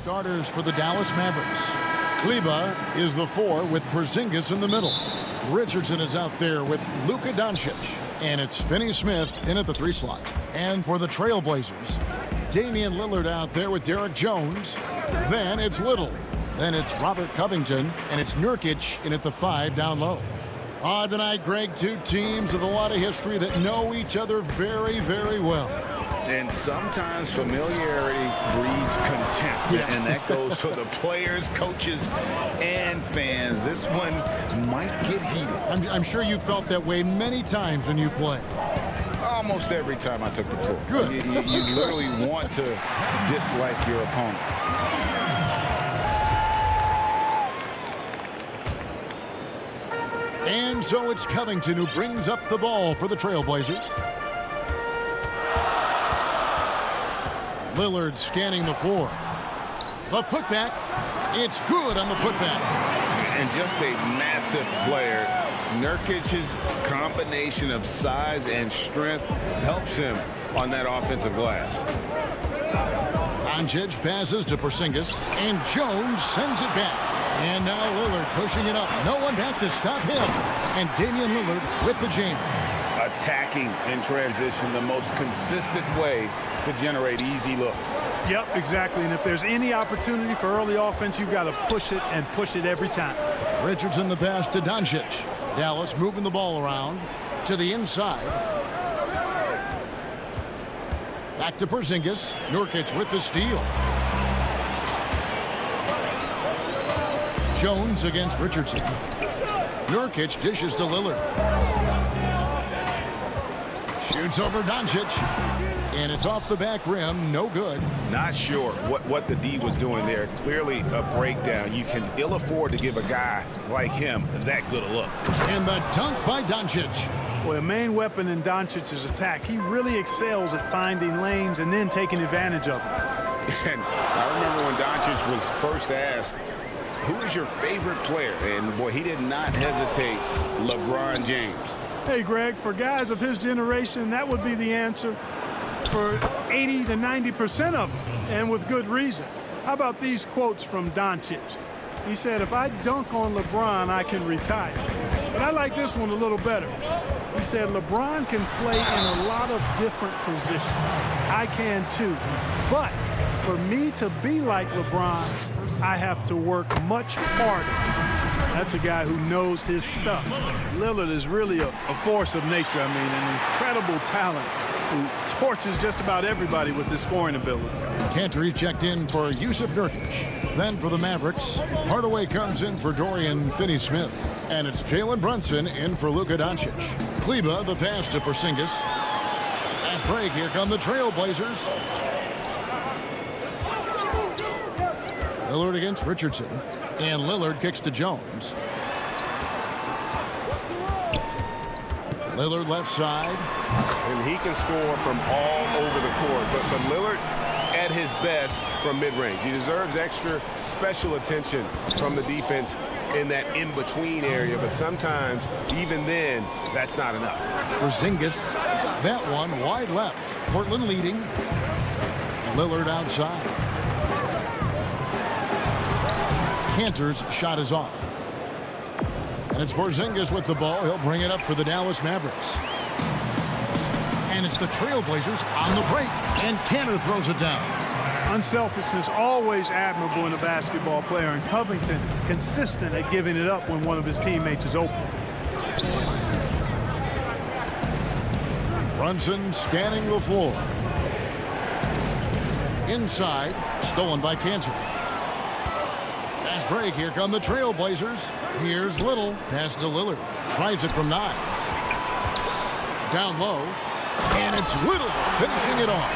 starters for the Dallas Mavericks. Kleba is the 4 with Porzingis in the middle. Richardson is out there with Luka Doncic. And it's Finney-Smith in at the 3 slot. And for the Trailblazers, Damian Lillard out there with Derek Jones. Then it's Little. Then it's Robert Covington. And it's Nurkic in at the 5 down low. Tonight, Greg, 2 teams with a lot of history that know each other very, very well. And sometimes familiarity breeds contempt. Yeah. And that goes for the players, coaches, and fans. This one might get heated. I'm sure you felt that way many times when you play. Almost every time I took the floor. Good. You literally want to dislike your opponent. And so it's Covington who brings up the ball for the Trailblazers. Lillard scanning the floor. The putback. It's good on the putback. And just a massive player. Nurkic's combination of size and strength helps him on that offensive glass. Doncic passes to Porzingis, and Jones sends it back. And now Lillard pushing it up. No one back to stop him. And Damian Lillard with the jam. Attacking in transition, the most consistent way to generate easy looks. Yep, exactly. And if there's any opportunity for early offense, you've got to push it and push it every time. Richardson the pass to Doncic. Dallas moving the ball around to the inside. Back to Porzingis. Nurkic with the steal. Jones against Richardson. Nurkic dishes to Lillard. Shoots over Doncic. And it's off the back rim. No good. Not sure what the D was doing there. Clearly a breakdown. You can ill afford to give a guy like him that good a look. And the dunk by Doncic. Well, a main weapon in Doncic's attack. He really excels at finding lanes and then taking advantage of them. And I remember when Doncic was first asked, who is your favorite player? And boy, he did not hesitate. LeBron James. Hey, Greg, for guys of his generation, that would be the answer for 80 to 90% of them, and with good reason. How about these quotes from Doncic? He said, if I dunk on LeBron, I can retire. But I like this one a little better. He said, LeBron can play in a lot of different positions. I can too. But for me to be like LeBron, I have to work much harder. That's a guy who knows his stuff. Lillard is really a force of nature. I mean, an incredible talent who torches just about everybody with his scoring ability. Cantor checked in for Yusuf Nurkic. Then for the Mavericks, Hardaway comes in for Dorian Finney-Smith. And it's Jalen Brunson in for Luka Doncic. Kleba, the pass to Porzingis. Fast break, here come the Trailblazers. Lillard against Richardson. And Lillard kicks to Jones. Lillard left side. And he can score from all over the court. But Lillard at his best from mid-range. He deserves extra special attention from the defense in that in-between area. But sometimes, even then, that's not enough. Porzingis, that one wide left. Portland leading. Lillard outside. Cantor's shot is off. And it's Porzingis with the ball. He'll bring it up for the Dallas Mavericks. And it's the Trailblazers on the break. And Cantor throws it down. Unselfishness always admirable in a basketball player. And Covington consistent at giving it up when one of his teammates is open. Brunson scanning the floor. Inside. Stolen by Cantor. Fast break. Here come the Trailblazers. Here's Little. Pass to Lillard. Tries it from 9. Down low. And it's Little finishing it off.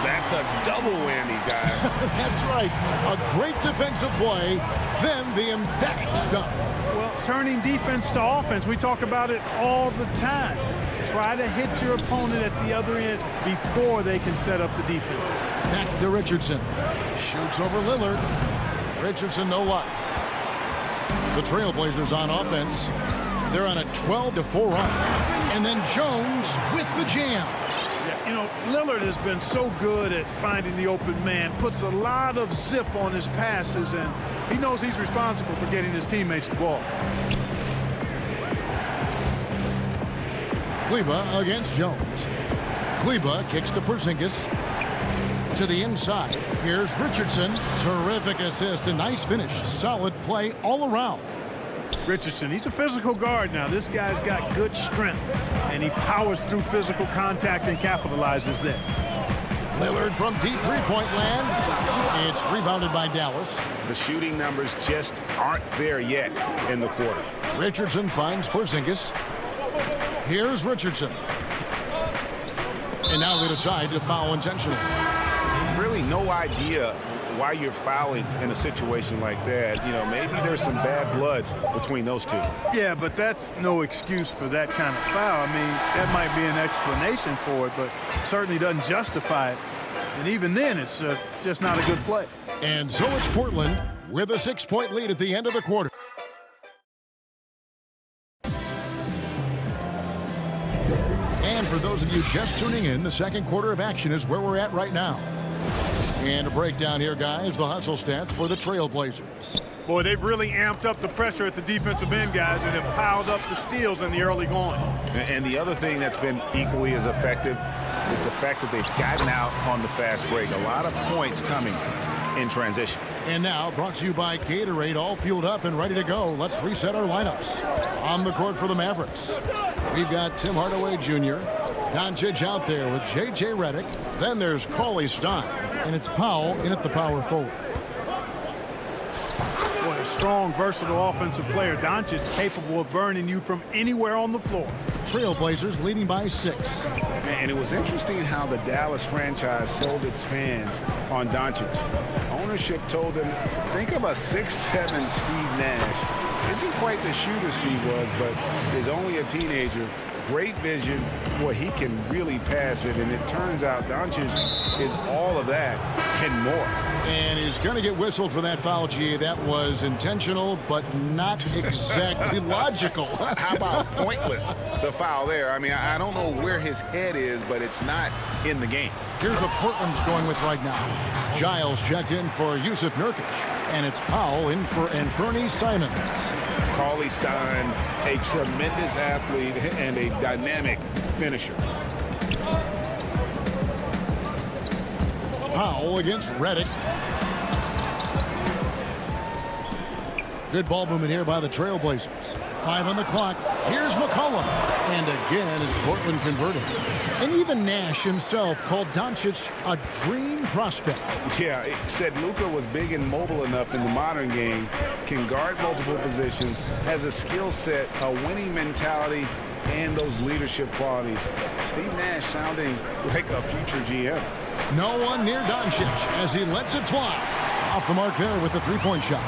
That's a double whammy, guys. That's right. A great defensive play. Then the emphatic stuff. Well, turning defense to offense, we talk about it all the time. Try to hit your opponent at the other end before they can set up the defense. Back to Richardson. Shoots over Lillard. Richardson, no luck. The Trailblazers on offense. They're on a 12-4 run. And then Jones with the jam. Yeah, You know, Lillard has been so good at finding the open man, puts a lot of zip on his passes, and he knows he's responsible for getting his teammates the ball. Kleber against Jones. Kleber kicks to Porzingis. To the inside. Here's Richardson. Terrific assist. A nice finish. Solid play all around. Richardson, he's a physical guard now. This guy's got good strength, and he powers through physical contact and capitalizes there. Lillard from deep three-point land. It's rebounded by Dallas. The shooting numbers just aren't there yet in the quarter. Richardson finds Porzingis. Here's Richardson. And now they decide to foul intentionally. Really no idea why you're fouling in a situation like that. You know, maybe there's some bad blood between those two. Yeah, but that's no excuse for that kind of foul. I mean, that might be an explanation for it, but certainly doesn't justify it. And even then, it's just not a good play. And so it's Portland with a 6-point lead at the end of the quarter. And for those of you just tuning in, the second quarter of action is where we're at right now. And a breakdown here, guys, the hustle stats for the Trailblazers. Boy, they've really amped up the pressure at the defensive end, guys, and have piled up the steals in the early going. And the other thing that's been equally as effective is the fact that they've gotten out on the fast break. A lot of points coming in transition. And now, brought to you by Gatorade, all fueled up and ready to go. Let's reset our lineups. On the court for the Mavericks, we've got Tim Hardaway Jr., Doncic out there with J.J. Redick. Then there's Cauley Stein, and it's Powell in at the power forward. Boy, a strong, versatile offensive player. Doncic capable of burning you from anywhere on the floor. Trailblazers leading by 6. And it was interesting how the Dallas franchise sold its fans on Doncic. Ownership told them, think of a 6'7" Steve Nash. Isn't quite the shooter Steve was, but is only a teenager. Great vision. Boy, he can really pass it, and it turns out Doncic is all of that and more. And he's going to get whistled for that foul, G. That was intentional, but not exactly logical. How about pointless to foul there? I mean, I don't know where his head is, but it's not in the game. Here's what Portland's going with right now. Giles checked in for Yusuf Nurkic, and it's Powell in for Anthony Simons. Cauley Stein, a tremendous athlete and a dynamic finisher. Powell against Redick. Good ball movement here by the Trailblazers. 5 on the clock. Here's McCollum. And again, it's Portland converting. And even Nash himself called Doncic a dream prospect. Yeah, it said Luka was big and mobile enough in the modern game, can guard multiple positions, has a skill set, a winning mentality, and those leadership qualities. Steve Nash sounding like a future GM. No one near Doncic as he lets it fly. Off the mark there with the three-point shot.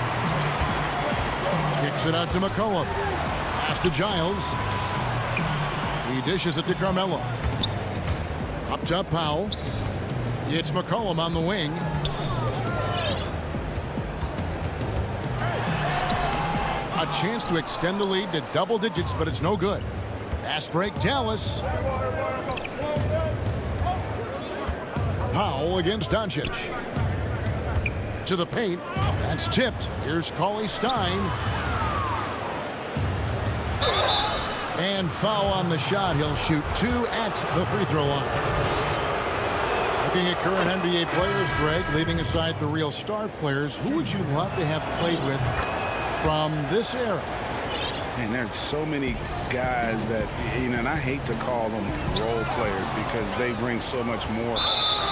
Kicks it out to McCollum. Pass to Giles. He dishes it to Carmelo. Up top, Powell. It's McCollum on the wing. A chance to extend the lead to double digits, but it's no good. Fast break, Dallas. Powell against Doncic. To the paint. That's tipped. Here's Cauley Stein. And foul on the shot. He'll shoot 2 at the free throw line. Looking at current NBA players, Greg, leaving aside the real star players, who would you love to have played with from this era? And there's so many guys that, you know, and I hate to call them role players because they bring so much more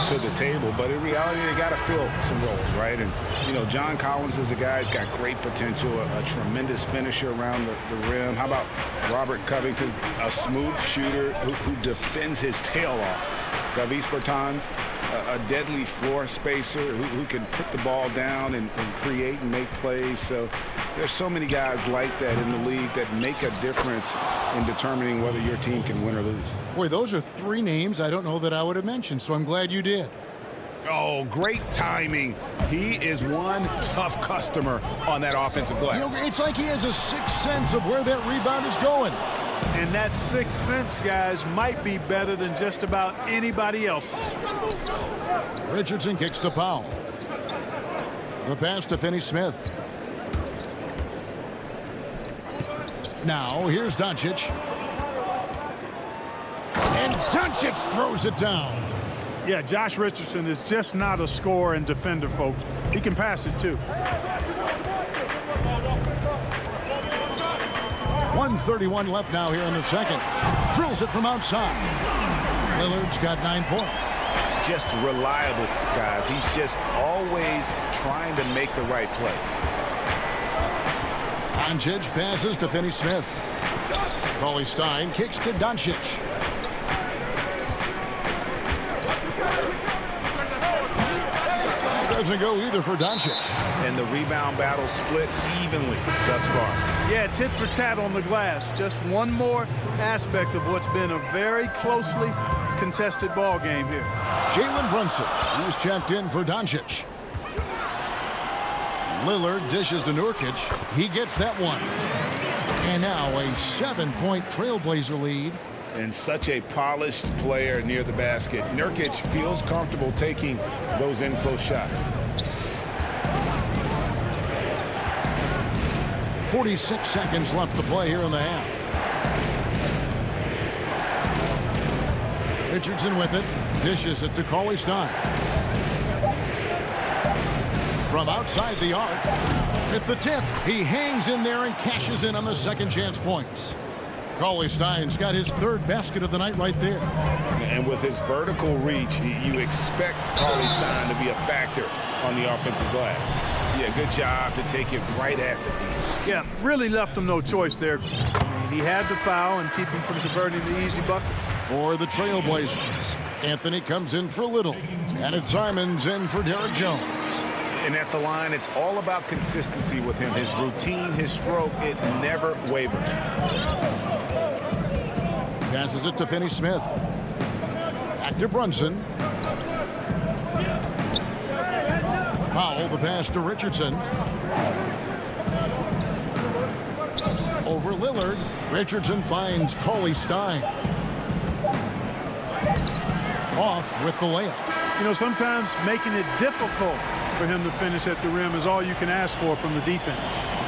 to the table. But in reality, they got to fill some roles, right? And, you know, John Collins is a guy who's got great potential, a tremendous finisher around the rim. How about Robert Covington, a smooth shooter who defends his tail off? Davis Bertans, a deadly floor spacer who can put the ball down and create and make plays. So there's so many guys like that in the league that make a difference in determining whether your team can win or lose. Boy, those are 3 names I don't know that I would have mentioned, so I'm glad you did. Oh, great timing. He is one tough customer on that offensive glass. You know, it's like he has a sixth sense of where that rebound is going. And that sixth sense, guys, might be better than just about anybody else's. Richardson kicks to Powell. The pass to Finney-Smith. Now here's Doncic. And Doncic throws it down. Yeah, Josh Richardson is just not a scorer and defender, folks. He can pass it, too. 1:31 left now here in the second. Drills it from outside. Lillard's got 9 points. Just reliable, guys. He's just always trying to make the right play. Doncic passes to Finney-Smith. Cauley-Stein kicks to Doncic. Doesn't go either for Doncic. And the rebound battle split evenly thus far. Yeah, tit for tat on the glass. Just one more aspect of what's been a very closely contested ball game here. Jalen Brunson, he's checked in for Doncic. Lillard dishes to Nurkic. He gets that one. And now a 7-point Trailblazer lead. And such a polished player near the basket. Nurkic feels comfortable taking those in-close shots. 46 seconds left to play here in the half. Richardson with it. Dishes it to Cauley-Stein. From outside the arc. With the tip. He hangs in there and cashes in on the second chance points. Cauley-Stein's got his third basket of the night right there. And with his vertical reach, you expect Cauley-Stein to be a factor on the offensive glass. Yeah, good job to take it right at the D. Yeah, really left him no choice there. He had to foul and keep him from converting the easy bucket. For the Trailblazers, Anthony comes in for Little. And it's Simons in for Derek Jones. And at the line, it's all about consistency with him. His routine, his stroke, it never wavers. Passes it to Finney-Smith. Back to Brunson. Powell, the pass to Richardson. Over Lillard. Richardson finds Cauley-Stein. Off with the layup. You know, sometimes making it difficult for him to finish at the rim is all you can ask for from the defense.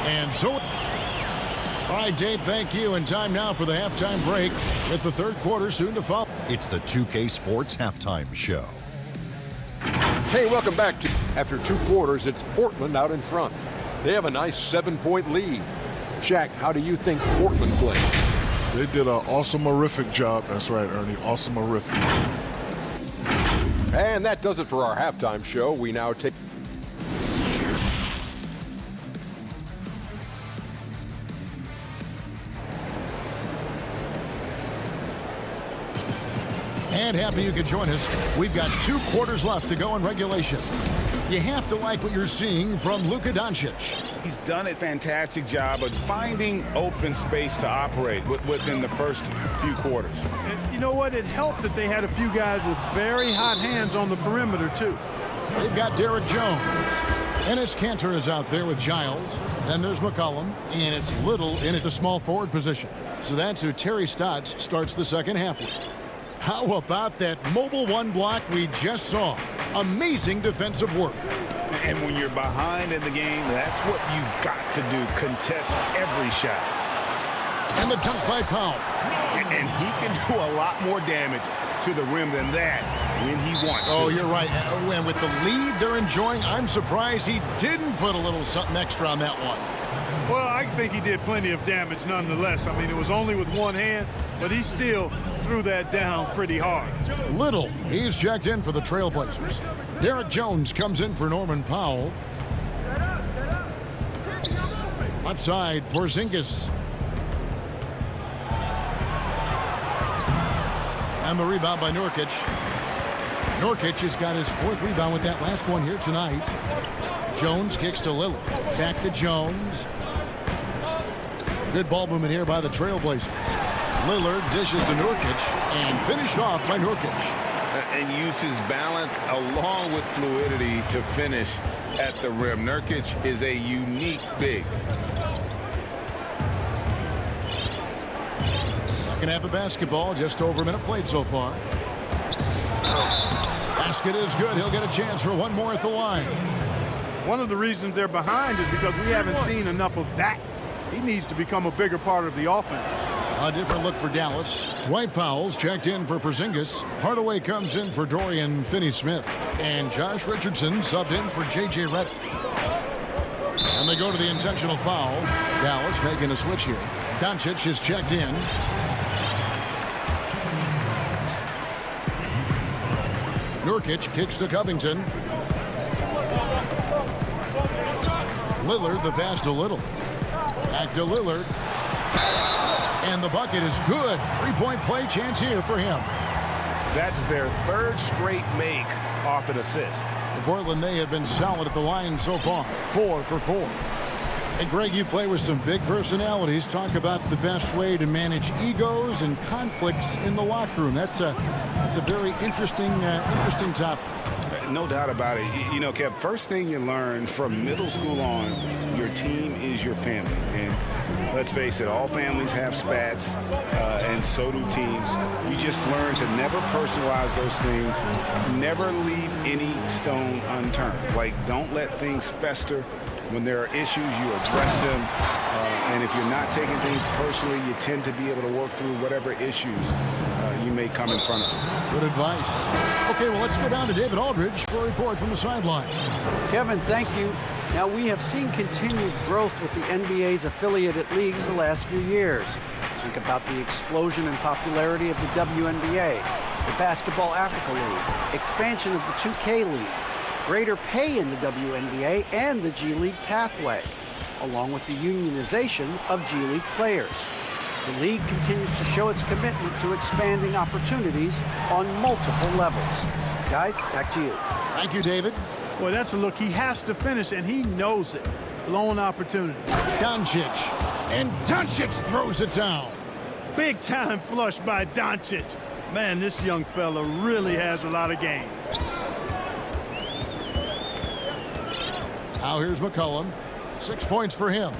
And so, all right, Dave, thank you. And time now for the halftime break with the third quarter soon to follow. It's the 2K Sports Halftime Show. Hey, welcome back. After 2 quarters, it's Portland out in front. They have a nice 7-point lead. Shaq, how do you think Portland played? They did an awesome-erific job. That's right, Ernie. Awesome-erific. And that does it for our halftime show. We now take... And happy you could join us. We've got 2 quarters left to go in regulation. You have to like what you're seeing from Luka Doncic. He's done a fantastic job of finding open space to operate within the first few quarters. And you know what? It helped that they had a few guys with very hot hands on the perimeter, too. They've got Derek Jones. Enes Kanter is out there with Giles. Then there's McCollum. And it's Little in at the small forward position. So that's who Terry Stotts starts the second half with. How about that mobile one block we just saw? Amazing defensive work. And when you're behind in the game, that's what you've got to do. Contest every shot. And the dunk by Powell. And he can do a lot more damage to the rim than that when he wants to. Oh, you're right. And with the lead they're enjoying, I'm surprised he didn't put a little something extra on that one. Well, I think he did plenty of damage nonetheless. I mean, it was only with one hand, but he still threw that down pretty hard. Little, he's checked in for the Trailblazers. Derek Jones comes in for Norman Powell. Outside, Porzingis. And the rebound by Nurkic. Nurkic has got his 4th rebound with that last one here tonight. Jones kicks to Lillard. Back to Jones. Good ball movement here by the Trailblazers. Lillard dishes to Nurkic and finished off by Nurkic. And uses balance along with fluidity to finish at the rim. Nurkic is a unique big. Can have the basketball, just over a minute played so far. Basket is good. He'll get a chance for one more at the line. One of the reasons they're behind is because we haven't seen enough of that. He needs to become a bigger part of the offense. A different look for Dallas. Dwight Powell's checked in for Porzingis. Hardaway comes in for Dorian Finney-Smith. And Josh Richardson subbed in for J.J. Redick. And they go to the intentional foul. Dallas making a switch here. Doncic is checked in. Nurkic kicks to Covington. Lillard the pass to Little. Back to Lillard. And the bucket is good. Three-point play chance here for him. That's their third straight make off an assist. In Portland, they have been solid at the line so far. 4 for 4. And Greg, you play with some big personalities. Talk about the best way to manage egos and conflicts in the locker room. That's a very interesting topic. No doubt about it. You know, Kev, first thing you learn from middle school on, your team is your family. And let's face it, all families have spats, and so do teams. You just learn to never personalize those things. Never leave any stone unturned. Like, don't let things fester. When there are issues, you address them. And if you're not taking things personally, you tend to be able to work through whatever issues you may come in front of. Good advice. Okay, well, let's go down to David Aldridge for a report from the sideline. Kevin, thank you. Now, we have seen continued growth with the NBA's affiliated leagues the last few years. Think about the explosion in popularity of the WNBA, the Basketball Africa League, expansion of the 2K League, greater pay in the WNBA and the G League pathway, along with the unionization of G League players. The league continues to show its commitment to expanding opportunities on multiple levels. Guys, back to you. Thank you, David. Boy, that's a look he has to finish, and he knows it. Blown opportunity. Doncic. And Doncic throws it down. Big time flush by Doncic. Man, this young fella really has a lot of game. Now here's McCollum. 6 points for him.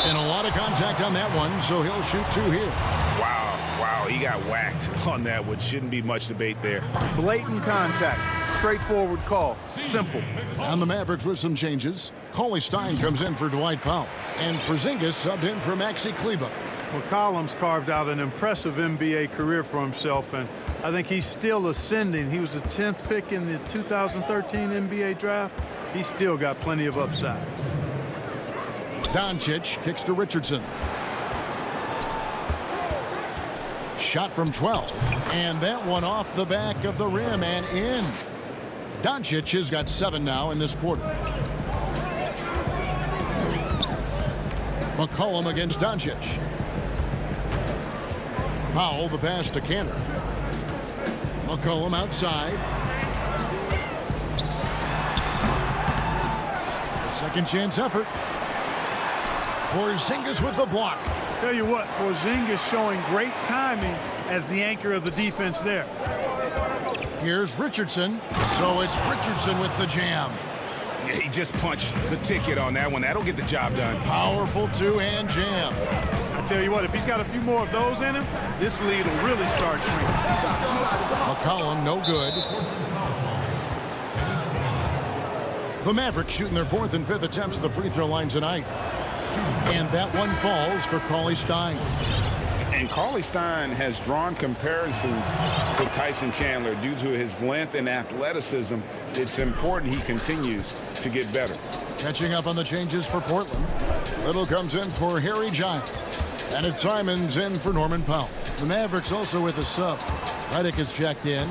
And a lot of contact on that one, so he'll shoot 2 here. Wow, he got whacked on that one. Shouldn't be much debate there. Blatant contact. Straightforward call. Simple. On the Mavericks with some changes. Cauley Stein comes in for Dwight Powell. And Porzingis subbed in for Maxi Kleber. McCollum's carved out an impressive NBA career for himself, and I think he's still ascending. He was the 10th pick in the 2013 NBA draft. He's still got plenty of upside. Doncic kicks to Richardson. Shot from 12. And that one off the back of the rim and in. Doncic has got 7 now in this quarter. McCollum against Doncic. Powell, the pass to Canner. McCollum outside. A second chance effort. Porzingis with the block. Tell you what, Porzingis showing great timing as the anchor of the defense there. Here's Richardson. So it's Richardson with the jam. Yeah, he just punched the ticket on that one. That'll get the job done. Powerful two-hand jam. I tell you what, if he's got a few more of those in him, this lead will really start shrinking. McCollum, no good. The Mavericks shooting their 4th and 5th attempts at the free throw line tonight. And that one falls for Cauley Stein. And Cauley Stein has drawn comparisons to Tyson Chandler due to his length and athleticism. It's important he continues to get better. Catching up on the changes for Portland. Little comes in for Harry Giles. And it's Simons in for Norman Powell. The Mavericks also with a sub. Redick is checked in.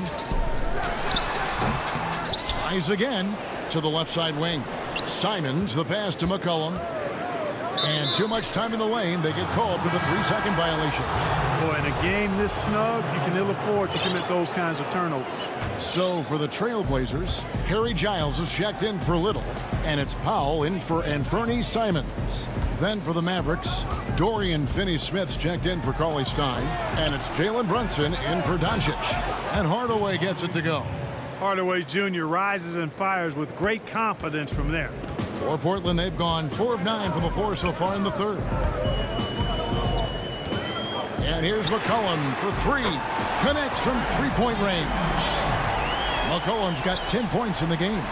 Tries again to the left side wing. Simons, the pass to McCollum. And too much time in the lane. They get called for the 3-second violation. Boy, in a game this snug, you can ill afford to commit those kinds of turnovers. So for the Trailblazers, Harry Giles is checked in for Little. And it's Powell in for Anfernee Simons. Then for the Mavericks, Dorian Finney-Smith's checked in for Cauley Stein. And it's Jalen Brunson in for Doncic. And Hardaway gets it to go. Hardaway Jr. rises and fires with great confidence from there. For Portland, they've gone 4 of 9 from the floor so far in the third. And here's McCollum for three. Connects from three-point range. McCollum's got 10 points in the game.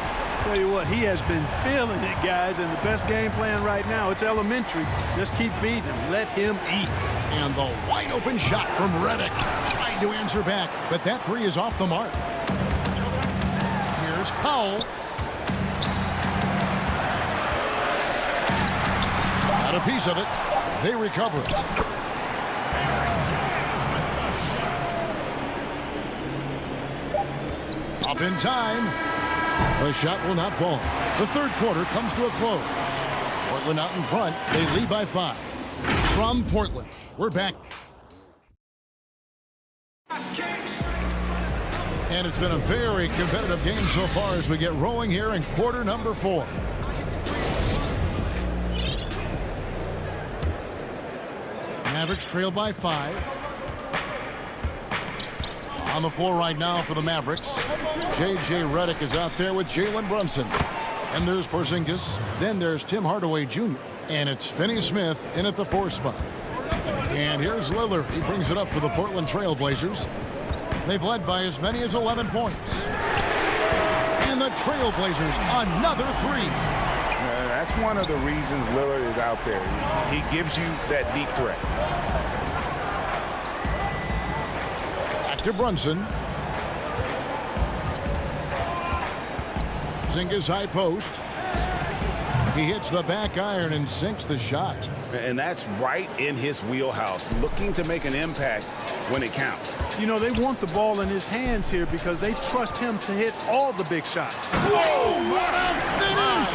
Tell you what, he has been feeling it, guys, and the best game plan right now, it's elementary. Just keep feeding him. Let him eat. And the wide-open shot from Redick. Trying to answer back, but that three is off the mark. Here's Powell. Got a piece of it. They recover it. Up in time. The shot will not fall. The third quarter comes to a close. Portland out in front. They lead by 5. From Portland, we're back. And it's been a very competitive game so far as we get rolling here in quarter number 4. Mavericks trail by 5. On the floor right now for the Mavericks. J.J. Redick is out there with Jalen Brunson. And there's Porzingis. Then there's Tim Hardaway Jr. And it's Finney-Smith in at the 4 spot. And here's Lillard. He brings it up for the Portland Trail Blazers. They've led by as many as 11 points. And the Trail Blazers, another 3. That's one of the reasons Lillard is out there. He gives you that deep threat. Back to Brunson. Porzingis high post. He hits the back iron and sinks the shot. And that's right in his wheelhouse, looking to make an impact when it counts. You know, they want the ball in his hands here because they trust him to hit all the big shots. Whoa, what a finish!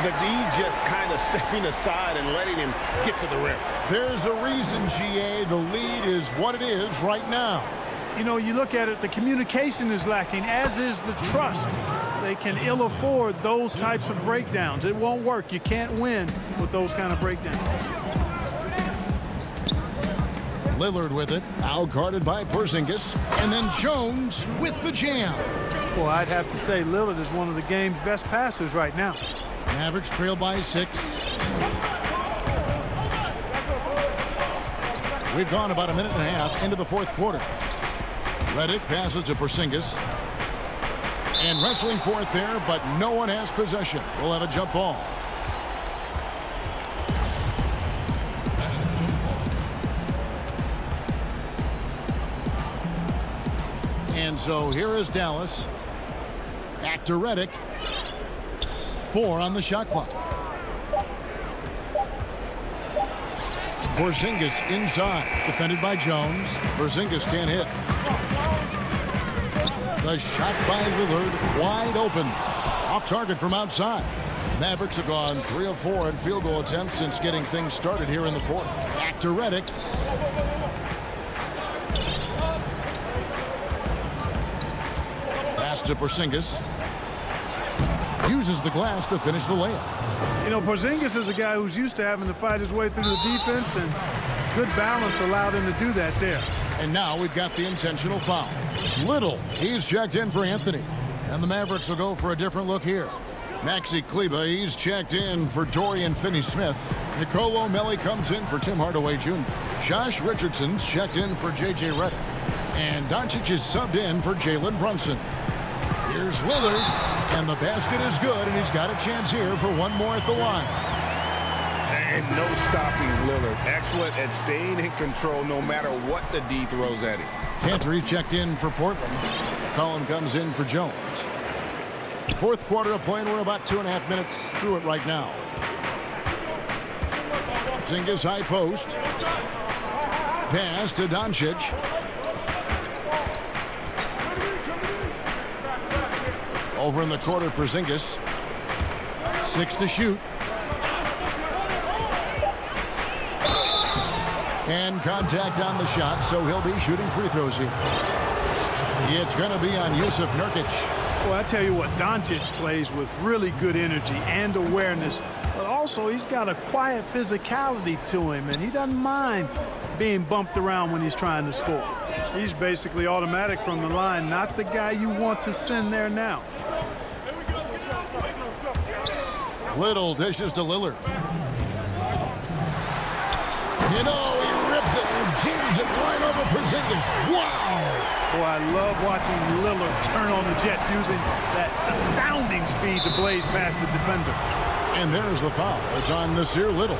The D just kind of stepping aside and letting him get to the rim. There's a reason, GA, the lead is what it is right now. You know, you look at it, the communication is lacking, as is the trust. They can ill afford those types of breakdowns. It won't work. You can't win with those kind of breakdowns. Lillard with it, out guarded by Porzingis, and then Jones with the jam. Well, I'd have to say Lillard is one of the game's best passers right now. Mavericks trail by 6. We've gone about a minute and a half into the 4th quarter. Redick passes to Porzingis. And wrestling for it there, but no one has possession. We'll have a jump ball. And so here is Dallas. Back to Redick. 4 on the shot clock. Porzingis inside. Defended by Jones. Porzingis can't hit. The shot by Lillard, wide open. Off target from outside. Mavericks have gone 3 of 4 in field goal attempts since getting things started here in the 4th. Back to Redick. Pass to Porzingis. Uses the glass to finish the layup. You know, Porzingis is a guy who's used to having to fight his way through the defense, and good balance allowed him to do that there. And now we've got the intentional foul. Little, he's checked in for Anthony. And the Mavericks will go for a different look here. Maxi Kleber, he's checked in for Dorian Finney-Smith. Nicolo Melli comes in for Tim Hardaway Jr. Josh Richardson's checked in for J.J. Redick. And Doncic is subbed in for Jalen Brunson. Here's Lillard, and the basket is good, and he's got a chance here for one more at the line. And no stopping Lillard. Excellent at staying in control no matter what the D throws at him. Cantor checked in for Portland. Collin comes in for Jones. 4th quarter of play, and we're about 2.5 minutes through it right now. Porzingis high post. Pass to Doncic. Over in the quarter, Porzingis. 6 to shoot. And contact on the shot, so he'll be shooting free throws here. It's going to be on Yusuf Nurkic. Well, I tell you what, Doncic plays with really good energy and awareness, but also he's got a quiet physicality to him, and he doesn't mind being bumped around when he's trying to score. He's basically automatic from the line, not the guy you want to send there now. Little dishes to Lillard. You know, he rips it Jams it right over Porzingis. Wow! Boy, I love watching Lillard turn on the Jets using that astounding speed to blaze past the defenders. And there's the foul. It's on Nasir Little.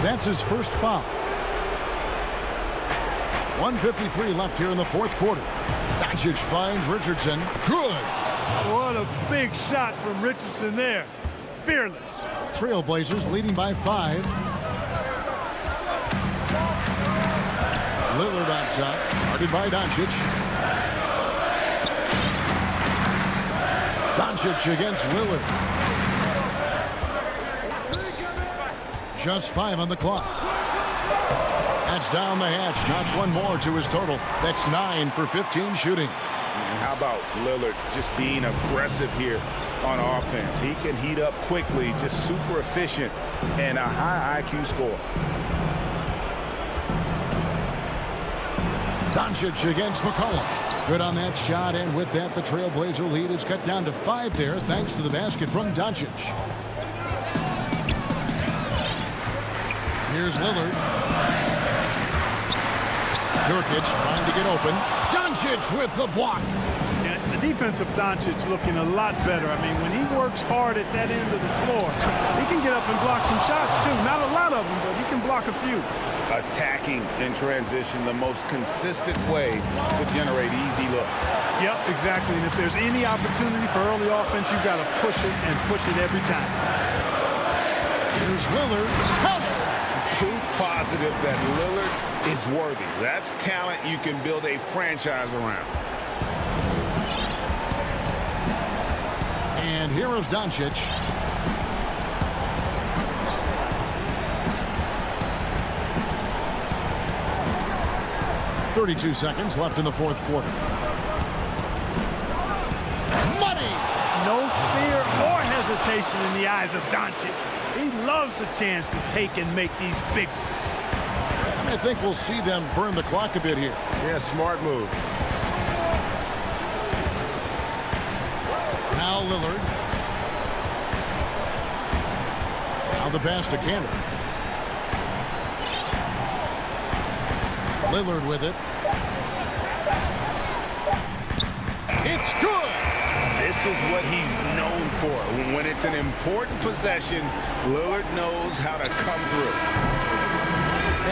That's his first foul. 1:53 left here in the fourth quarter. Doncic finds Richardson. Good. What a big shot from Richardson there. Fearless. Trailblazers leading by 5. Lillard on top. Guarded by Doncic. Doncic against Lillard. Just 5 on the clock. That's down the hatch. Knocks one more to his total. That's 9 for 15 shooting. And how about Lillard just being aggressive here on offense? He can heat up quickly, just super efficient, and a high IQ score. Doncic against McCollum. Good on that shot, and with that, the Trailblazer lead is cut down to 5 there, thanks to the basket from Doncic. Here's Lillard. Nurkic trying to get open. Doncic with the block. Yeah, the defense of Doncic looking a lot better. I mean, when he works hard at that end of the floor, he can get up and block some shots, too. Not a lot of them, but he can block a few. Attacking in transition, the most consistent way to generate easy looks. Yep, exactly. And if there's any opportunity for early offense, you've got to push it and push it every time. Here's Lillard. Proof positive that Lillard is worthy. That's talent you can build a franchise around. And here is Doncic. .32 seconds left in the fourth quarter. Money! No fear or hesitation in the eyes of Doncic. He loves the chance to take and make these big ones. I think we'll see them burn the clock a bit here. Yeah, smart move. Now Lillard. Now the pass to Cantor. Lillard with it. It's good. This is what he's known for. When it's an important possession, Lillard knows how to come through.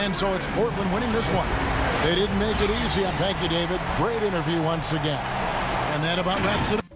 And so it's Portland winning this one. They didn't make it easy. Thank you, David. Great interview once again. And that about wraps it up.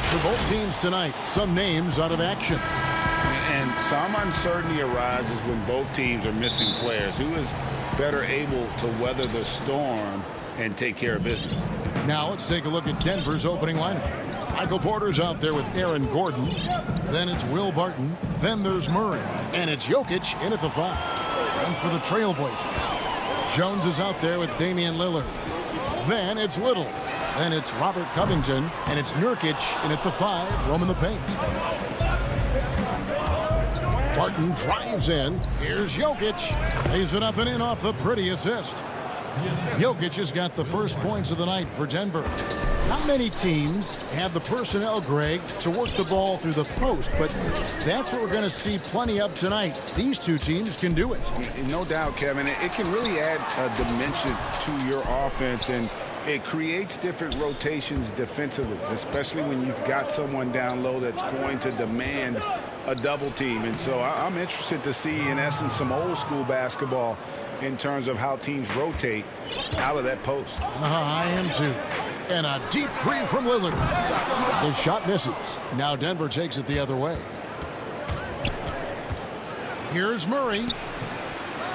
For both teams tonight, some names out of action. And some uncertainty arises when both teams are missing players. Who is better able to weather the storm and take care of business? Now let's take a look at Denver's opening lineup. Michael Porter's out there with Aaron Gordon. Then it's Will Barton. Then there's Murray. And it's Jokic in at the 5. And for the Trailblazers, Jones is out there with Damian Lillard. Then it's Little. Then it's Robert Covington, and it's Nurkic in at the 5, roaming the paint. Barton drives in. Here's Jokic. Lays it up and in off the pretty assist. Jokic has got the first points of the night for Denver. Not many teams have the personnel, Greg, to work the ball through the post, but that's what we're going to see plenty of tonight. These two teams can do it. No doubt, Kevin. It can really add a dimension to your offense, and it creates different rotations defensively, especially when you've got someone down low that's going to demand a double team. And so I'm interested to see, in essence, some old school basketball in terms of how teams rotate out of that post. I am too. And a deep three from Lillard. The shot misses. Now Denver takes it the other way. Here's Murray.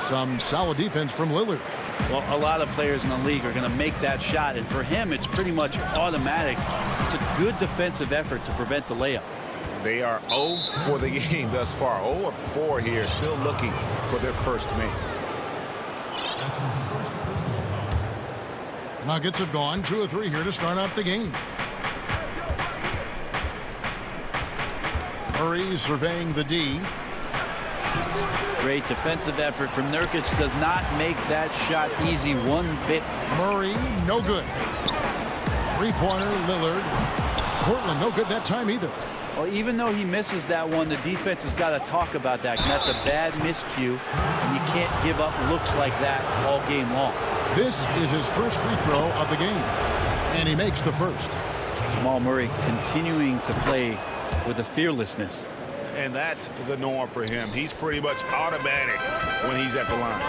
Some solid defense from Lillard. Well, a lot of players in the league are going to make that shot, and for him, it's pretty much automatic. It's a good defensive effort to prevent the layup. They are 0 for the game thus far. 0 of 4 here, still looking for their first make. Nuggets have gone 2 of 3 here to start out the game. Murray surveying the D. Great defensive effort from Nurkic. Does not make that shot easy one bit. Murray, no good. Three-pointer, Lillard. Portland, no good that time either. Well, even though he misses that one, the defense has got to talk about that. And that's a bad miscue, and you can't give up looks like that all game long. This is his first free throw of the game, and he makes the first. Jamal Murray continuing to play with a fearlessness. And that's the norm for him. He's pretty much automatic when he's at the line.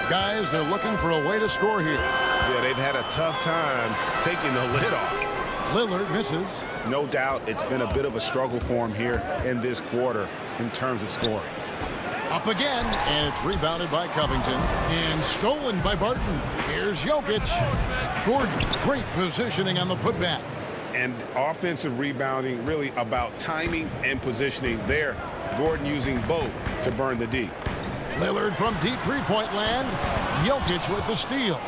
Guys, they're looking for a way to score here. Yeah, they've had a tough time taking the lid off. Lillard misses. No doubt it's been a bit of a struggle for him here in this quarter in terms of scoring. Up again, and it's rebounded by Covington and stolen by Barton. Here's Jokic. Gordon, great positioning on the putback. And offensive rebounding really about timing and positioning there. Gordon using both to burn the D. Lillard from deep three-point land. Jokic with the steal.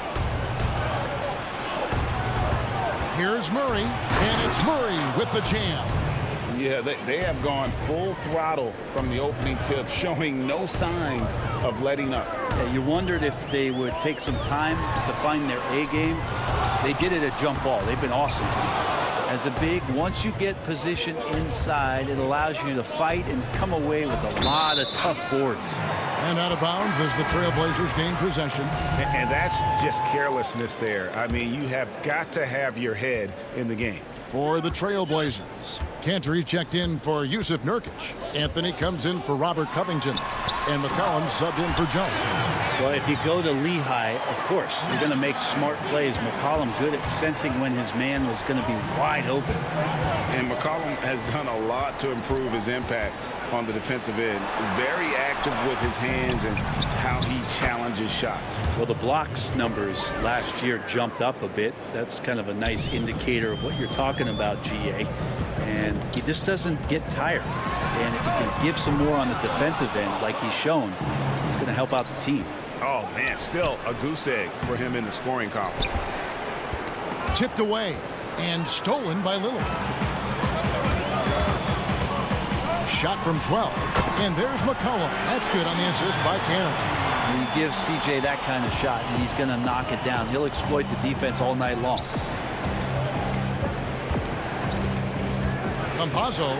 Here's Murray, and it's Murray with the jam. Yeah, they have gone full throttle from the opening tip, showing no signs of letting up. Yeah, you wondered if they would take some time to find their A game. They did it at jump ball. They've been awesome tonight. As a big, once you get position inside, it allows you to fight and come away with a lot of tough boards. And out of bounds as the Trailblazers gain possession. And that's just carelessness there. I mean, you have got to have your head in the game. For the Trailblazers, Cantor checked in for Yusuf Nurkic. Anthony comes in for Robert Covington. And McCollum subbed in for Jones. Well, if you go to Lehigh, of course, you're going to make smart plays. McCollum good at sensing when his man was going to be wide open. And McCollum has done a lot to improve his impact on the defensive end. Very active with his hands and how he challenges shots. Well, the blocks numbers last year jumped up a bit. That's kind of a nice indicator of what you're talking about, GA. And he just doesn't get tired. And if he can give some more on the defensive end like he's shown, it's going to help out the team. Oh, man, still a goose egg for him in the scoring column. Tipped away and stolen by Lillard. Shot from 12. And there's McCollum. That's good on the assist by Cannon. When you give CJ that kind of shot, and he's going to knock it down. He'll exploit the defense all night long. Campazzo,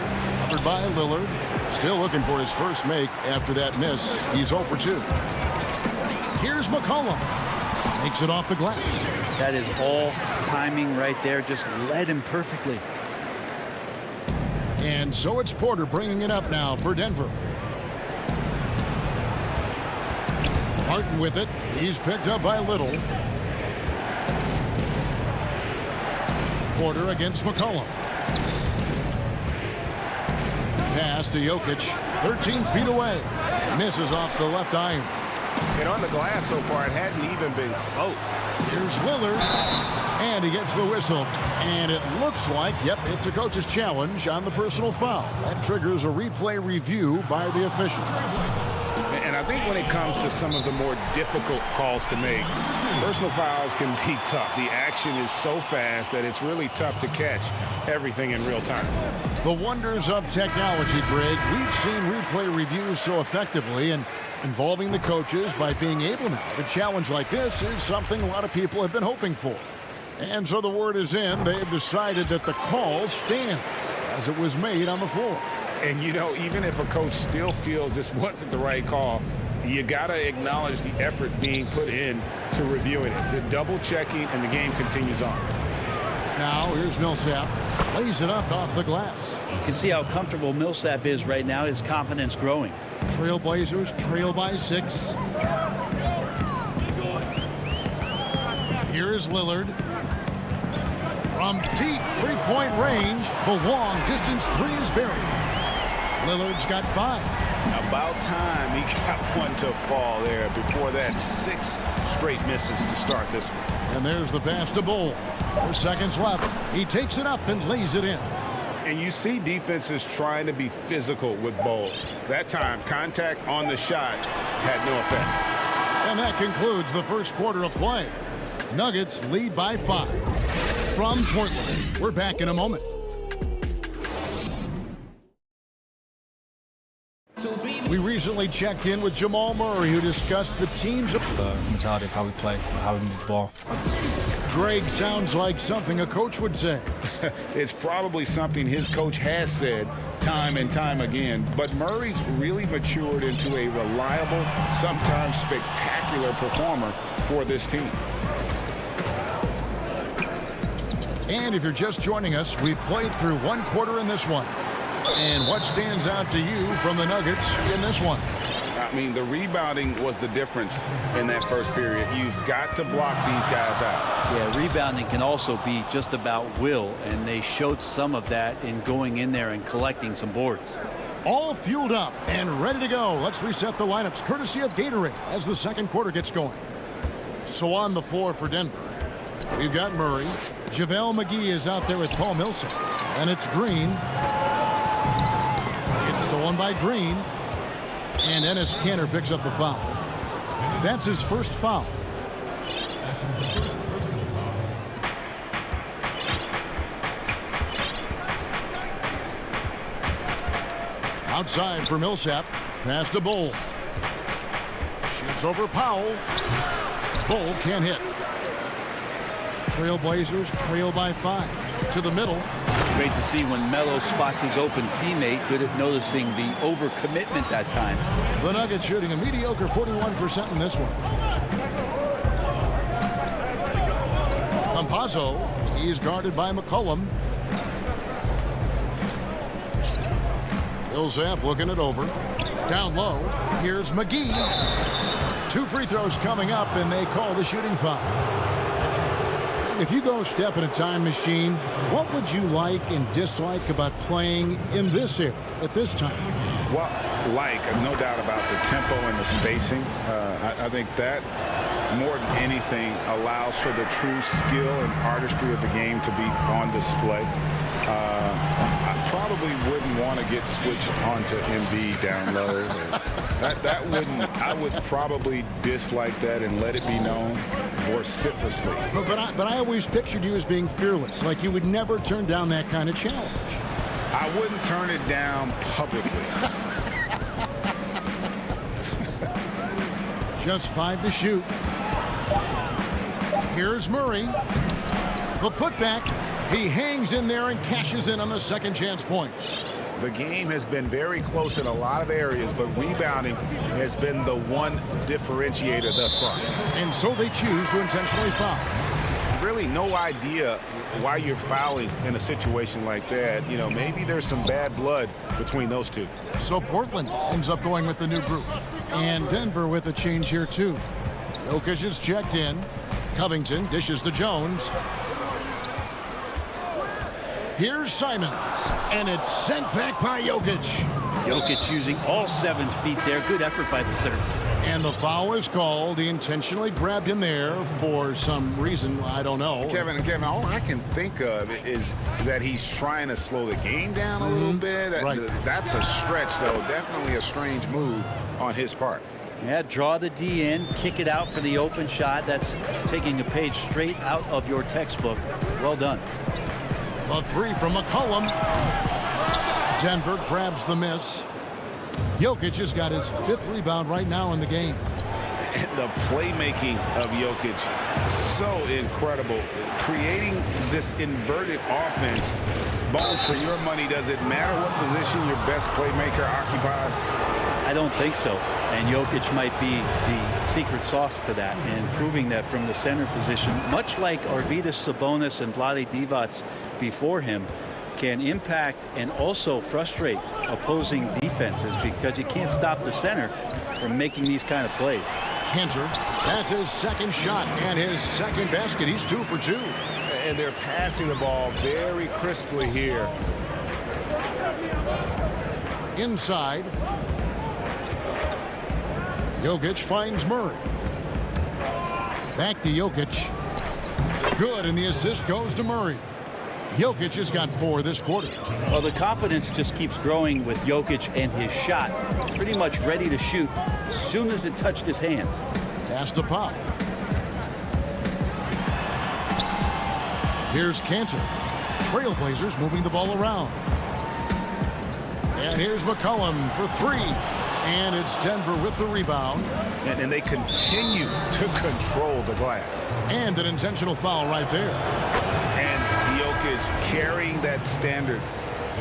covered by Lillard. Still looking for his first make after that miss. He's 0 for 2. Here's McCollum. Makes it off the glass. That is all timing right there. Just led him perfectly. And so it's Porter bringing it up now for Denver. Martin with it. He's picked up by Little. Porter against McCollum. Pass to Jokic. 13 feet away. Misses off the left iron. And on the glass so far, it hadn't even been close. Here's Lillard. And he gets the whistle. And it looks like, yep, it's a coach's challenge on the personal foul. That triggers a replay review by the official. And I think when it comes to some of the more difficult calls to make, personal fouls can be tough. The action is so fast that it's really tough to catch everything in real time. The wonders of technology, Greg. We've seen replay reviews so effectively, and involving the coaches by being able now to challenge like this is something a lot of people have been hoping for. And so the word is in. They've decided that the call stands as it was made on the floor. And, you know, even if a coach still feels this wasn't the right call, you got to acknowledge the effort being put in to reviewing it. The double checking, and the game continues on. Now here's Millsap. Lays it up off the glass. You can see how comfortable Millsap is right now. His confidence growing. Trailblazers trail by 6. Here is Lillard. From deep three-point range, the long distance three is buried. Lillard's got 5. About time he got one to fall there. Before that, 6 straight misses to start this one. And there's the pass to Bull. 4 seconds left. He takes it up and lays it in. And you see defenses trying to be physical with Bull. That time, contact on the shot had no effect. And that concludes the first quarter of play. Nuggets lead by 5. From Portland, we're back in a moment. We recently checked in with Jamal Murray, who discussed the team's the mentality of how we play, how we move the ball. Greg, sounds like something a coach would say. It's probably something his coach has said time and time again, but Murray's really matured into a reliable, sometimes spectacular performer for this team. And if you're just joining us, we've played through 1 quarter in this one. And what stands out to you from the Nuggets in this one? I mean, the rebounding was the difference in that first period. You've got to block these guys out. Yeah, rebounding can also be just about will, and they showed some of that in going in there and collecting some boards. All fueled up and ready to go. Let's reset the lineups courtesy of Gatorade as the second quarter gets going. So on the floor for Denver, we've got Murray. JaVale McGee is out there with Paul Millsap. And it's Green. It's stolen by Green. And Enes Kanter picks up the foul. That's his first foul. Outside for Millsap. Pass to Bull. Shoots over Powell. Bull can't hit. Trailblazers trail by 5. To the middle. Great to see when Melo spots his open teammate. Good at noticing the overcommitment that time. The Nuggets shooting a mediocre 41% in this one. Campazzo, he's guarded by McCollum. Millsap looking it over. Down low, here's McGee. 2 free throws coming up, and they call the shooting foul. If you go step in a time machine, what would you like and dislike about playing in this era at this time? Well, no doubt about the tempo and the spacing. I think that more than anything allows for the true skill and artistry of the game to be on display. I probably want to get switched onto Embiid down low. I would probably dislike that and let it be known vociferously. But I always pictured you as being fearless, like you would never turn down that kind of challenge. I wouldn't turn it down publicly. Just 5 to shoot. Here's Murray. The putback. He hangs in there and cashes in on the second chance points. The game has been very close in a lot of areas, but rebounding has been the one differentiator thus far. And so they choose to intentionally foul. Really no idea why you're fouling in a situation like that. You know, maybe there's some bad blood between those two. So Portland ends up going with the new group. And Denver with a change here, too. Jokic is checked in. Covington dishes to Jones. Here's Simons. And it's sent back by Jokic. Jokic using all 7 feet there. Good effort by the center. And the foul is called. He intentionally grabbed him there for some reason. I don't know. Kevin, all I can think of is that he's trying to slow the game down a little bit. Right. That's a stretch, though. Definitely a strange move on his part. Yeah, draw the D in, kick it out for the open shot. That's taking a page straight out of your textbook. Well done. A 3 from McCollum. Denver grabs the miss. Jokic has got his 5th rebound right now in the game. The playmaking of Jokic, so incredible. Creating this inverted offense. Bones, for your money, does it matter what position your best playmaker occupies? I don't think so. And Jokic might be the secret sauce to that, and proving that from the center position, much like Arvydas Sabonis and Vlade Divac before him, can impact and also frustrate opposing defenses because you can't stop the center from making these kind of plays. Kanter, that's his second shot and his second basket. He's 2 for 2. And they're passing the ball very crisply here. Inside. Jokic finds Murray. Back to Jokic. Good, and the assist goes to Murray. Jokic has got 4 this quarter. Well, the confidence just keeps growing with Jokic and his shot. Pretty much ready to shoot as soon as it touched his hands. Pass to Pop. Here's Kanter. Trailblazers moving the ball around. And here's McCollum for 3. And it's Denver with the rebound. And they continue to control the glass. And an intentional foul right there. And Jokic carrying that standard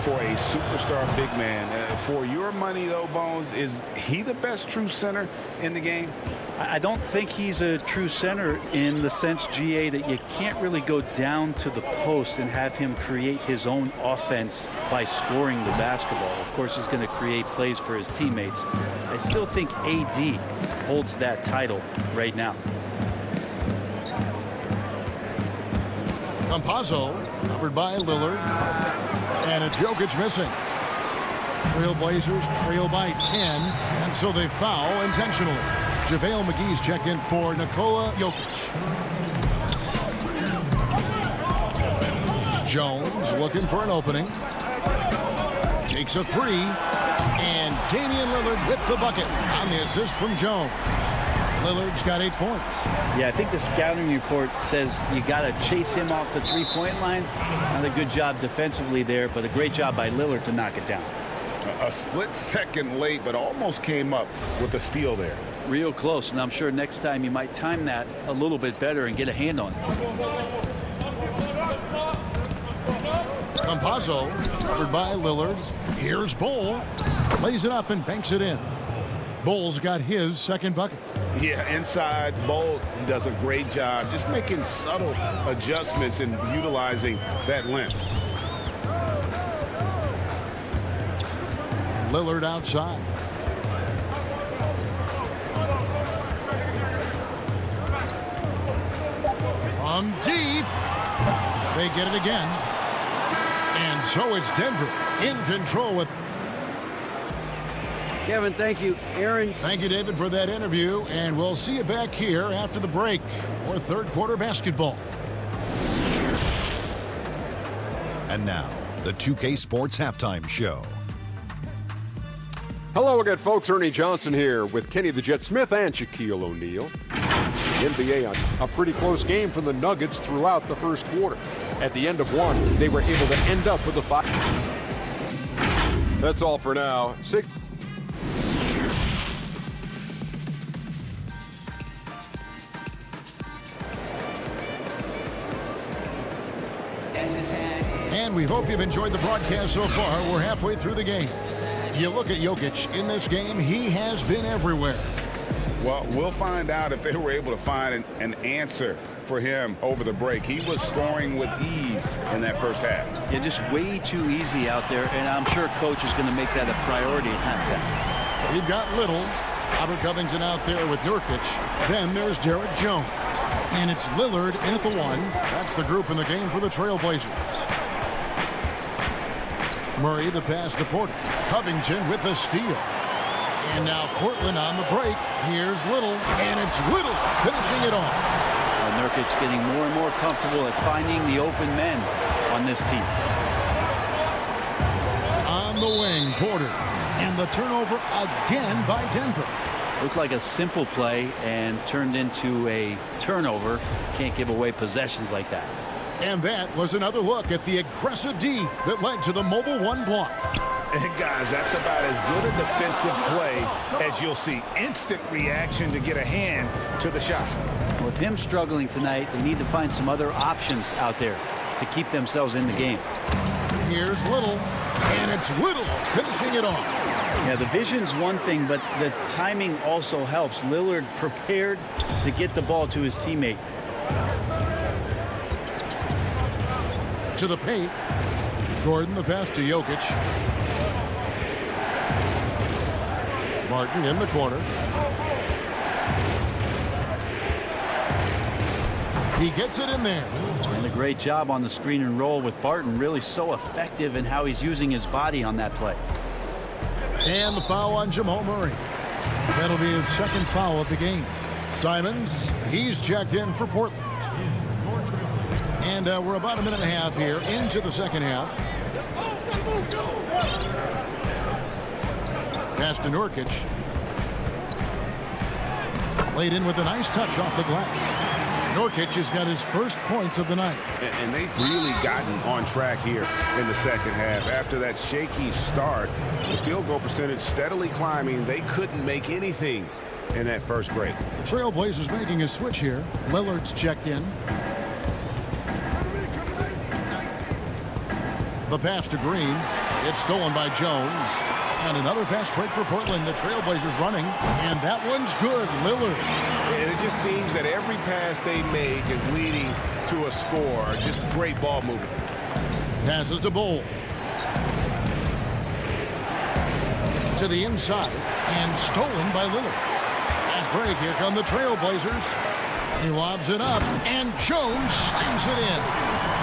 for a superstar big man. For your money, though, Bones, is he the best true center in the game? I don't think he's a true center in the sense, GA, that you can't really go down to the post and have him create his own offense by scoring the basketball. Of course, he's going to create plays for his teammates. I still think AD holds that title right now. Campazzo covered by Lillard. And it's Jokic missing. Trailblazers trail by 10. And so they foul intentionally. JaVale McGee's checked in for Nikola Jokic. Jones looking for an opening. Takes a 3. And Damian Lillard with the bucket on the assist from Jones. Lillard's got 8 points. Yeah, I think the scouting report says you got to chase him off the three-point line. Not a good job defensively there, but a great job by Lillard to knock it down. A split second late, but almost came up with a steal there. Real close, and I'm sure next time you might time that a little bit better and get a hand on it. Campazzo covered by Lillard. Here's Bull. Lays it up and banks it in. Bull's got his second bucket. Yeah, inside, Bull does a great job just making subtle adjustments and utilizing that length. Lillard outside. From deep. They get it again. And so it's Denver in control with... Kevin, thank you. Aaron. Thank you, David, for that interview. And we'll see you back here after the break for third quarter basketball. And now, the 2K Sports Halftime Show. Hello again, folks. Ernie Johnson here with Kenny the Jet Smith and Shaquille O'Neal. The NBA on a pretty close game from the Nuggets throughout the first quarter. At the end of one, they were able to end up with a 5. That's all for now. And we hope you've enjoyed the broadcast so far. We're halfway through the game. You look at Jokic in this game, he has been everywhere. Well, we'll find out if they were able to find an answer for him over the break. He was scoring with ease in that first half. Yeah, just way too easy out there, and I'm sure coach is going to make that a priority at halftime. We've got Little, Robert Covington out there with Nurkic. Then there's Derek Jones. And it's Lillard in at the 1. That's the group in the game for the Trailblazers. Murray the pass to Porter. Covington with the steal. And now Portland on the break. Here's Little, and it's Little finishing it off. Nurkic getting more and more comfortable at finding the open men on this team. On the wing, Porter. And the turnover again by Denver. Looked like a simple play and turned into a turnover. Can't give away possessions like that. And that was another look at the aggressive D that led to the mobile 1 block. And guys, that's about as good a defensive play as you'll see. Instant reaction to get a hand to the shot. With him struggling tonight, they need to find some other options out there to keep themselves in the game. Here's Little, and it's Little finishing it off. Yeah, the vision's one thing, but the timing also helps. Lillard prepared to get the ball to his teammate. To the paint. Gordon the pass to Jokic. Martin in the corner. He gets it in there. And a great job on the screen and roll with Barton. Really so effective in how he's using his body on that play. And the foul on Jamal Murray. That'll be his second foul of the game. Simons, he's checked in for Portland. And we're about a minute and a half here into the second half. Pass to Nurkic. Laid in with a nice touch off the glass. Nurkic has got his first points of the night. And they've really gotten on track here in the second half. After that shaky start, the field goal percentage steadily climbing. They couldn't make anything in that first break. The Trailblazers making a switch here. Lillard's checked in. The pass to Green. It's stolen by Jones. And another fast break for Portland. The Trailblazers running. And that one's good. Lillard. And it just seems that every pass they make is leading to a score. Just great ball movement. Passes to Bull. To the inside. And stolen by Lillard. Fast break. Here come the Trailblazers. He lobs it up. And Jones slams it in.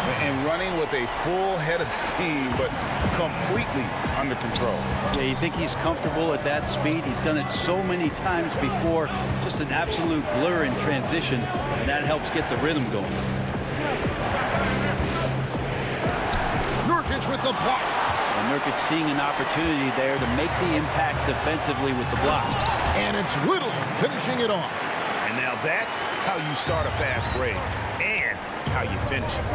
And running with a full head of steam, but completely under control. Yeah, you think he's comfortable at that speed? He's done it so many times before. Just an absolute blur in transition, and that helps get the rhythm going. Nurkic with the block. And Nurkic seeing an opportunity there to make the impact defensively with the block. And it's Little finishing it off. And now that's how you start a fast break and how you finish it.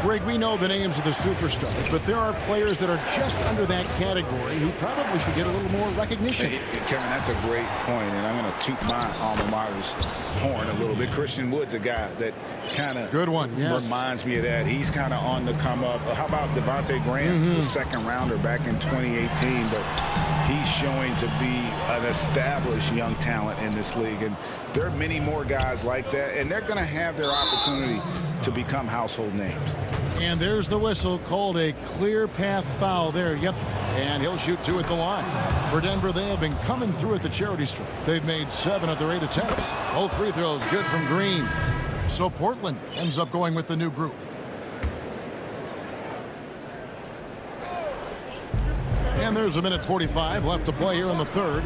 Greg, we know the names of the superstars, but there are players that are just under that category who probably should get a little more recognition. Kevin, that's a great point, and I'm going to toot my alma mater's horn a little bit. Christian Wood's a guy that kind of reminds me of that. He's kind of on the come up. How about Devontae Graham, the second rounder back in 2018, but he's showing to be an established young talent in this league, and there are many more guys like that, and they're going to have their opportunity to become household names. And there's the whistle, called a clear path foul there. Yep. And he'll shoot 2 at the line. For Denver, they have been coming through at the charity stripe. They've made 7 of their 8 attempts. Both free throws good from Green. So Portland ends up going with the new group. And there's a minute 45 left to play here in the third.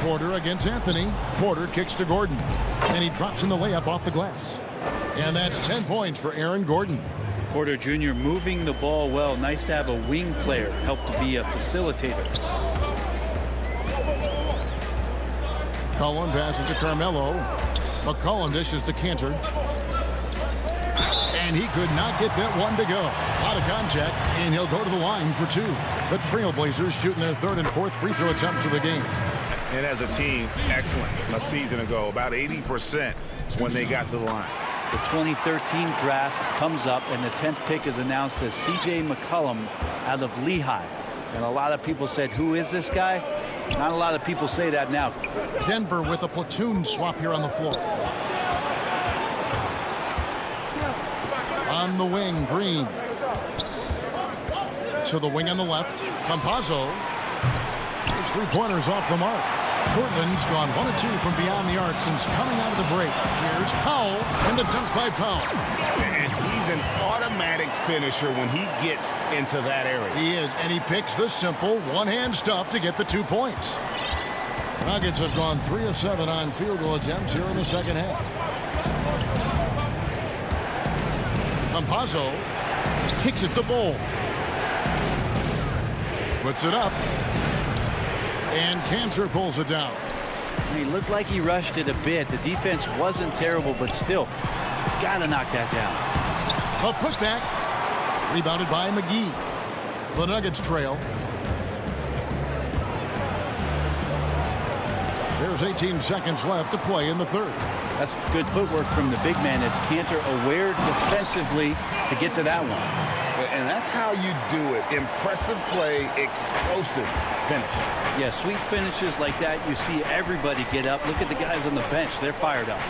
Porter against Anthony. Porter kicks to Gordon. And he drops in the layup off the glass. And that's 10 points for Aaron Gordon. Porter Jr. moving the ball well. Nice to have a wing player help to be a facilitator. Cullen passes to Carmelo. McCollum dishes to Cantor. And he could not get that one to go. Out of contact, and he'll go to the line for two. The Trailblazers shooting their third and fourth free throw attempts of the game. And as a team, excellent. A season ago, about 80% when they got to the line. The 2013 draft comes up, and the 10th pick is announced as C.J. McCollum out of Lehigh. And a lot of people said, who is this guy? Not a lot of people say that now. Denver with a platoon swap here on the floor. On the wing, Green. To the wing on the left. Campazzo. His three-pointers off the mark. Portland's gone 1 of 2 from beyond the arc since coming out of the break. Here's Powell, and the dunk by Powell. And he's an automatic finisher when he gets into that area. He is, and he picks the simple one-hand stuff to get the 2 points. Nuggets have gone 3 of 7 on field goal attempts here in the second half. Campazzo kicks it to Bull. Puts it up. And Cantor pulls it down. He looked like he rushed it a bit. The defense wasn't terrible, but still, he's got to knock that down. A putback. Rebounded by McGee. The Nuggets trail. There's 18 seconds left to play in the third. That's good footwork from the big man as Cantor aware defensively to get to that one. And that's how you do it. Impressive play, explosive finish. Yeah, sweet finishes like that, you see everybody get up. Look at the guys on the bench. They're fired up.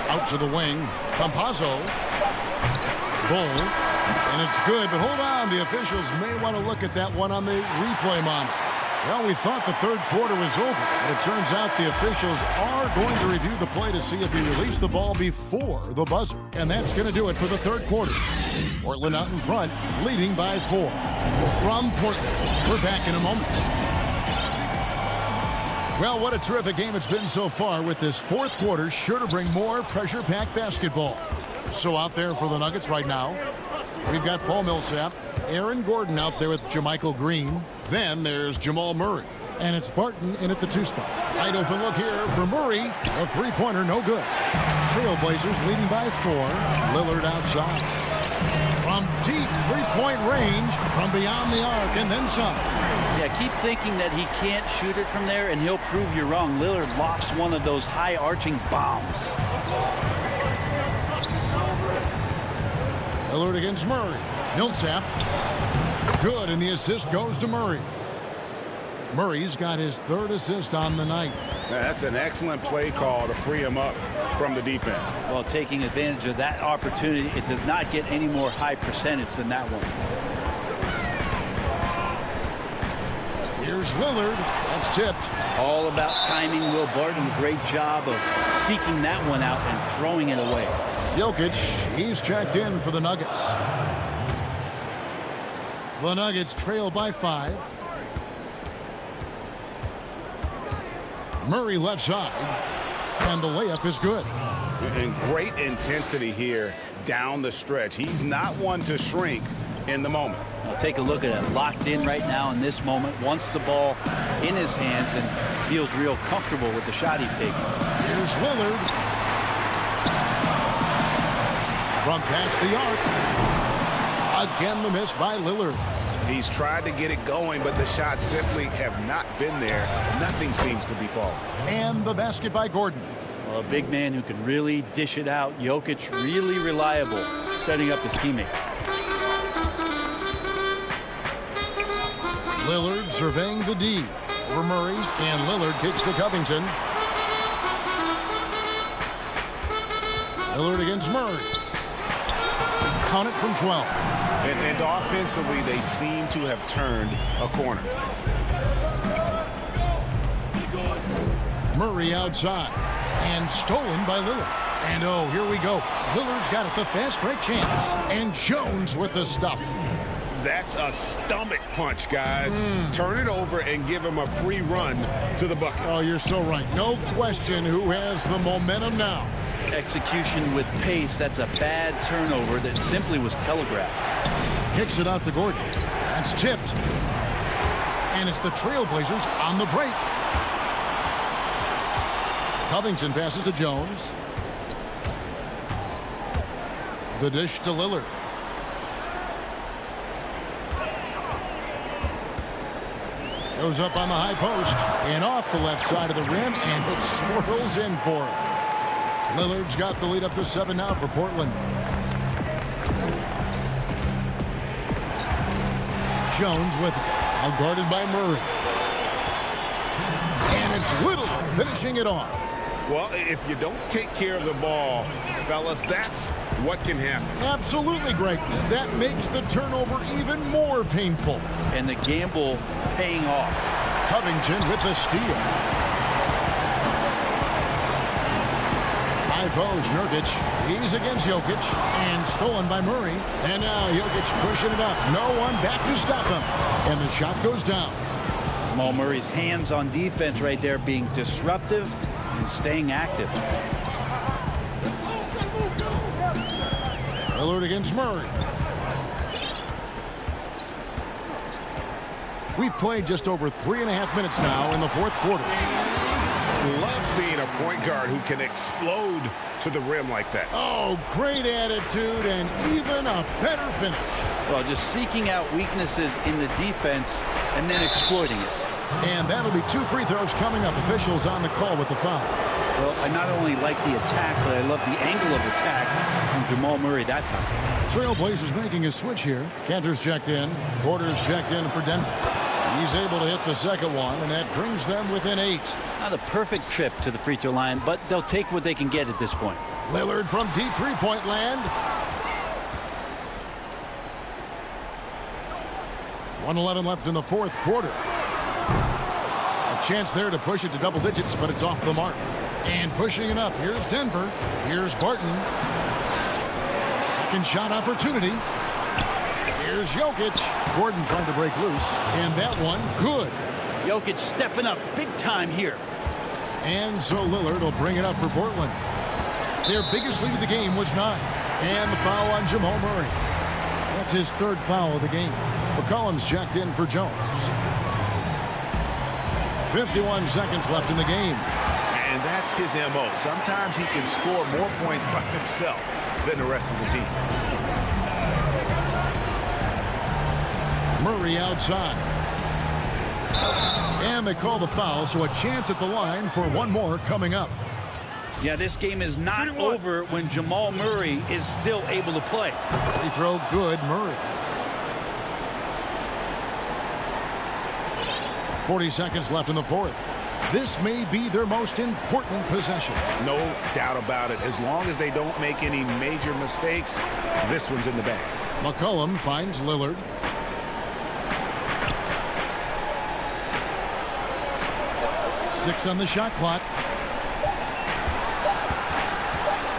Out to the wing. Campazzo. Bull. And it's good, but hold on. The officials may want to look at that one on the replay monitor. Well, we thought the third quarter was over, but it turns out the officials are going to review the play to see if he released the ball before the buzzer. And that's going to do it for the third quarter. Portland out in front, leading by 4. From Portland, we're back in a moment. Well, what a terrific game it's been so far, with this fourth quarter sure to bring more pressure-packed basketball. So out there for the Nuggets right now, we've got Paul Millsap, Aaron Gordon out there with JaMychal Green. Then there's Jamal Murray. And it's Barton in at the 2 spot. Wide open look here for Murray. A three-pointer, no good. Trailblazers leading by 4. Lillard outside. From deep three-point range, from beyond the arc, and then some. Yeah, keep thinking that he can't shoot it from there, and he'll prove you wrong. Lillard lofts one of those high-arching bombs. Lillard against Murray. Millsap. Good, and the assist goes to Murray. Murray's got his 3rd assist on the night. That's an excellent play call to free him up from the defense. Well, taking advantage of that opportunity, it does not get any more high percentage than that one. Here's Lillard. That's tipped. All about timing. Will Barton, great job of seeking that one out and throwing it away. Jokic, he's checked in for the Nuggets. The Nuggets trail by 5. Murray left side, and the layup is good. And great intensity here down the stretch. He's not one to shrink in the moment. Now take a look at it. Locked in right now in this moment. Wants the ball in his hands and feels real comfortable with the shot he's taking. Here's Lillard. From past the arc. Again, the miss by Lillard. He's tried to get it going, but the shots simply have not been there. Nothing seems to be falling. And the basket by Gordon. Well, a big man who can really dish it out. Jokic really reliable, setting up his teammates. Lillard surveying the D over Murray, and Lillard kicks to Covington. Lillard against Murray. Count it from 12. And offensively, they seem to have turned a corner. Murray outside, and stolen by Lillard. And oh, here we go. Lillard's got it, the fast break chance. And Jones with the stuff. That's a stomach punch, guys. Turn it over and give him a free run to the bucket. Oh, you're so right. No question who has the momentum now. Execution with pace. That's a bad turnover that simply was telegraphed. Kicks it out to Gordon. That's tipped. And it's the Trailblazers on the break. Covington passes to Jones. The dish to Lillard. Goes up on the high post and off the left side of the rim, and it swirls in for him. Lillard's got the lead up to 7 now for Portland. Jones with it, guarded by Murray. And it's Little finishing it off. Well, if you don't take care of the ball, fellas, that's what can happen. Absolutely, Greg. That makes the turnover even more painful. And the gamble paying off. Covington with the steal. High post, Nurkic. He's against Jokic. And stolen by Murray. And now Jokic pushing it up. No one back to stop him. And the shot goes down. Jamal Murray's hands on defense right there, being disruptive and staying active. Lillard against Murray. We've played just over 3.5 minutes now in the fourth quarter. Love seeing a point guard who can explode to the rim like that. Oh, great attitude and even a better finish. Well, just seeking out weaknesses in the defense and then exploiting it. And that'll be 2 free throws coming up. Officials on the call with the foul. Well, I not only like the attack, but I love the angle of attack from Jamal Murray that time. Trailblazers making a switch here. Cantor's checked in. Porter's checked in for Denver. He's able to hit the second one, and that brings them within 8. Not a perfect trip to the free throw line, but they'll take what they can get at this point. Lillard from deep three-point land. 1:11 left in the fourth quarter. A chance there to push it to double digits, but it's off the mark. And pushing it up. Here's Denver. Here's Barton. Second shot opportunity. Here's Jokic. Gordon trying to break loose. And that one, good. Jokic stepping up big time here. And so Lillard will bring it up for Portland. Their biggest lead of the game was 9. And the foul on Jamal Murray. That's his 3rd foul of the game. McCollum's checked in for Jones. 51 seconds left in the game. And that's his MO. Sometimes he can score more points by himself than the rest of the team. Murray outside. And they call the foul, so a chance at the line for one more coming up. Yeah, this game is not over when Jamal Murray is still able to play. Free throw good, Murray. 40 seconds left in the fourth. This may be their most important possession. No doubt about it. As long as they don't make any major mistakes, this one's in the bag. McCollum finds Lillard. Six on the shot clock.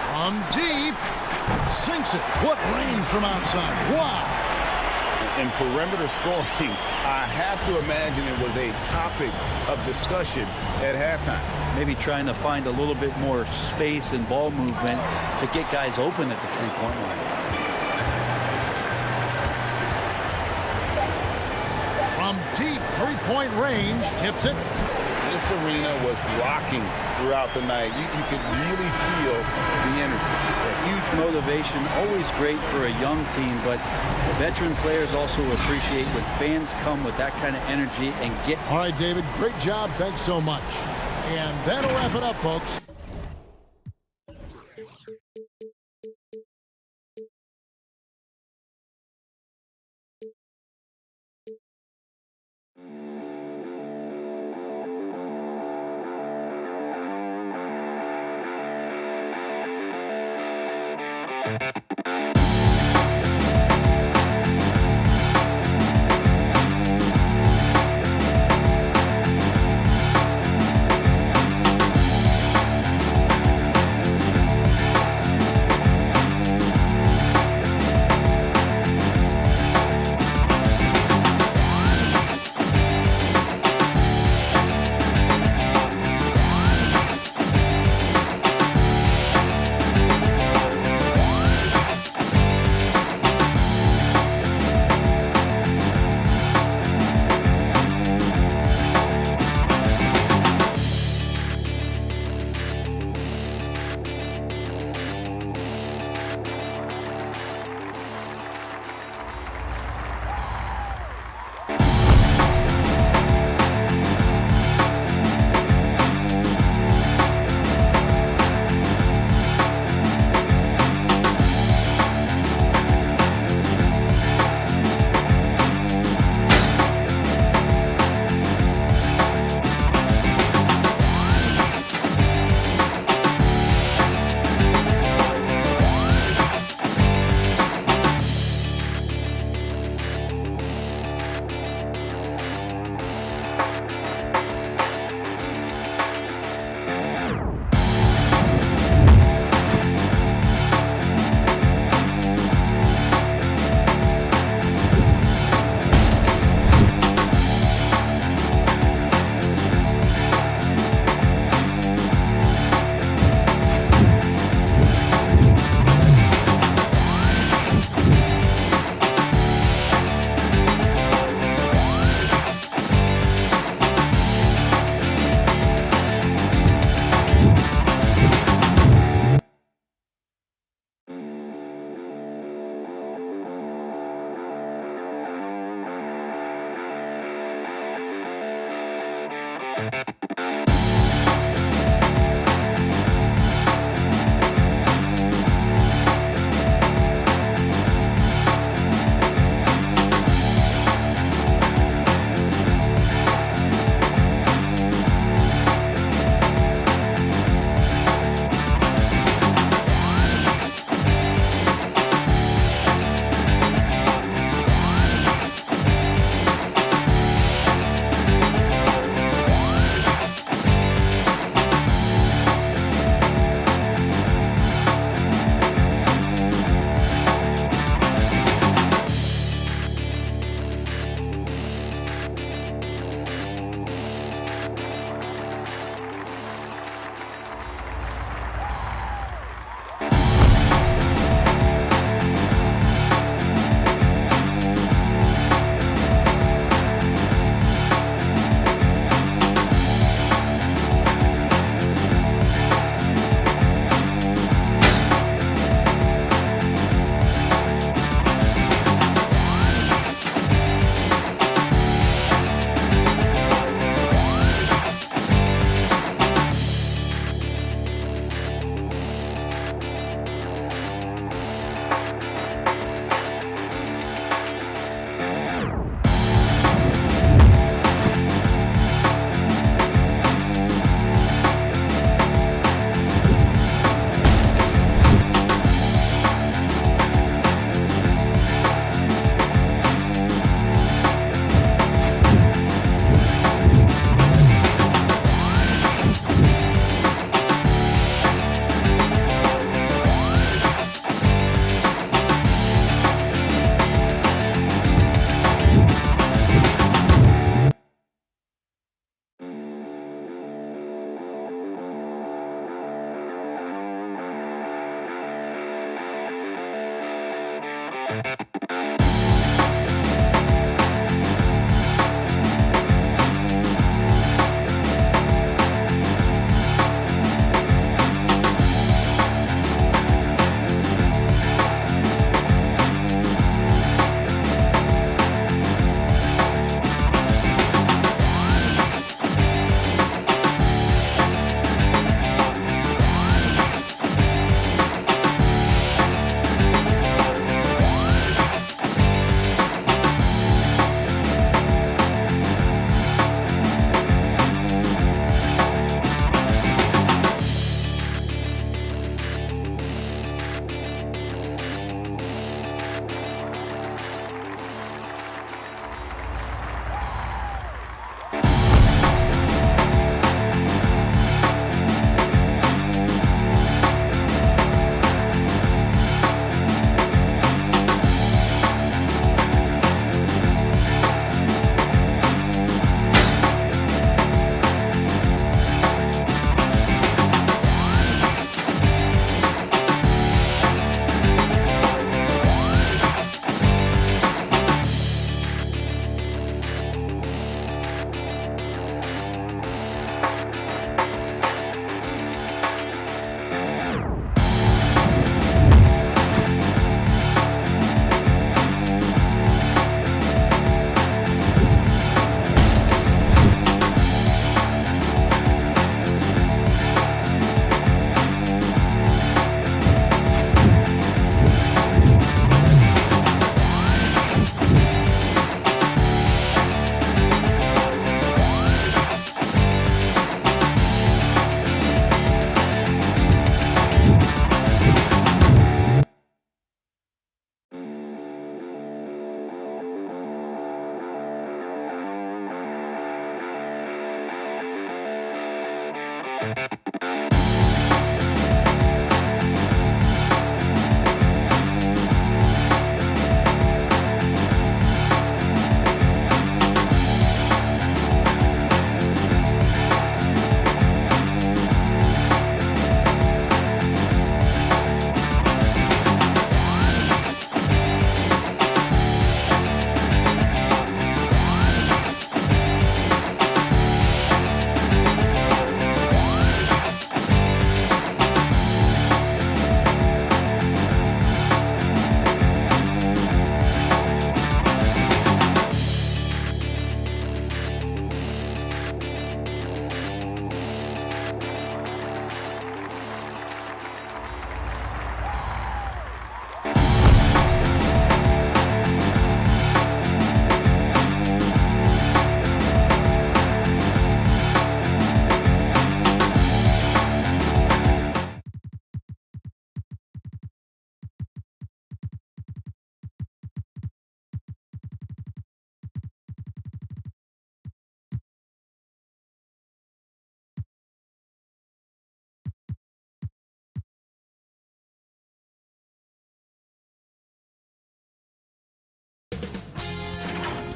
From deep. Sinks it. What range from outside. Wow. In perimeter scoring, I have to imagine it was a topic of discussion at halftime. Maybe trying to find a little bit more space and ball movement to get guys open at the three-point line. From deep three-point range, tips it. This arena was rocking throughout the night. You could really feel the energy. A huge motivation, always great for a young team, but veteran players also appreciate when fans come with that kind of energy and get... All right, David, great job. Thanks so much. And that'll wrap it up, folks.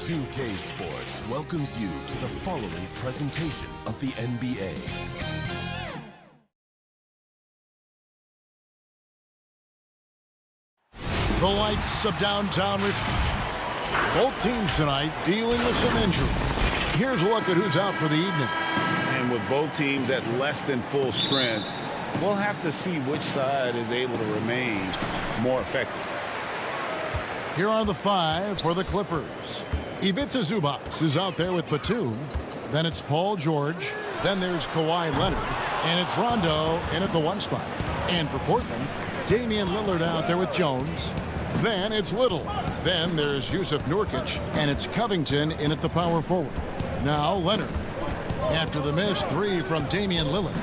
2K Sports welcomes you to the following presentation of the NBA. The lights of downtown. Both teams tonight dealing with some injury. Here's a look at who's out for the evening. And with both teams at less than full strength, we'll have to see which side is able to remain more effective. Here are the five for the Clippers. Ivica Zubac is out there with Batum. Then it's Paul George. Then there's Kawhi Leonard. And it's Rondo in at the one spot. And for Portland, Damian Lillard out there with Jones. Then it's Little. Then there's Yusuf Nurkic. And it's Covington in at the power forward. Now Leonard. After the missed three from Damian Lillard.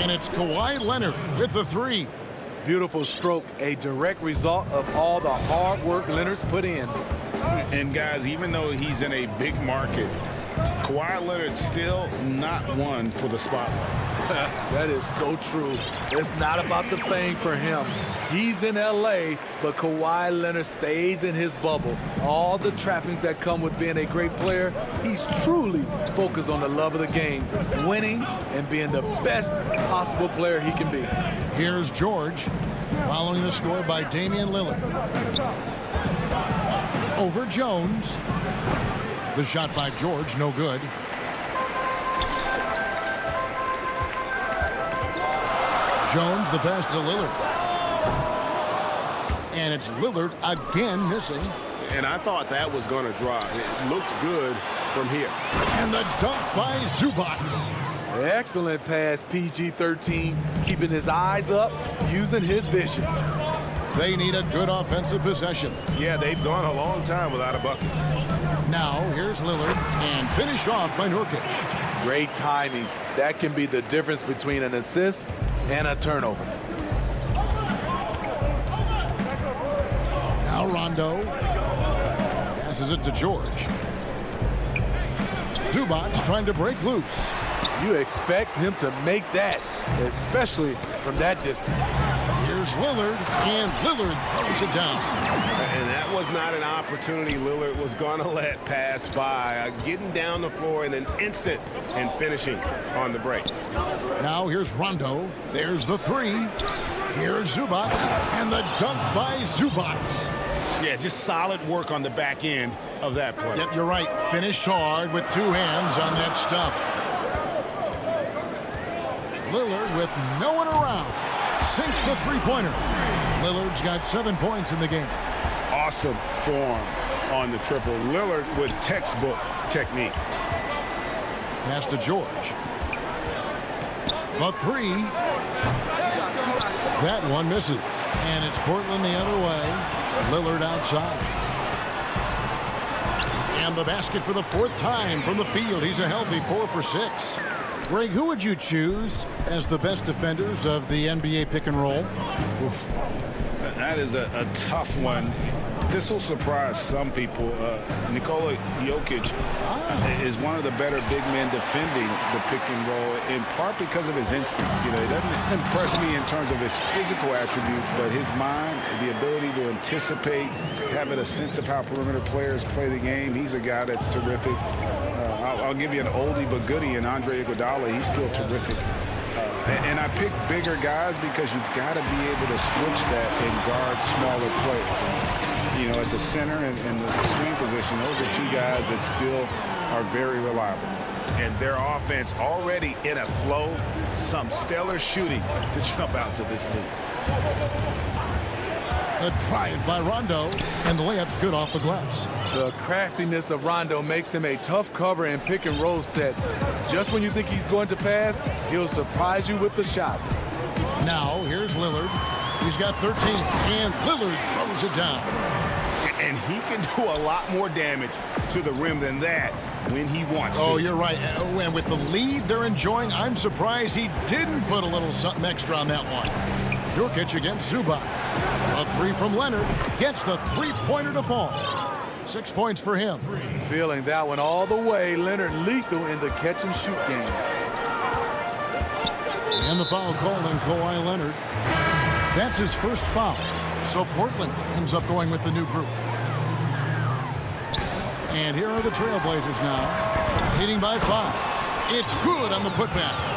And it's Kawhi Leonard with the three. Beautiful stroke, a direct result of all the hard work Leonard's put in. And guys, even though he's in a big market, Kawhi Leonard's still not one for the spotlight. That is so true. It's not about the fame for him. He's in LA, but Kawhi Leonard stays in his bubble. All the trappings that come with being a great player, he's truly focused on the love of the game, winning and being the best possible player he can be. Here's George. Following the score by Damian Lillard. Over Jones. The shot by George, no good. Jones, the pass to Lillard. And it's Lillard again missing. And I thought that was going to drop. It looked good from here. And the dunk by Zubac. Excellent pass, PG-13, keeping his eyes up, using his vision. They need a good offensive possession. Yeah, they've gone a long time without a bucket. Now, here's Lillard, and finished off by Nurkic. Great timing. That can be the difference between an assist and a turnover. Now Rondo passes it to George. Zubac trying to break loose. You expect him to make that, especially from that distance. Here's Lillard, and Lillard throws it down. And that was not an opportunity Lillard was going to let pass by. Getting down the floor in an instant and finishing on the break. Now here's Rondo. There's the three. Here's Zubac, and the dunk by Zubac. Yeah, just solid work on the back end of that play. Yep, you're right. Finished hard with two hands on that stuff. Lillard with no one around. Sinks the three-pointer. Lillard's got 7 points in the game. Awesome form on the triple. Lillard with textbook technique. Pass to George. The three. That one misses. And it's Portland the other way. Lillard outside. And the basket for the fourth time from the field. He's a healthy 4 for 6. Greg, who would you choose as the best defenders of the NBA pick and roll? Oof. That is a tough one. This will surprise some people. Nikola Jokic is one of the better big men defending the pick and roll, in part because of his instincts. You know, he doesn't impress me in terms of his physical attributes, but his mind, the ability to anticipate, having a sense of how perimeter players play the game. He's a guy that's terrific. I'll give you an oldie but goodie in Andre Iguodala. He's still terrific. And I pick bigger guys because you've got to be able to switch that and guard smaller players. And, you know, at the center and the swing position, those are two guys that still are very reliable. And their offense already in a flow. Some stellar shooting to jump out to this lead. A drive by Rondo, and the layup's good off the glass. The craftiness of Rondo makes him a tough cover in pick and roll sets. Just when you think he's going to pass, he'll surprise you with the shot. Now, here's Lillard. He's got 13, and Lillard throws it down. And he can do a lot more damage to the rim than that when he wants to. Oh, you're right. And with the lead they're enjoying, I'm surprised he didn't put a little something extra on that one. Nurkic against Zubac. A three from Leonard gets the three-pointer to fall. 6 points for him. Feeling that one all the way. Leonard lethal in the catch-and-shoot game. And the foul call on Kawhi Leonard. That's his first foul. So Portland ends up going with the new group. And here are the Trailblazers now. Leading by 5. It's good on the putback.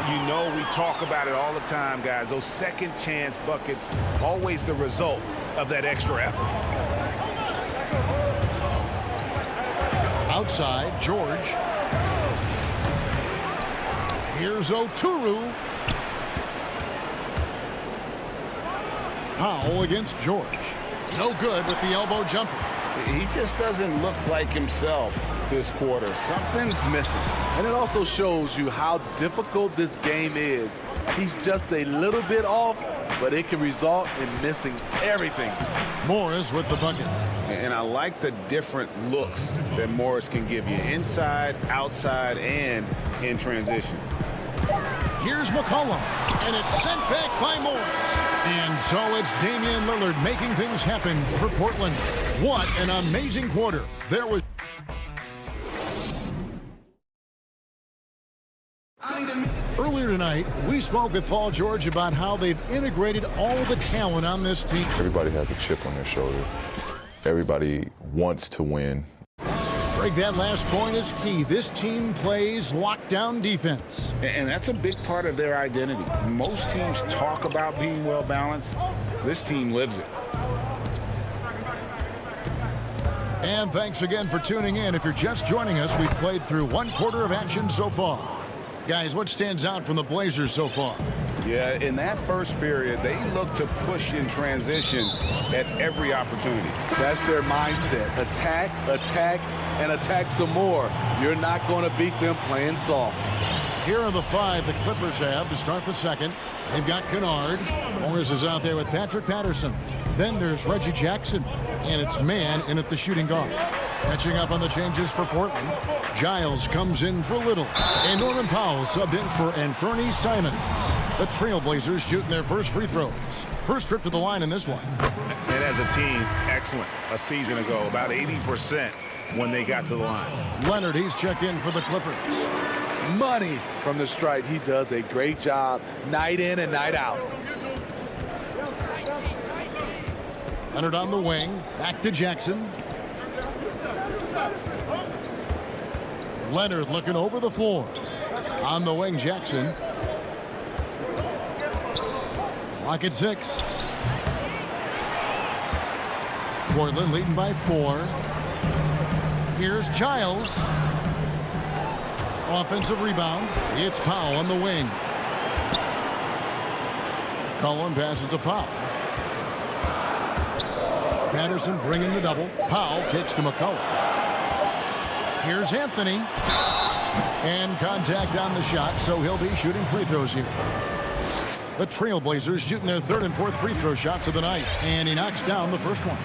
You know, we talk about it all the time, guys. Those second chance buckets, always the result of that extra effort. Outside, George. Here's Oturu. Powell against George. No good with the elbow jumper. He just doesn't look like himself this quarter. Something's missing. And it also shows you how difficult this game is. He's just a little bit off, but it can result in missing everything. Morris with the bucket. And I like the different looks that Morris can give you. Inside, outside, and in transition. Here's McCollum, and it's sent back by Morris. And so it's Damian Lillard making things happen for Portland. What an amazing quarter. There was... Earlier tonight, we spoke with Paul George about how they've integrated all the talent on this team. Everybody has a chip on their shoulder. Everybody wants to win. Greg, that last point is key. This team plays lockdown defense. And that's a big part of their identity. Most teams talk about being well-balanced. This team lives it. And thanks again for tuning in. If you're just joining us, we've played through 1/4 of action so far. Guys, what stands out from the Blazers so far? Yeah, in that first period, they look to push in transition at every opportunity. That's their mindset. Attack, attack, and attack some more. You're not going to beat them playing soft. Here are the 5 the Clippers have to start the second. They've got Kennard. Morris is out there with Patrick Patterson. Then there's Reggie Jackson. And it's man in at the shooting guard. Catching up on the changes for Portland. Giles comes in for Little. And Norman Powell subbed in for Anthony Simons. The Trailblazers shooting their first free throws. First trip to the line in this one. And as a team, excellent. A season ago, about 80% when they got to the line. Leonard, he's checked in for the Clippers. Money from the stripe. He does a great job night in and night out. Leonard on the wing. Back to Jackson. Leonard looking over the floor. On the wing, Jackson. Clock at 6. Portland leading by 4. Here's Giles. Offensive rebound. It's Powell on the wing. Cullen passes to Powell. Patterson bringing the double. Powell kicks to McCullough. Here's Anthony. And contact on the shot, so he'll be shooting free throws here. The Trailblazers shooting their 3rd and 4th free throw shots of the night. And he knocks down the first one.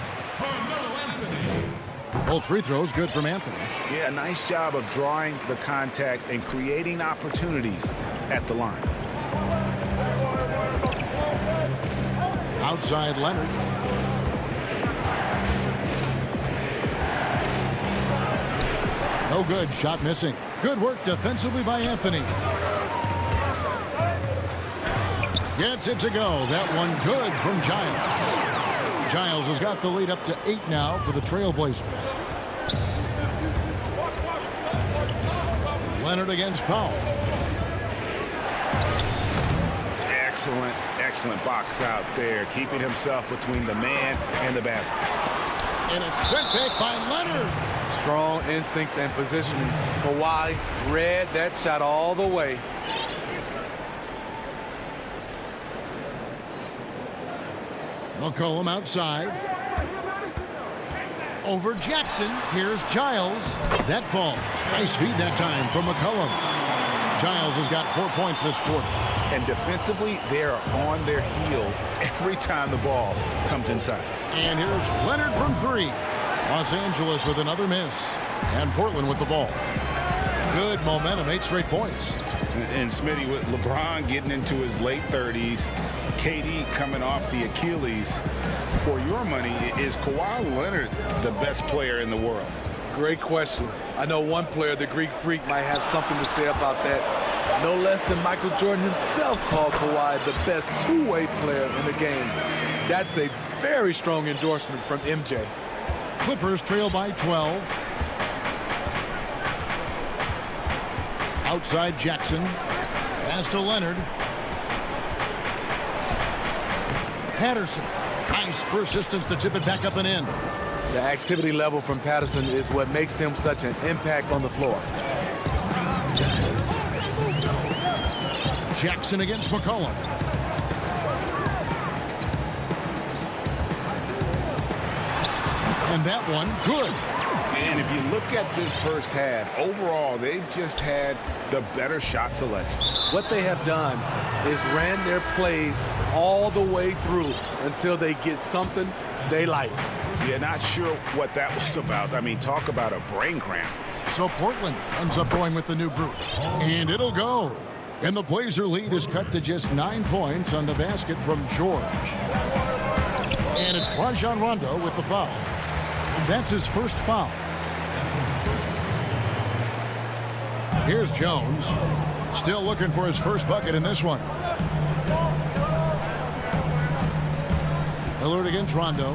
Both free throws good from Anthony. Yeah, nice job of drawing the contact and creating opportunities at the line. Outside Leonard. No good. Shot missing. Good work defensively by Anthony. Gets it to go. That one good from Giles. Giles has got the lead up to 8 now for the Trailblazers. Leonard against Powell. Excellent box out there, keeping himself between the man and the basket. And it's sent back by Leonard. Strong instincts and positioning. Kawhi read that shot all the way. McCollum outside. Over Jackson. Here's Giles. That falls. Nice feed that time from McCollum. Giles has got 4 points this quarter. And defensively, they're on their heels every time the ball comes inside. And here's Leonard from 3. Los Angeles with another miss. And Portland with the ball. Good momentum, 8 straight points. And Smitty, with LeBron getting into his late 30s, KD coming off the Achilles, for your money, is Kawhi Leonard the best player in the world? Great question. I know one player, the Greek Freak, might have something to say about that. No less than Michael Jordan himself called Kawhi the best two-way player in the game. That's a very strong endorsement from MJ. Clippers trail by 12. Outside Jackson. Pass to Leonard. Patterson. Nice persistence to tip it back up and in. The activity level from Patterson is what makes him such an impact on the floor. Jackson against McCollum. And that one, good. And if you look at this first half, overall, they've just had the better shot selection. What they have done is ran their plays all the way through until they get something they like. Yeah, not sure what that was about. I mean, talk about a brain cramp. So Portland ends up going with the new group. And it'll go. And the Blazer lead is cut to just 9 points on the basket from George. And it's Rajon Rondo with the foul. That's his first foul. Here's Jones. Still looking for his first bucket in this one. Lillard against Rondo.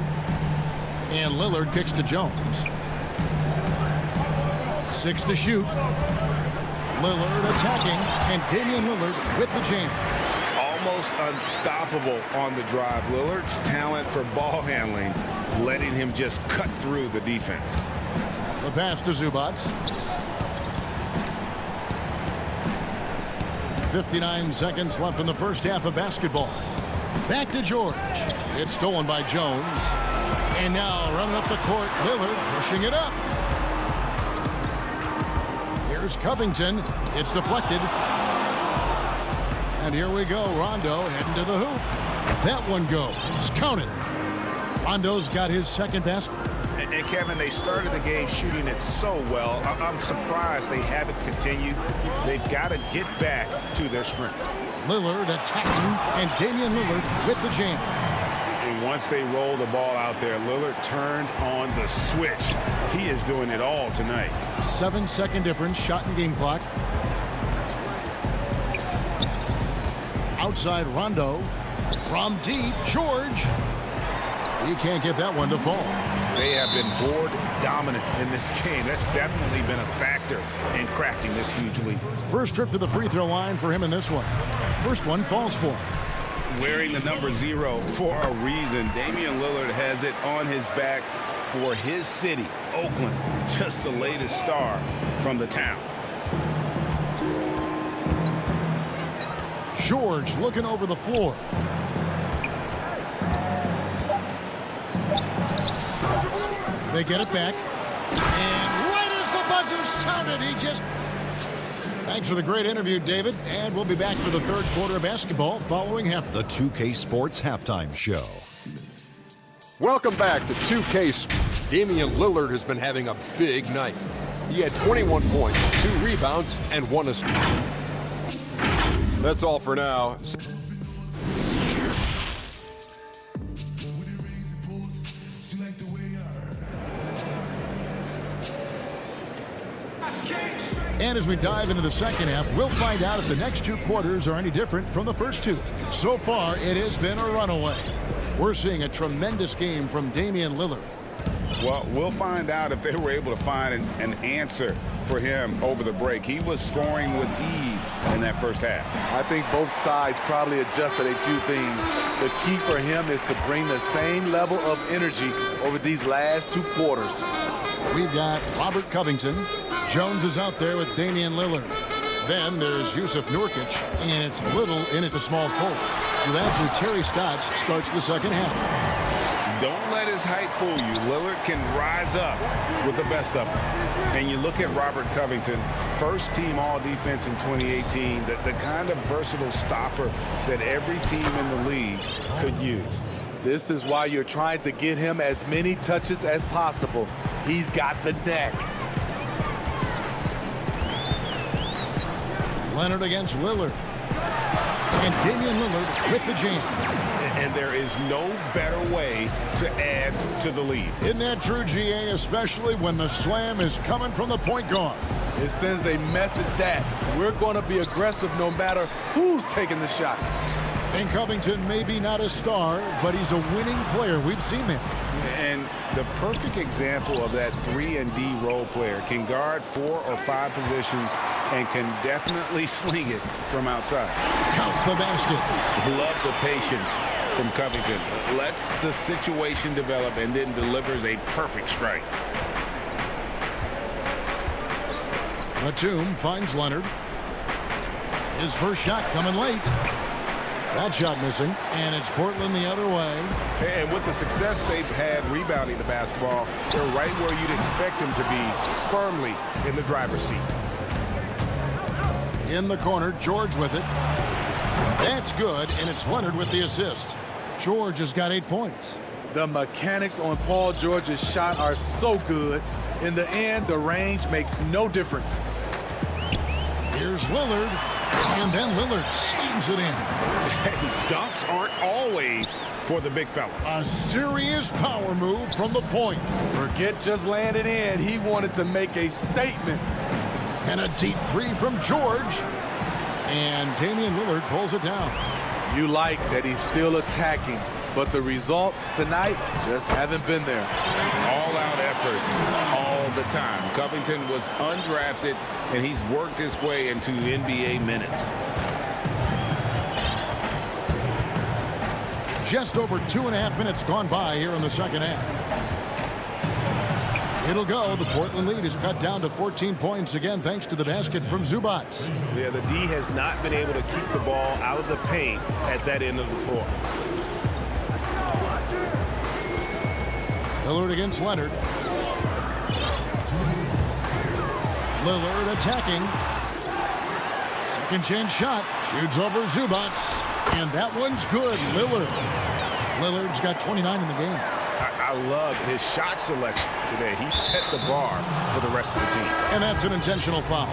And Lillard kicks to Jones. 6 to shoot. Lillard attacking, and Damian Lillard with the jam. Almost unstoppable on the drive. Lillard's talent for ball handling, letting him just cut through the defense. The pass to Zubac. 59 seconds left in the first half of basketball. Back to George. It's stolen by Jones. And now running up the court, Lillard pushing it up. Here's Covington. It's deflected. And here we go. Rondo heading to the hoop. That one goes. Count it. Rondo's got his second basket. And Kevin, they started the game shooting it so well. I'm surprised they haven't continued. They've got to get back to their strength. Lillard attacking, and Damian Lillard with the jam. And once they roll the ball out there, Lillard turned on the switch. He is doing it all tonight. 7-second difference, shot and game clock. Outside Rondo. From deep, George. He can't get that one to fall. They have been board dominant in this game. That's definitely been a factor in crafting this huge lead. First trip to the free throw line for him in this one. First one falls for him. Wearing the number 0 for a reason. Damian Lillard has it on his back for his city, Oakland. Just the latest star from the town. George looking over the floor. They get it back. And right as the buzzer sounded, he just... Thanks for the great interview, David. And we'll be back for the third quarter of basketball following half. The 2K Sports Halftime Show. Welcome back to 2K. Damian Lillard has been having a big night. He had 21 points, 2 rebounds, and 1 assist. That's all for now. And as we dive into the second half, we'll find out if the next 2 quarters are any different from the first 2. So far, it has been a runaway. We're seeing a tremendous game from Damian Lillard. Well, we'll find out if they were able to find an answer for him over the break. He was scoring with ease in that first half. I think both sides probably adjusted a few things. The key for him is to bring the same level of energy over these last 2 quarters. We've got Robert Covington. Jones is out there with Damian Lillard. Then there's Yusuf Nurkic, and it's Little in at the small forward. So that's where Terry Stotts starts the second half. Don't let his height fool you. Lillard can rise up with the best of them. And you look at Robert Covington, first team all-defense in 2018, the kind of versatile stopper that every team in the league could use. This is why you're trying to get him as many touches as possible. He's got the neck. Leonard against Lillard. And Damian Lillard with the jam. And there is no better way to add to the lead. Isn't that true, GA, especially when the slam is coming from the point guard? It sends a message that we're going to be aggressive no matter who's taking the shot. And Covington may be not a star, but he's a winning player. We've seen that. And the perfect example of that 3-and-D role player can guard 4 or 5 positions and can definitely sling it from outside. Count the basket. Love the patience from Covington. Lets the situation develop and then delivers a perfect strike. Batum finds Leonard. His first shot coming late. That shot missing, and it's Portland the other way. And with the success they've had rebounding the basketball, they're right where you'd expect them to be, firmly in the driver's seat. In the corner, George with it. That's good, and it's Leonard with the assist. George has got 8 points. The mechanics on Paul George's shot are so good. In the end, the range makes no difference. Here's Lillard, and then Lillard slams it in. Dunks aren't always for the big fellas. A serious power move from the point. Forget just landing in. He wanted to make a statement. And a deep 3 from George. And Damian Lillard pulls it down. You like that he's still attacking. but the results tonight just haven't been there. All-out effort all the time. Covington was undrafted, and he's worked his way into NBA minutes. Just over 2.5 minutes gone by here in the second half. It'll go. The Portland lead is cut down to 14 points again thanks to the basket from Zubac. Yeah, the D has not been able to keep the ball out of the paint at that end of the floor. Lillard against Leonard. Lillard attacking. Second chance shot. Shoots over Zubac. And that one's good. Lillard's got 29 in the game. I love his shot selection today. He set the bar for the rest of the team. And that's an intentional foul.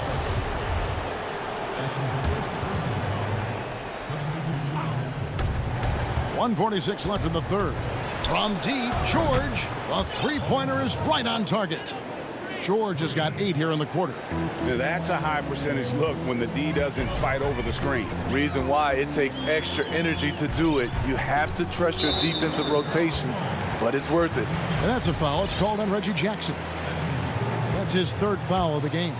.146 left in the third. From deep, George. The three-pointer is right on target. George has got 8 here in the quarter. Now that's a high percentage look when the D doesn't fight over the screen. Reason why it takes extra energy to do it. You have to trust your defensive rotations, but it's worth it. And that's a foul. It's called on Reggie Jackson. That's his third foul of the game.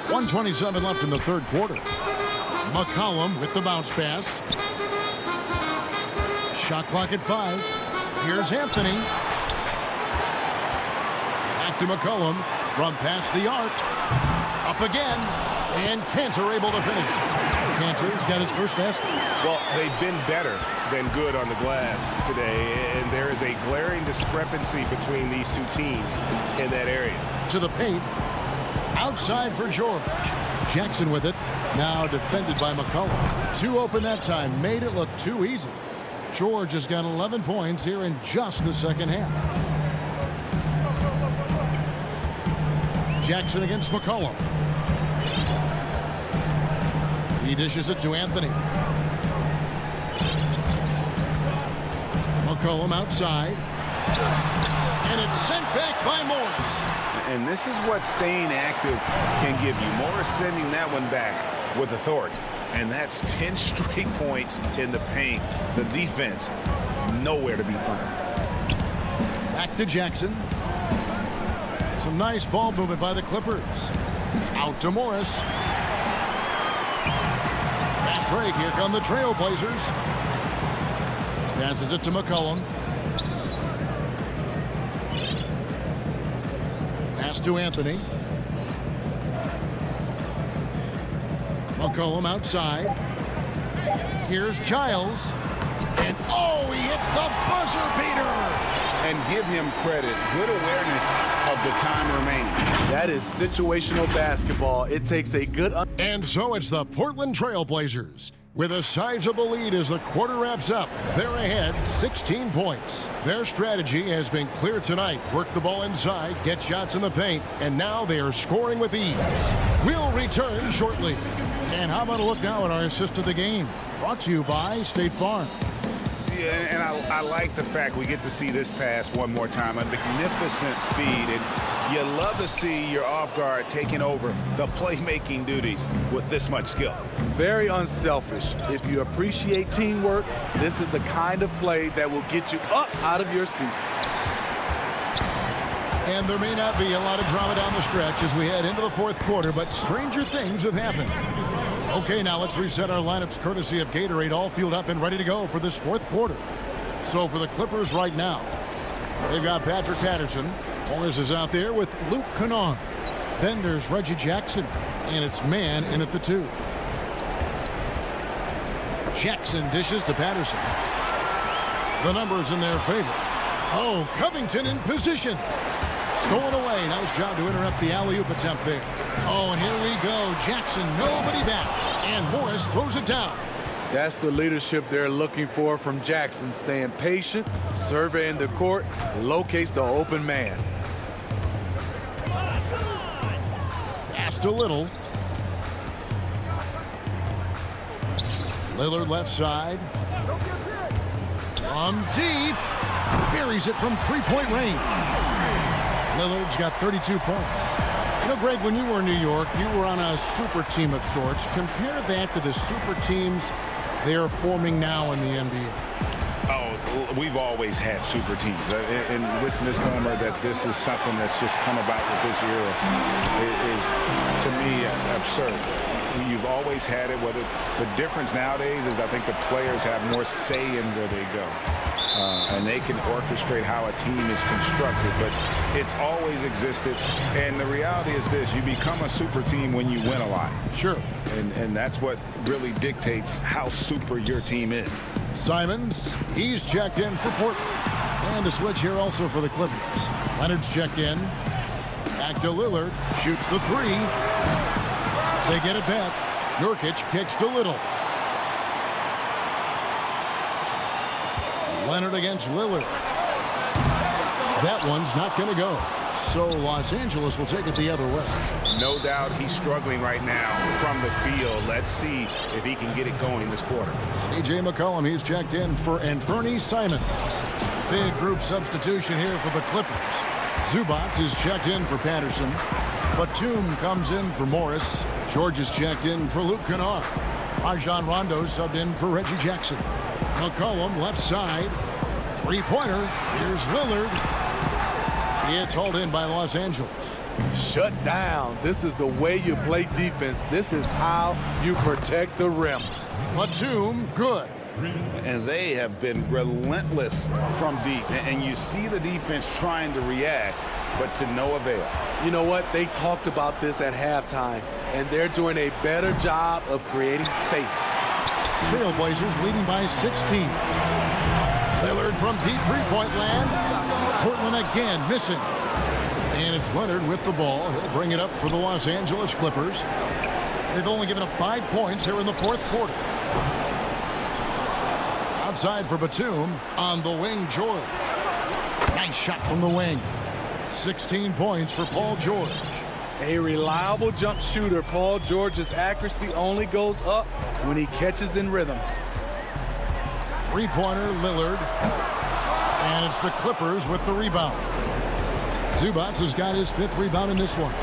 .127 left in the third quarter. McCollum with the bounce pass. Shot clock at 5. Here's Anthony. Back to McCollum from past the arc. Up again. And Cantor able to finish. Cantor's got his first basket. Well, they've been better than good on the glass today, and there is a glaring discrepancy between these two teams in that area. To the paint. Outside for George. Jackson with it. Now defended by McCollum. 2 open that time. Made it look too easy. George has got 11 points here in just the second half. Jackson against McCollum. He dishes it to Anthony. McCollum outside. And it's sent back by Morris. And this is what staying active can give you. Morris sending that one back with authority. And that's 10 straight points in the paint. The defense, nowhere to be found. Back to Jackson. Some nice ball movement by the Clippers. Out to Morris. Fast break. Here come the Trailblazers. Passes it to McCollum. Pass to Anthony. McCollum outside. Here's Giles. And oh, he hits the buzzer beater. And give him credit. Good awareness of the time remaining. That is situational basketball. It takes a good... And so it's the Portland Trailblazers. With a sizable lead as the quarter wraps up. They're ahead 16 points. Their strategy has been clear tonight. Work the ball inside, get shots in the paint, and now they are scoring with ease. We'll return shortly. And how about a look now at our assist of the game? Brought to you by State Farm. Yeah, and I like the fact we get to see this pass one more time. A magnificent feed. And you love to see your off guard taking over the playmaking duties with this much skill. Very unselfish. If you appreciate teamwork, this is the kind of play that will get you up out of your seat. And there may not be a lot of drama down the stretch as we head into the fourth quarter, but stranger things have happened. Okay, now let's reset our lineups courtesy of Gatorade, all fueled up and ready to go for this fourth quarter. So for the Clippers right now, they've got Patrick Patterson. Morris is out there with Luke Kennard. Then there's Reggie Jackson, and it's man in at the 2. Jackson dishes to Patterson. The numbers in their favor. Oh, Covington in position. Stolen away. Nice job to interrupt the alley-oop attempt there. Oh, and here we go. Jackson, nobody back. And Morris throws it down. That's the leadership they're looking for from Jackson. Staying patient, surveying the court, locates the open man. Pass to Little. Lillard left side. From deep. Buries it from three-point range. Lillard's got 32 points. know, Greg, when you were in New York, you were on a super team of sorts. Compare that to the super teams they are forming now in the NBA. Oh, we've always had super teams. And this misnomer that this is something that's just come about with this era is, to me, absurd. You've always had it. Whether the difference nowadays is I think the players have more say in where they go. And they can orchestrate how a team is constructed. But it's always existed. And the reality is this. You become a super team when you win a lot. Sure. And that's what really dictates how super your team is. Simons, he's checked in for Portland. And a switch here also for the Clippers. Leonard's checked in. Back to Lillard. Shoots the three. They get it back. Nurkic kicks to Little. Leonard against Lillard. That one's not going to go. So Los Angeles will take it the other way. No doubt he's struggling right now from the field. Let's see if he can get it going this quarter. C.J. McCollum, he's checked in for Anthony Simons. Big group substitution here for the Clippers. Zubac is checked in for Patterson. Batum comes in for Morris. George is checked in for Luke Kennard. Rajon Rondo subbed in for Reggie Jackson. McCollum left side. Three-pointer. Here's Lillard. It's hauled in by Los Angeles. Shut down. This is the way you play defense. This is how you protect the rim. Batum, good. And they have been relentless from deep. And you see the defense trying to react, but to no avail. You know what? They talked about this at halftime, and they're doing a better job of creating space. Trailblazers leading by 16. Lillard from deep three-point land. Portland again missing. And it's Leonard with the ball. He'll bring it up for the Los Angeles Clippers. They've only given up 5 points here in the fourth quarter. Outside for Batum. On the wing, George. Nice shot from the wing. 16 points for Paul George. A reliable jump shooter. Paul George's accuracy only goes up when he catches in rhythm. Three-pointer, Lillard. And it's the Clippers with the rebound. Zubac has got his 5th rebound in this one.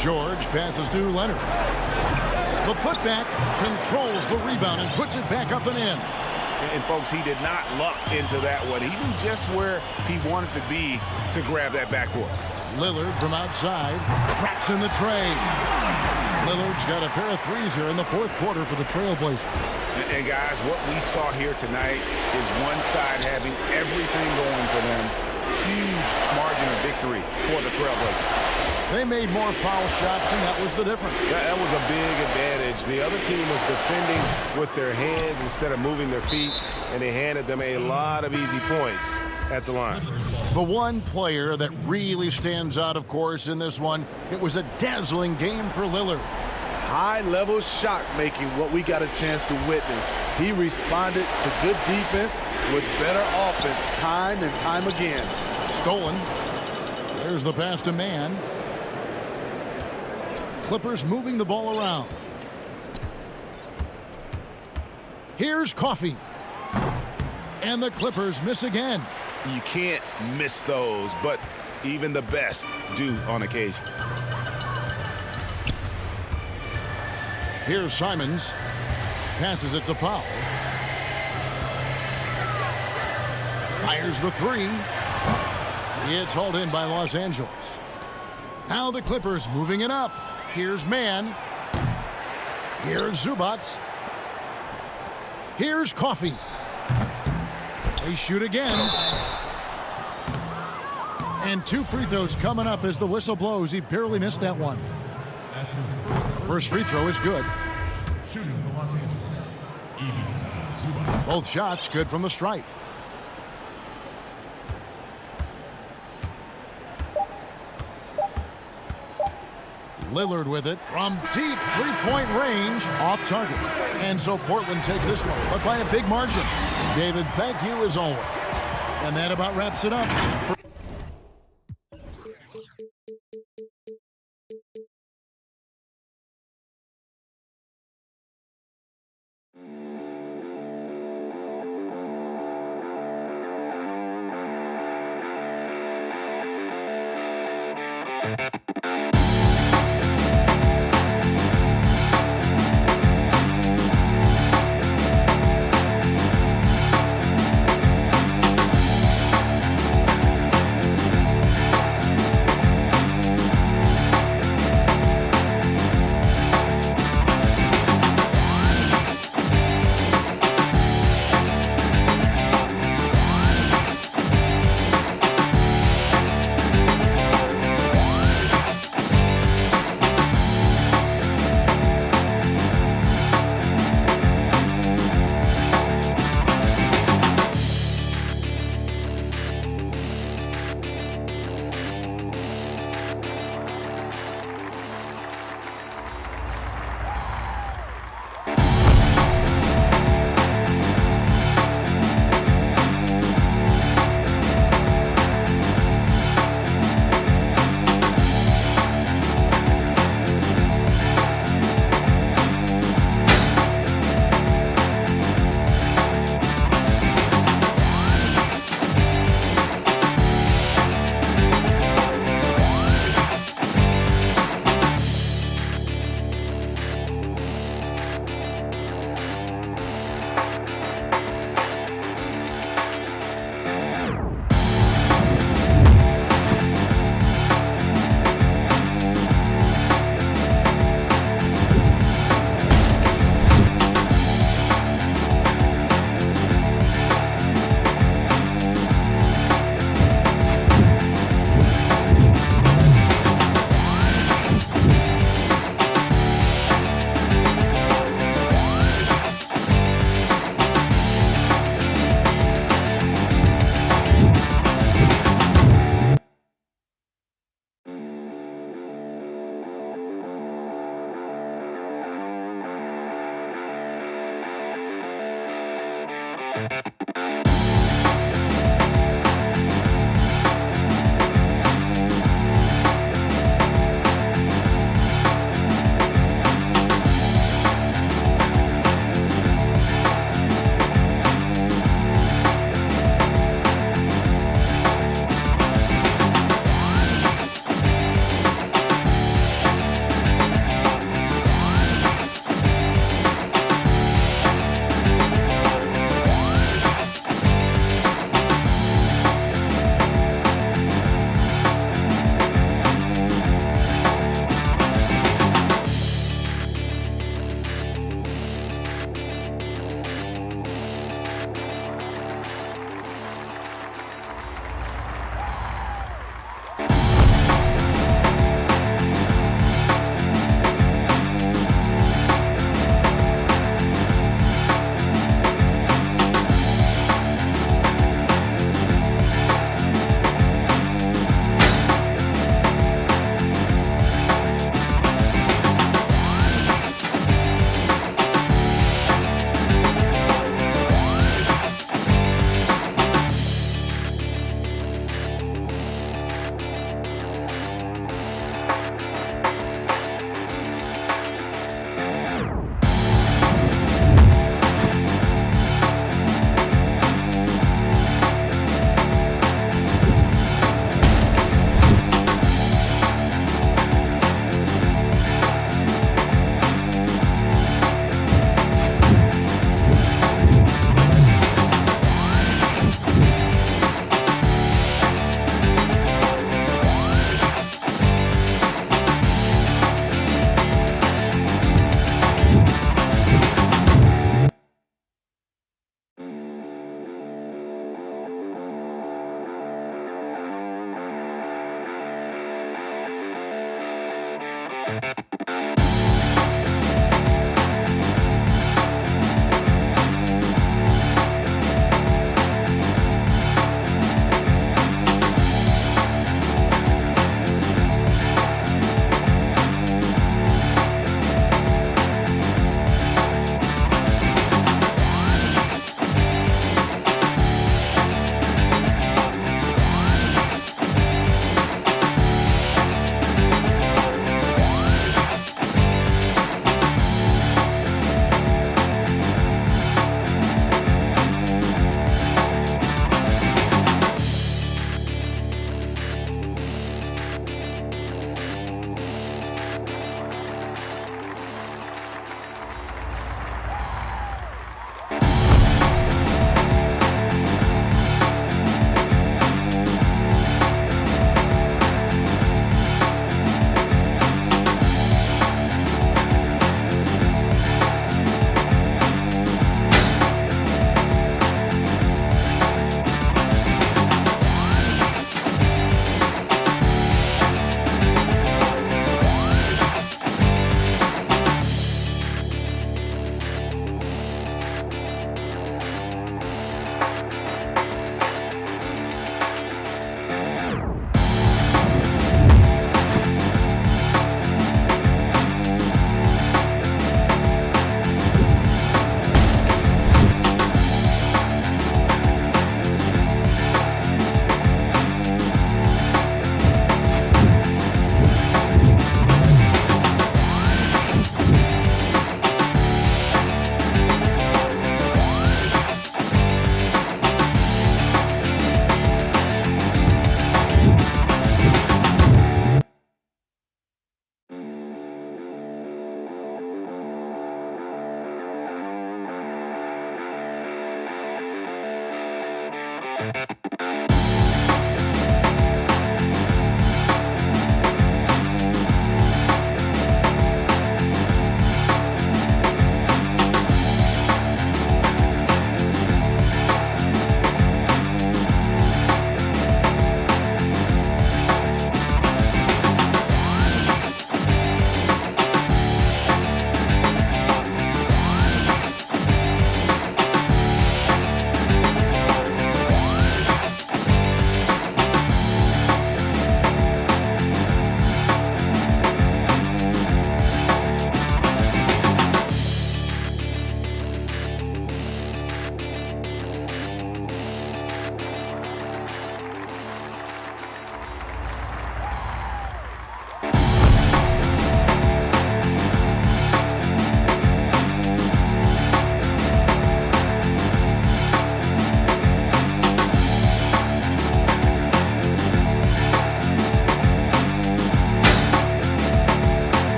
George passes to Leonard. The putback controls the rebound and puts it back up and in. And folks, he did not luck into that one. He knew just where he wanted to be to grab that backboard. Lillard from outside. Traps in the tray. Lillard's got a pair of threes here in the fourth quarter for the Trailblazers. And guys, what we saw here tonight is one side having everything going for them. Huge margin of victory for the Trailblazers. They made more foul shots, and that was the difference. That was a big advantage. The other team was defending with their hands instead of moving their feet, and they handed them a lot of easy points at the line. The one player that really stands out, of course, in this one, it was a dazzling game for Lillard. High-level shot making, what we got a chance to witness. He responded to good defense with better offense time and time again. Stolen. There's the pass to Mann. Clippers moving the ball around. Here's Coffey. And the Clippers miss again. You can't miss those, but even the best do on occasion. Here's Simons. Passes it to Powell. Fires the three. It's hauled in by Los Angeles. Now the Clippers moving it up. Here's Mann. Here's Zubac. Here's Coffey. They shoot again. And 2 free throws coming up as the whistle blows. He barely missed that one. First free throw is good. Shooting for Los Angeles. Both shots good from the stripe. Lillard with it from deep three-point range, off target. And so Portland takes this one, but by a big margin. David, thank you as always. And that about wraps it up.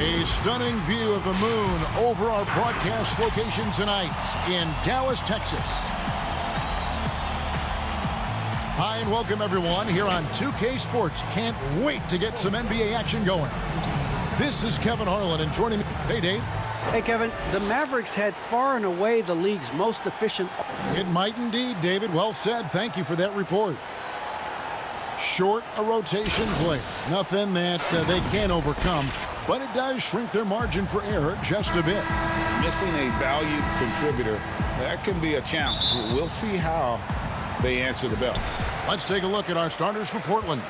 A stunning view of the moon over our broadcast location tonight in Dallas, Texas. Hi and welcome everyone here on 2K Sports. Can't wait to get some NBA action going. This is Kevin Harlan and joining me. Hey Dave. Hey Kevin, the Mavericks had far and away the league's most efficient. It might indeed, David. Well said. Thank you for that report. Short a rotation play. Nothing that they can't overcome. But it does shrink their margin for error just a bit. Missing a valued contributor, that can be a challenge. We'll see how they answer the bell. Let's take a look at our starters for Portland.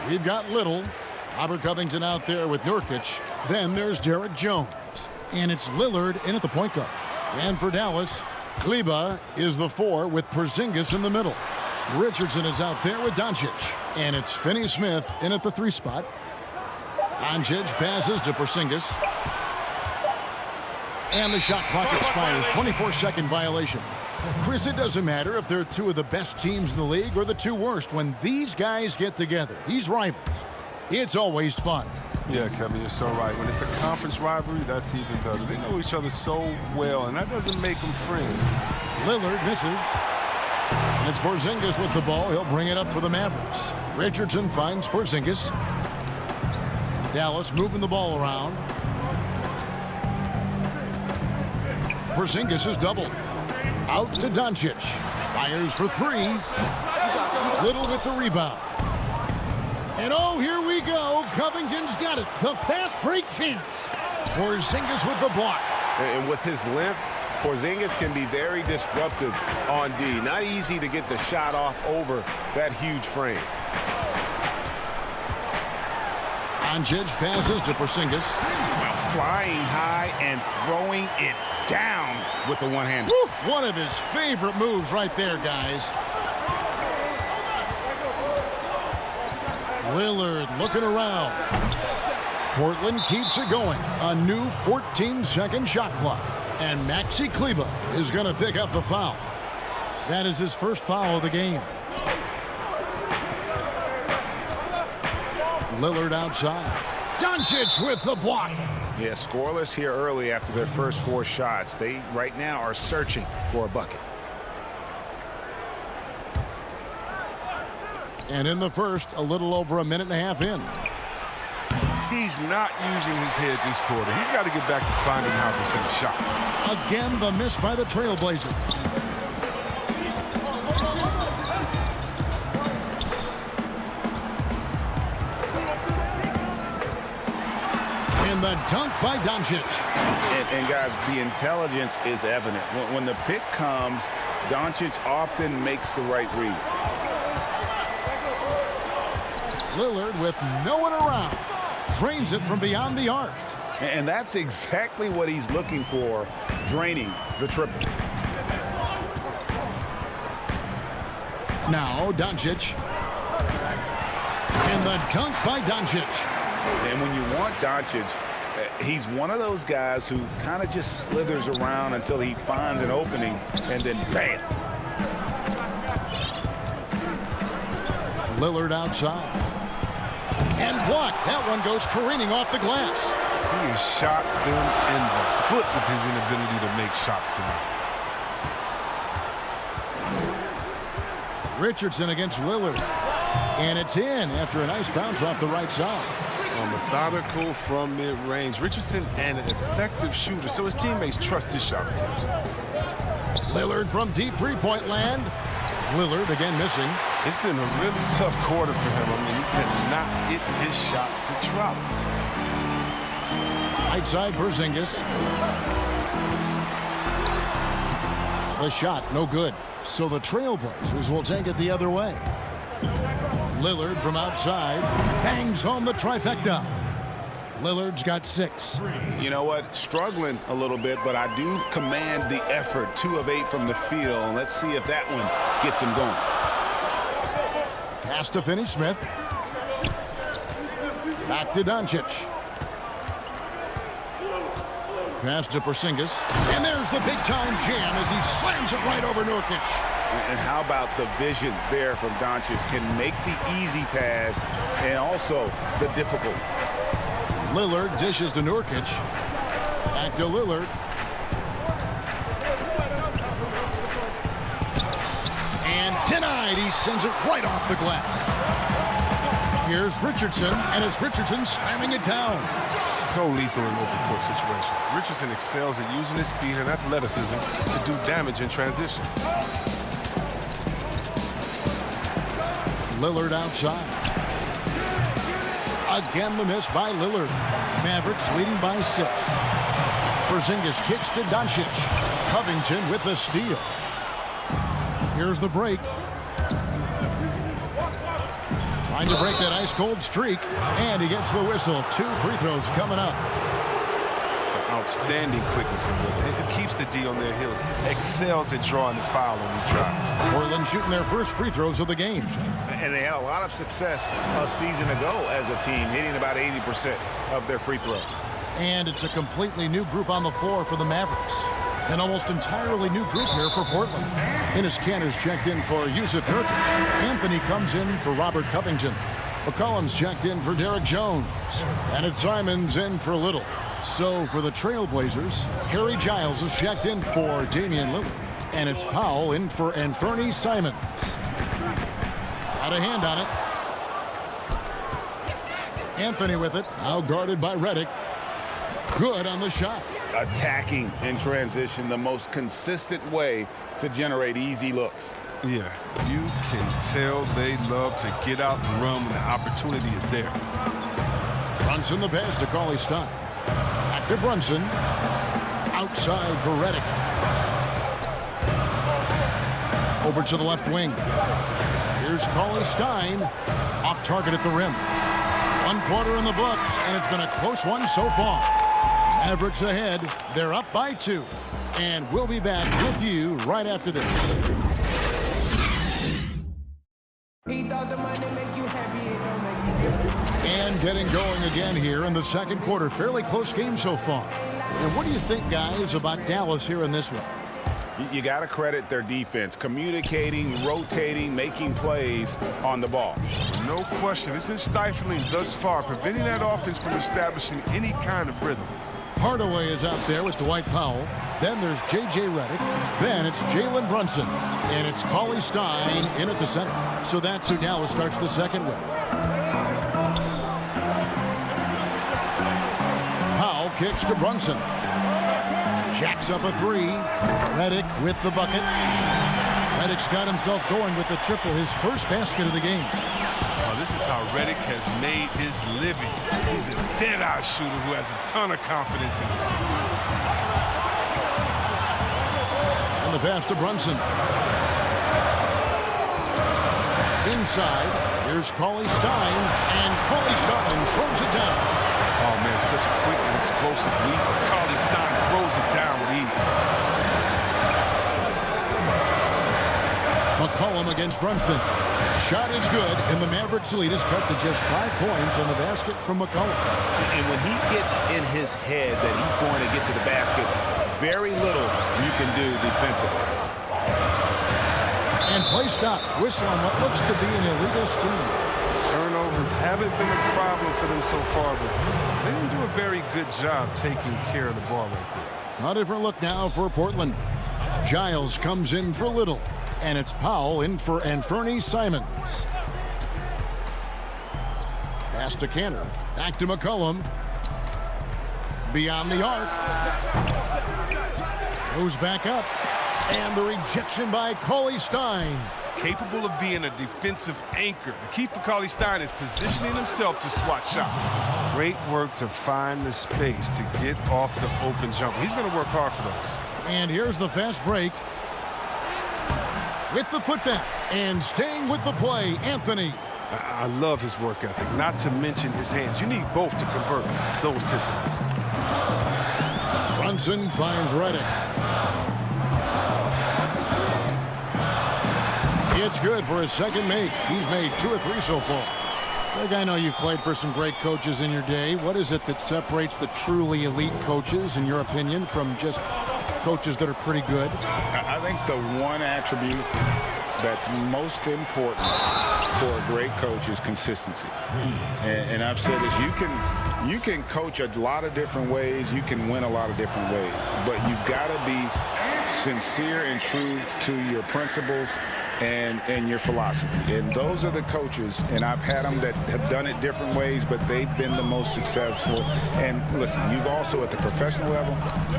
We've got Little, Robert Covington out there with Nurkic. Then there's Derek Jones. And it's Lillard in at the point guard. And for Dallas, Kleber is the 4 with Porzingis in the middle. Richardson is out there with Doncic. And it's Finney-Smith in at the 3 spot. Doncic passes to Porzingis. And the shot clock expires. 24-second violation. Chris, it doesn't matter if they're 2 of the best teams in the league or the 2 worst. When these guys get together, these rivals, it's always fun. Yeah, Kevin, you're so right. When it's a conference rivalry, that's even better. They know each other so well, and that doesn't make them friends. Lillard misses. And it's Porzingis with the ball. He'll bring it up for the Mavericks. Richardson finds Porzingis. Dallas moving the ball around. Porzingis is doubled. Out to Doncic. Fires for 3. Little with the rebound. And oh, here we go. Covington's got it. The fast break chance. Porzingis with the block. And with his length, Porzingis can be very disruptive on D. Not easy to get the shot off over that huge frame. Doncic passes to Porzingis. Flying high and throwing it down with the one-hander. One of his favorite moves right there, guys. Lillard looking around. Portland keeps it going. A new 14-second shot clock. And Maxi Kleber is going to pick up the foul. That is his first foul of the game. Lillard outside. Doncic with the block. Yeah, scoreless here early after their first 4 shots. They right now are searching for a bucket. And in the first, a little over a minute and a half in. He's not using his head this quarter. He's got to get back to finding how to send shots. Again, the miss by the Trailblazers. And the dunk by Doncic. And guys, the intelligence is evident. When the pick comes, Doncic often makes the right read. Lillard with no one around. Drains it from beyond the arc. And that's exactly what he's looking for, draining the triple. Now Doncic. And the dunk by Doncic. And when you want Doncic, he's one of those guys who kind of just slithers around until he finds an opening, and then bam. Lillard outside. And blocked. That one goes careening off the glass. He has shot them in the foot with his inability to make shots tonight. Richardson against Lillard. And it's in after a nice bounce off the right side. Methodical from mid-range. Richardson an effective shooter, so his teammates trust his shot attempts. Lillard from deep three-point land. Lillard again missing. It's been a really tough quarter for him. I mean, he cannot get his shots to drop. Right side Porzingis. The shot, no good. So the Trailblazers will take it the other way. Lillard from outside bangs home the trifecta. Lillard's got 6. You know what? Struggling a little bit, but I do command the effort. 2 of 8 from the field. Let's see if that one gets him going. Pass to Finney-Smith. Back to Doncic. Pass to Porzingis. And there's the big-time jam as he slams it right over Nurkic. And how about the vision there from Doncic? Can make the easy pass and also the difficult. Lillard dishes to Nurkic. Back to Lillard. And denied. He sends it right off the glass. Here's Richardson, and it's Richardson slamming it down. So lethal in open court situations. Richardson excels at using his speed and athleticism to do damage in transition. Lillard outside. Again the miss by Lillard. Mavericks leading by 6. Porzingis kicks to Doncic. Covington with the steal. Here's the break. Trying to break that ice-cold streak. And he gets the whistle. 2 free throws coming up. Outstanding quickness. It keeps the D on their heels. He excels at drawing the foul on these drives. Portland shooting their first free throws of the game. And they had a lot of success a season ago as a team, hitting about 80% of their free throws. And it's a completely new group on the floor for the Mavericks. An almost entirely new group here for Portland. Enes Kanter's checked in for Yusuf Nurkic. Anthony comes in for Robert Covington. McCollum's checked in for Derek Jones. And it's Simons in for Little. So for the Trailblazers, Harry Giles is checked in for Damian Lillard. And it's Powell in for Anthony Simons. Got a hand on it. Anthony with it. Now guarded by Redick. Good on the shot. Attacking in transition, the most consistent way to generate easy looks. Yeah, you can tell they love to get out and run when the opportunity is there. Brunson the pass to Cauley-Stein. Back to Brunson. Outside for Redick. Over to the left wing. Here's Cauley-Stein. Off target at the rim. 1 quarter in the books, and it's been a close one so far. Mavericks ahead. They're up by 2. And we'll be back with you right after this. And getting going again here in the second quarter. Fairly close game so far. And what do you think, guys, about Dallas here in this one? You got to credit their defense. Communicating, rotating, making plays on the ball. No question. It's been stifling thus far, preventing that offense from establishing any kind of rhythm. Hardaway is out there with Dwight Powell. Then there's J.J. Redick. Then it's Jalen Brunson. And it's Cauley-Stein in at the center. So that's who Dallas starts the second with. Powell kicks to Brunson. Jacks up a 3. Redick with the bucket. Redick's got himself going with the triple, his first basket of the game. This is how Redick has made his living. He's a dead-eye shooter who has a ton of confidence in himself. And the pass to Brunson. Inside, here's Cauley-Stein, and Cauley-Stein throws it down. Oh, man, such a quick and explosive lead. Cauley-Stein throws it down with ease. McCollum against Brunson. Shot is good, and the Mavericks lead is cut to just 5 points on the basket from McCollum. And when he gets in his head that he's going to get to the basket, very little you can do defensively. And play stops. Whistle on what looks to be an illegal screen. Turnovers haven't been a problem for them so far, but they didn't do a very good job taking care of the ball right there. A different look now for Portland. Giles comes in for Little. And it's Powell in for Anthony Simons. Pass to Cantor. Back to McCollum. Beyond the arc. Goes back up. And the rejection by Cauley Stein. Capable of being a defensive anchor. The key for Cauley Stein is positioning himself to swat shots. Great work to find the space to get off the open jumper. He's going to work hard for those. And here's the fast break. With the putback. And staying with the play, Anthony. I love his work ethic, not to mention his hands. You need both to convert those tip-ins. Brunson finds Reddick. It's good for his second make. He's made 2 or 3 so far. Greg, I know you've played for some great coaches in your day. What is it that separates the truly elite coaches, in your opinion, from just coaches that are pretty good? I think the one attribute that's most important for a great coach is consistency. And I've said this, you can coach a lot of different ways, you can win a lot of different ways, but you've got to be sincere and true to your principles and your philosophy. And those are the coaches, and I've had them that have done it different ways, but they've been the most successful. And listen, you've also at the professional level,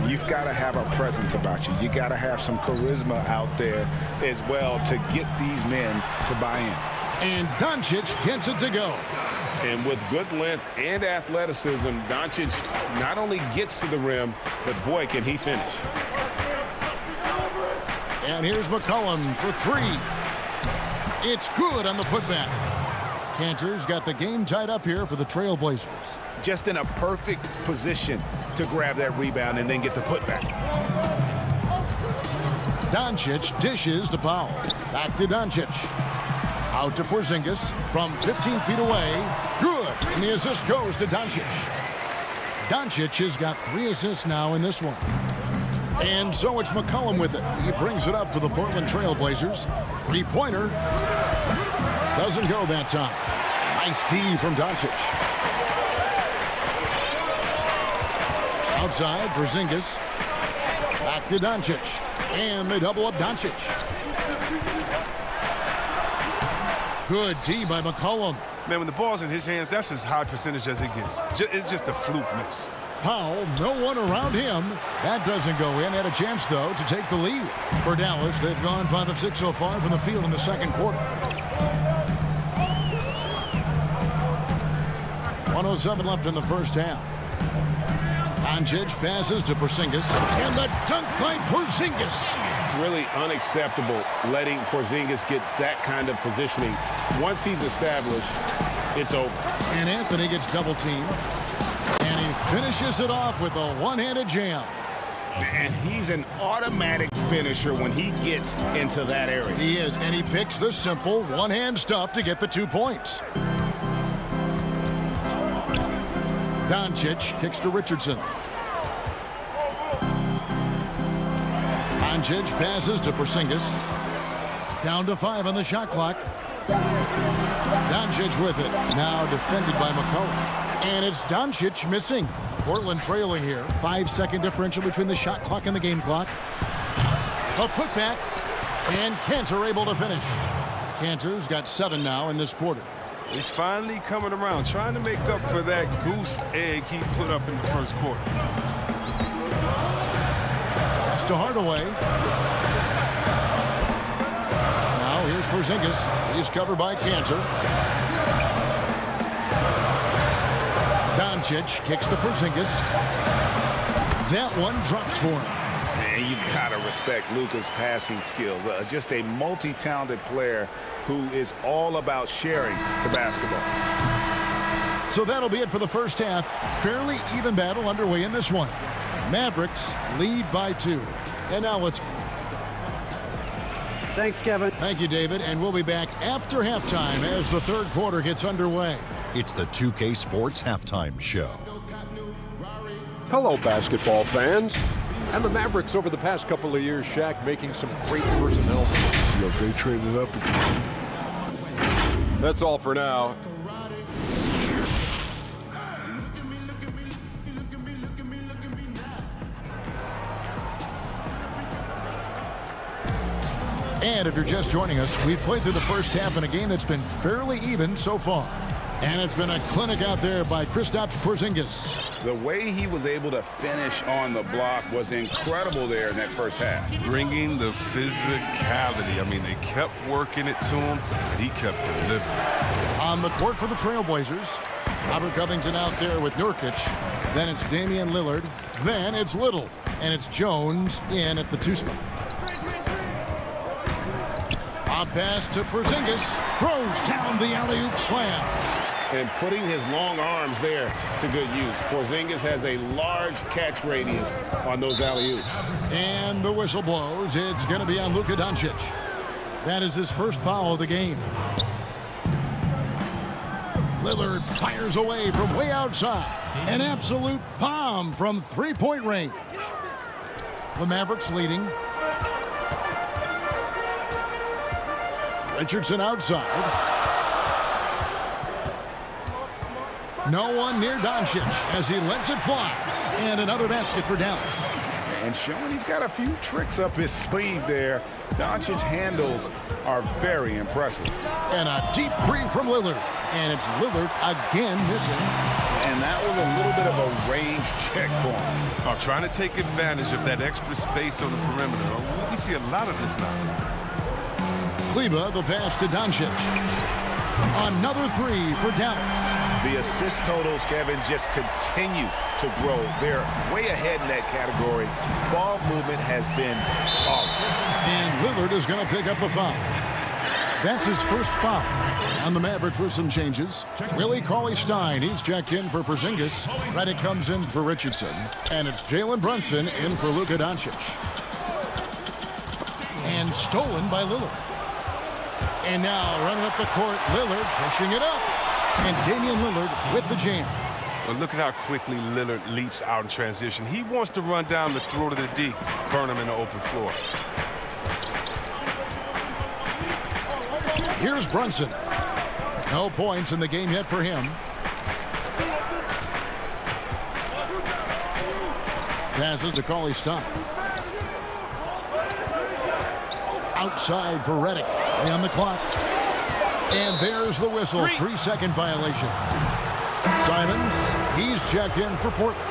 you've got to have a presence about you. You got to have some charisma out there as well to get these men to buy in. And Doncic gets it to go. And with good length and athleticism, Doncic not only gets to the rim, but boy, can he finish. And here's McCollum for 3. It's good on the putback. Cantor's got the game tied up here for the Trailblazers. Just in a perfect position to grab that rebound and then get the putback. Doncic dishes to Powell. Back to Doncic. Out to Porzingis from 15 feet away. Good. And the assist goes to Doncic. Doncic has got 3 assists now in this one. And so it's McCollum with it. He brings it up for the Portland Trailblazers. 3-pointer. Doesn't go that time. Nice D from Doncic. Outside, Porzingis. Back to Doncic. And they double up Doncic. Good D by McCollum. Man, when the ball's in his hands, that's as high percentage as it gets. It's just a fluke miss. Powell, no one around him. That doesn't go in. Had a chance, though, to take the lead. For Dallas, they've gone 5 of 6 so far from the field in the second quarter. 1:07 left in the first half. Doncic passes to Porzingis. And the dunk by Porzingis. Really unacceptable letting Porzingis get that kind of positioning. Once he's established, it's over. And Anthony gets double-teamed. And he finishes it off with a one-handed jam. And he's an automatic finisher when he gets into that area. He is, and he picks the simple one-hand stuff to get the 2 points. Doncic kicks to Richardson. Doncic passes to Porzingis. Down to 5 on the shot clock. Doncic with it. Now defended by McCollum. And it's Doncic missing. Portland trailing here. 5-second differential between the shot clock and the game clock. A putback. And Cantor able to finish. Cantor's got 7 now in this quarter. He's finally coming around, trying to make up for that goose egg he put up in the first quarter. That's to Hardaway. Now here's Porzingis. He's covered by Cantor. Doncic kicks to Porzingis. That one drops for him. And you've got to respect Luka's passing skills. Just a multi-talented player who is all about sharing the basketball. So that'll be it for the first half. Fairly even battle underway in this one. Mavericks lead by 2. And now let's... Thanks, Kevin. Thank you, David. And we'll be back after halftime as the third quarter gets underway. It's the 2K Sports Halftime Show. Hello, basketball fans. And the Mavericks over the past couple of years, Shaq, making some great personnel. Yo, they traded up. That's all for now. And if you're just joining us, we've played through the first half in a game that's been fairly even so far. And it's been a clinic out there by Kristaps Porzingis. The way he was able to finish on the block was incredible there in that first half. Bringing the physicality. I mean, they kept working it to him, and he kept delivering. On the court for the Trailblazers, Robert Covington out there with Nurkic. Then it's Damian Lillard. Then it's Little. And it's Jones in at the 2 spot. A pass to Porzingis. Throws down the alley-oop slam. And putting his long arms there to good use. Porzingis has a large catch radius on those alley-oops. And the whistle blows. It's going to be on Luka Doncic. That is his first foul of the game. Lillard fires away from way outside. An absolute bomb from three-point range. The Mavericks leading. Richardson outside. No one near Doncic as he lets it fly. And another basket for Dallas. And showing he's got a few tricks up his sleeve there. Doncic's handles are very impressive. And a deep three from Lillard. And it's Lillard again missing. And that was a little bit of a range check for him. Trying to take advantage of that extra space on the perimeter. We see a lot of this now. Kleber, the pass to Doncic. Another three for Dallas. The assist totals, Kevin, just continue to grow. They're way ahead in that category. Ball movement has been awful. And Lillard is going to pick up the foul. That's his first foul. On the Mavericks with some changes. Willie Cauley-Stein, he's checked in for Porzingis. Redick comes in for Richardson. And it's Jalen Brunson in for Luka Doncic. And stolen by Lillard. And now running up the court, Lillard pushing it up. And Damian Lillard with the jam. Well, look at how quickly Lillard leaps out in transition. He wants to run down the throat of the D, burn him in the open floor. Here's Brunson. No points in the game yet for him. Passes to Cauley-Stein. Outside for Redick. On the clock. And there's the whistle. 3-second violation. Simons, he's checked in for Portland.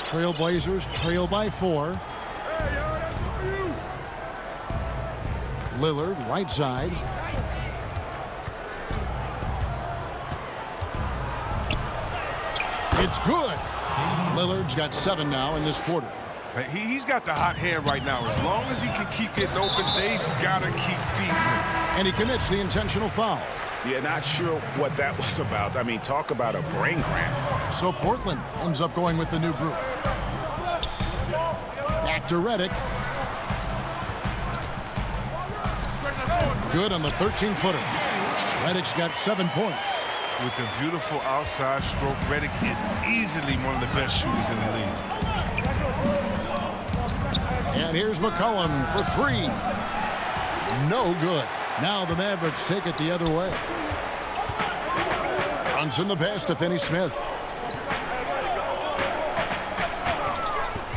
Trailblazers trail by 4. Lillard, right side. It's good. Lillard's got 7 now in this quarter. He's got the hot hand right now. As long as he can keep getting open, they've got to keep feeding him. And he commits the intentional foul. Yeah, not sure what that was about. I mean, talk about a brain cramp. So Portland ends up going with the new group. Back to Redick. Good on the 13-footer. Redick's got 7 points. With a beautiful outside stroke, Redick is easily one of the best shooters in the league. And here's McCollum for 3. No good. Now the Mavericks take it the other way. Brunson the pass to Finney-Smith.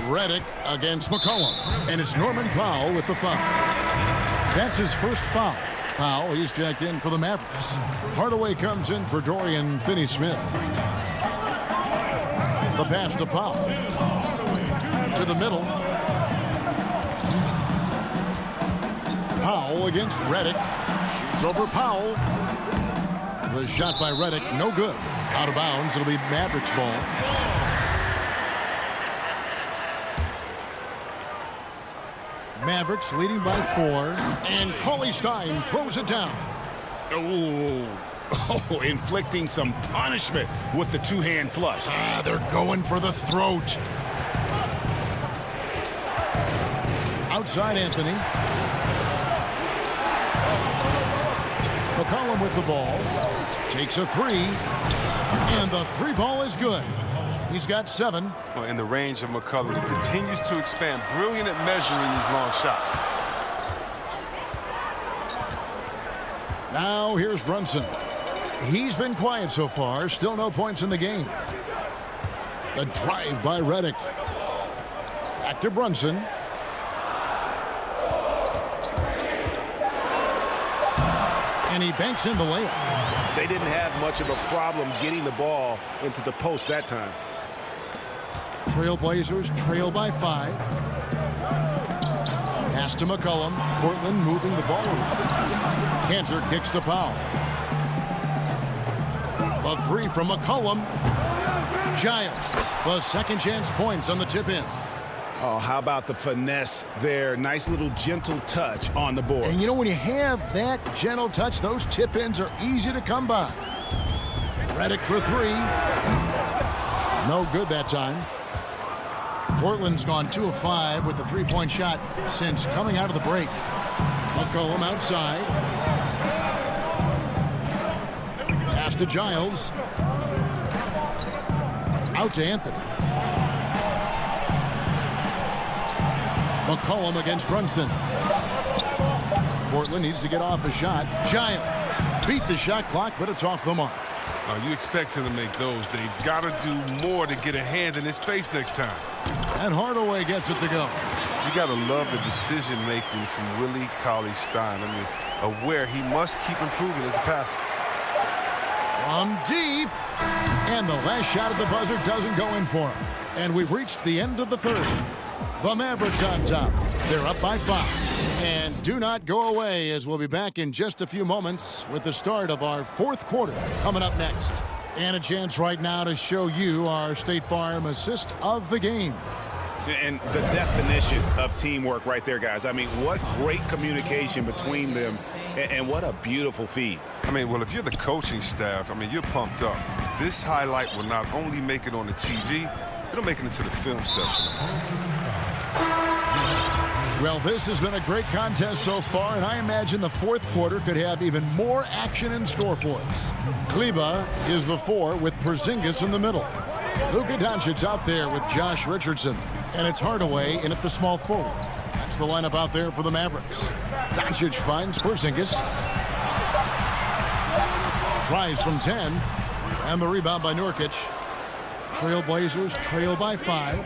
Redick against McCollum. And it's Norman Powell with the foul. That's his first foul. Powell, he's checked in for the Mavericks. Hardaway comes in for Dorian Finney-Smith. The pass to Powell. To the middle. Powell against Redick. Shoots over Powell. The shot by Redick, no good. Out of bounds, it'll be Mavericks ball. Mavericks leading by 4. And Cauley-Stein throws it down. Oh, inflicting some punishment with the two-hand flush. They're going for the throat. Outside Anthony. McCollum with the ball. Takes a 3. And the 3 ball is good. He's got 7. Well, in the range of McCollum, he continues to expand. Brilliant at measuring these long shots. Now here's Brunson. He's been quiet so far. Still no points in the game. The drive by Redick. Back to Brunson. And he banks in the layup. They didn't have much of a problem getting the ball into the post that time. Trailblazers trail by 5. Pass to McCollum. Portland moving the ball around. Cantor kicks to Powell. A 3 from McCollum. Giles. The second chance points on the tip in. Oh, how about the finesse there? Nice little gentle touch on the board. And you know, when you have that gentle touch, those tip ins are easy to come by. Redick for 3. No good that time. Portland's gone 2 of 5 with the 3-point shot since coming out of the break. McCollum outside. Pass to Giles. Out to Anthony. McCollum against Brunson. Portland needs to get off a shot. Giles beat the shot clock, but it's off the mark. You expect him to make those. They've got to do more to get a hand in his face next time. And Hardaway gets it to go. You got to love the decision-making from Willie Cauley-Stein. I mean, aware he must keep improving as a passer. From deep. And the last shot at the buzzer doesn't go in for him. And we've reached the end of the third. The Mavericks on top. They're up by 5. And do not go away, as we'll be back in just a few moments with the start of our fourth quarter coming up next. And a chance right now to show you our State Farm assist of the game. And the definition of teamwork right there, guys. I mean, what great communication between them, and what a beautiful feed. I mean, well, if you're the coaching staff, I mean, you're pumped up. This highlight will not only make it on the TV, it'll make it into the film session. Well, this has been a great contest so far, and I imagine the fourth quarter could have even more action in store for us. Kleba is the 4 with Porzingis in the middle. Luka Doncic out there with Josh Richardson, and it's Hardaway in at the small forward. That's the lineup out there for the Mavericks. Doncic finds Porzingis. Tries from 10, and the rebound by Nurkic. Trailblazers trail by 5.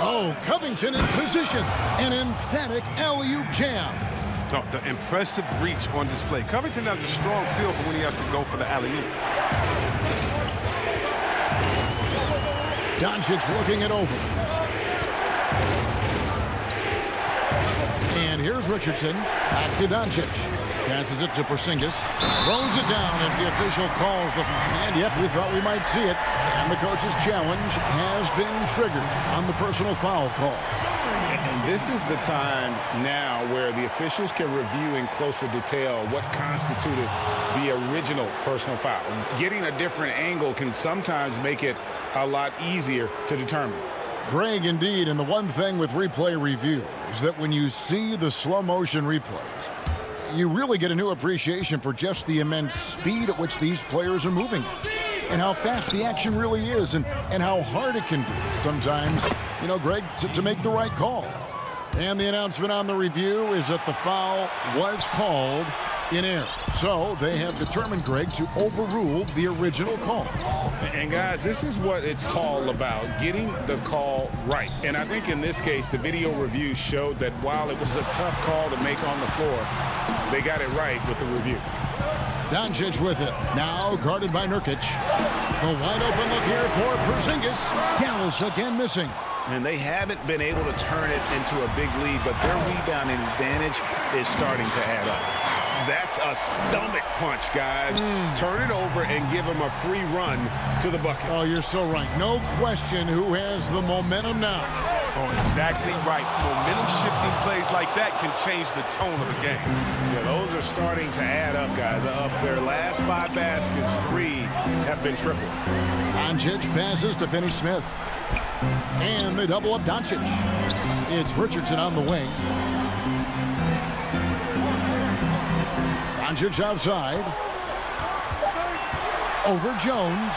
Oh, Covington in position. An emphatic alley-oop jam. Oh, the impressive reach on display. Covington has a strong feel for when he has to go for the alley-oop. Doncic looking it over. And here's Richardson. Back to Doncic. Passes it to Porzingis. Throws it down as the official calls the... And yep, we thought we might see it. And the coach's challenge has been triggered on the personal foul call. And this is the time now where the officials can review in closer detail what constituted the original personal foul. Getting a different angle can sometimes make it a lot easier to determine. Greg, indeed, and the one thing with replay review is that when you see the slow motion replays, you really get a new appreciation for just the immense speed at which these players are moving and how fast the action really is and how hard it can be sometimes, you know, Greg, to make the right call. And the announcement on the review is that the foul was called in error. So they have determined, Greg, to overrule the original call. And guys, this is what it's all about, getting the call right. And I think in this case, the video review showed that while it was a tough call to make on the floor, they got it right with the review. Doncic with it. Now guarded by Nurkic. The wide open look here for Porzingis. Dallas again missing. And they haven't been able to turn it into a big lead, but their rebounding advantage is starting to add up. That's a stomach punch, guys. Turn it over and give them a free run to the bucket. Oh, you're so right. No question who has the momentum now. Oh, exactly right. Momentum-shifting plays like that can change the tone of the game. Yeah, those are starting to add up, guys. Up their last 5 baskets, 3 have been tripled. Doncic passes to Finney-Smith. And they double up Doncic. It's Richardson on the wing. Doncic outside. Over Jones.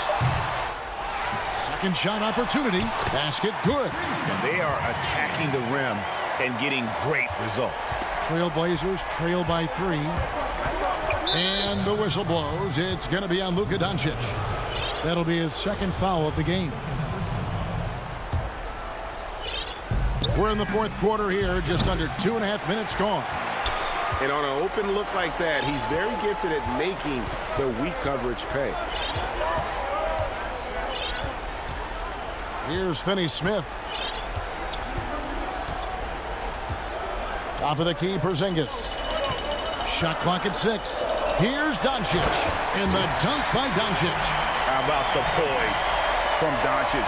Second shot opportunity. Basket good. And they are attacking the rim and getting great results. Trailblazers trail by 3. And the whistle blows. It's going to be on Luka Doncic. That'll be his second foul of the game. We're in the fourth quarter here, just under 2.5 minutes gone. And on an open look like that, he's very gifted at making the weak coverage pay. Here's Finney Smith. Top of the key, Porzingis. Shot clock at 6. Here's Doncic. And the dunk by Doncic. How about the poise from Doncic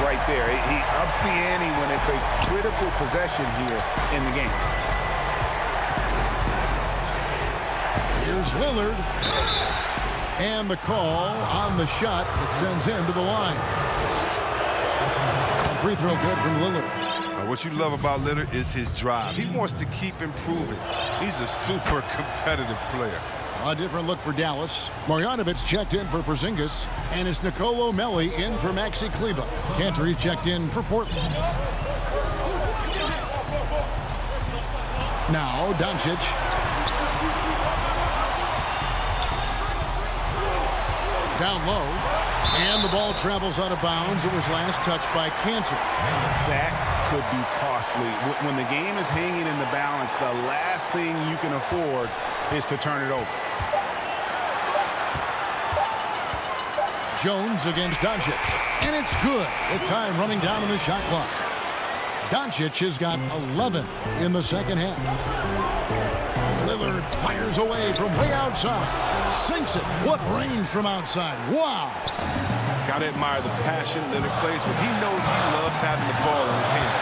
right there? He ups the ante when it's a critical possession here in the game. Here's Lillard. And the call on the shot that sends him to the line. A free throw good from Lillard. What you love about Lillard is his drive. He wants to keep improving. He's a super competitive player. A different look for Dallas. Marjanovic checked in for Porzingis, and it's Nicolo Melli in for Maxi Kleber. Cantor checked in for Portland. Now Doncic. Down low, and the ball travels out of bounds. It was last touched by Cantor. That could be costly. When the game is hanging in the balance, the last thing you can afford is to turn it over. Jones against Doncic, and it's good with time running down on the shot clock. Doncic has got 11 in the second half. Lillard fires away from way outside. Sinks it. What range from outside. Wow. Gotta admire the passion Lillard plays, but he knows he loves having the ball in his hands.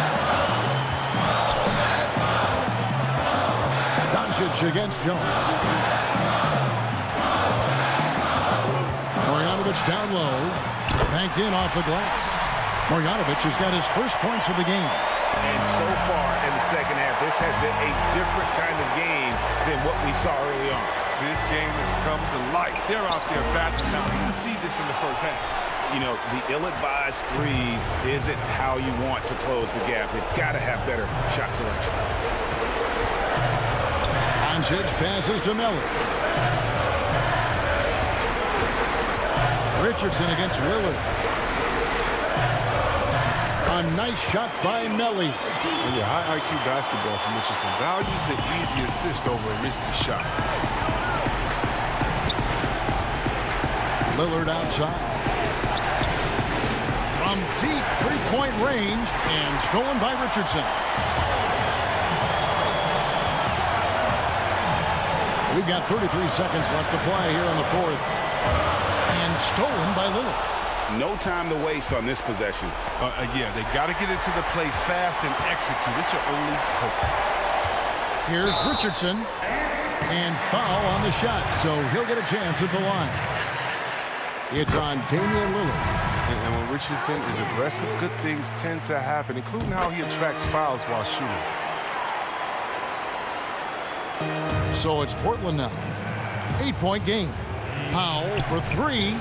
Doncic against Jones. Marjanovic down low. Banked in off the glass. Marjanovic has got his first points of the game. And so far in the second half, this has been a different kind of game than what we saw early on. This game has come to life. They're out there battling now. You didn't see this in the first half. You know, the ill-advised threes isn't how you want to close the gap. They've got to have better shot selection. Doncic passes to Melli. Richardson against Lillard. A nice shot by Melli. Yeah, high IQ basketball from Richardson. Values the easy assist over a risky shot. Lillard outside. From deep three-point range and stolen by Richardson. We've got 33 seconds left to play here in the fourth. And stolen by Lillard. No time to waste on this possession. Yeah, they got to get into the play fast and execute. It's your only hope. Here's Richardson. And foul on the shot, so he'll get a chance at the line. It's on Damian Lillard. And when Richardson is aggressive, good things tend to happen, including how he attracts fouls while shooting. So it's Portland now. 8-point game. Powell for 3.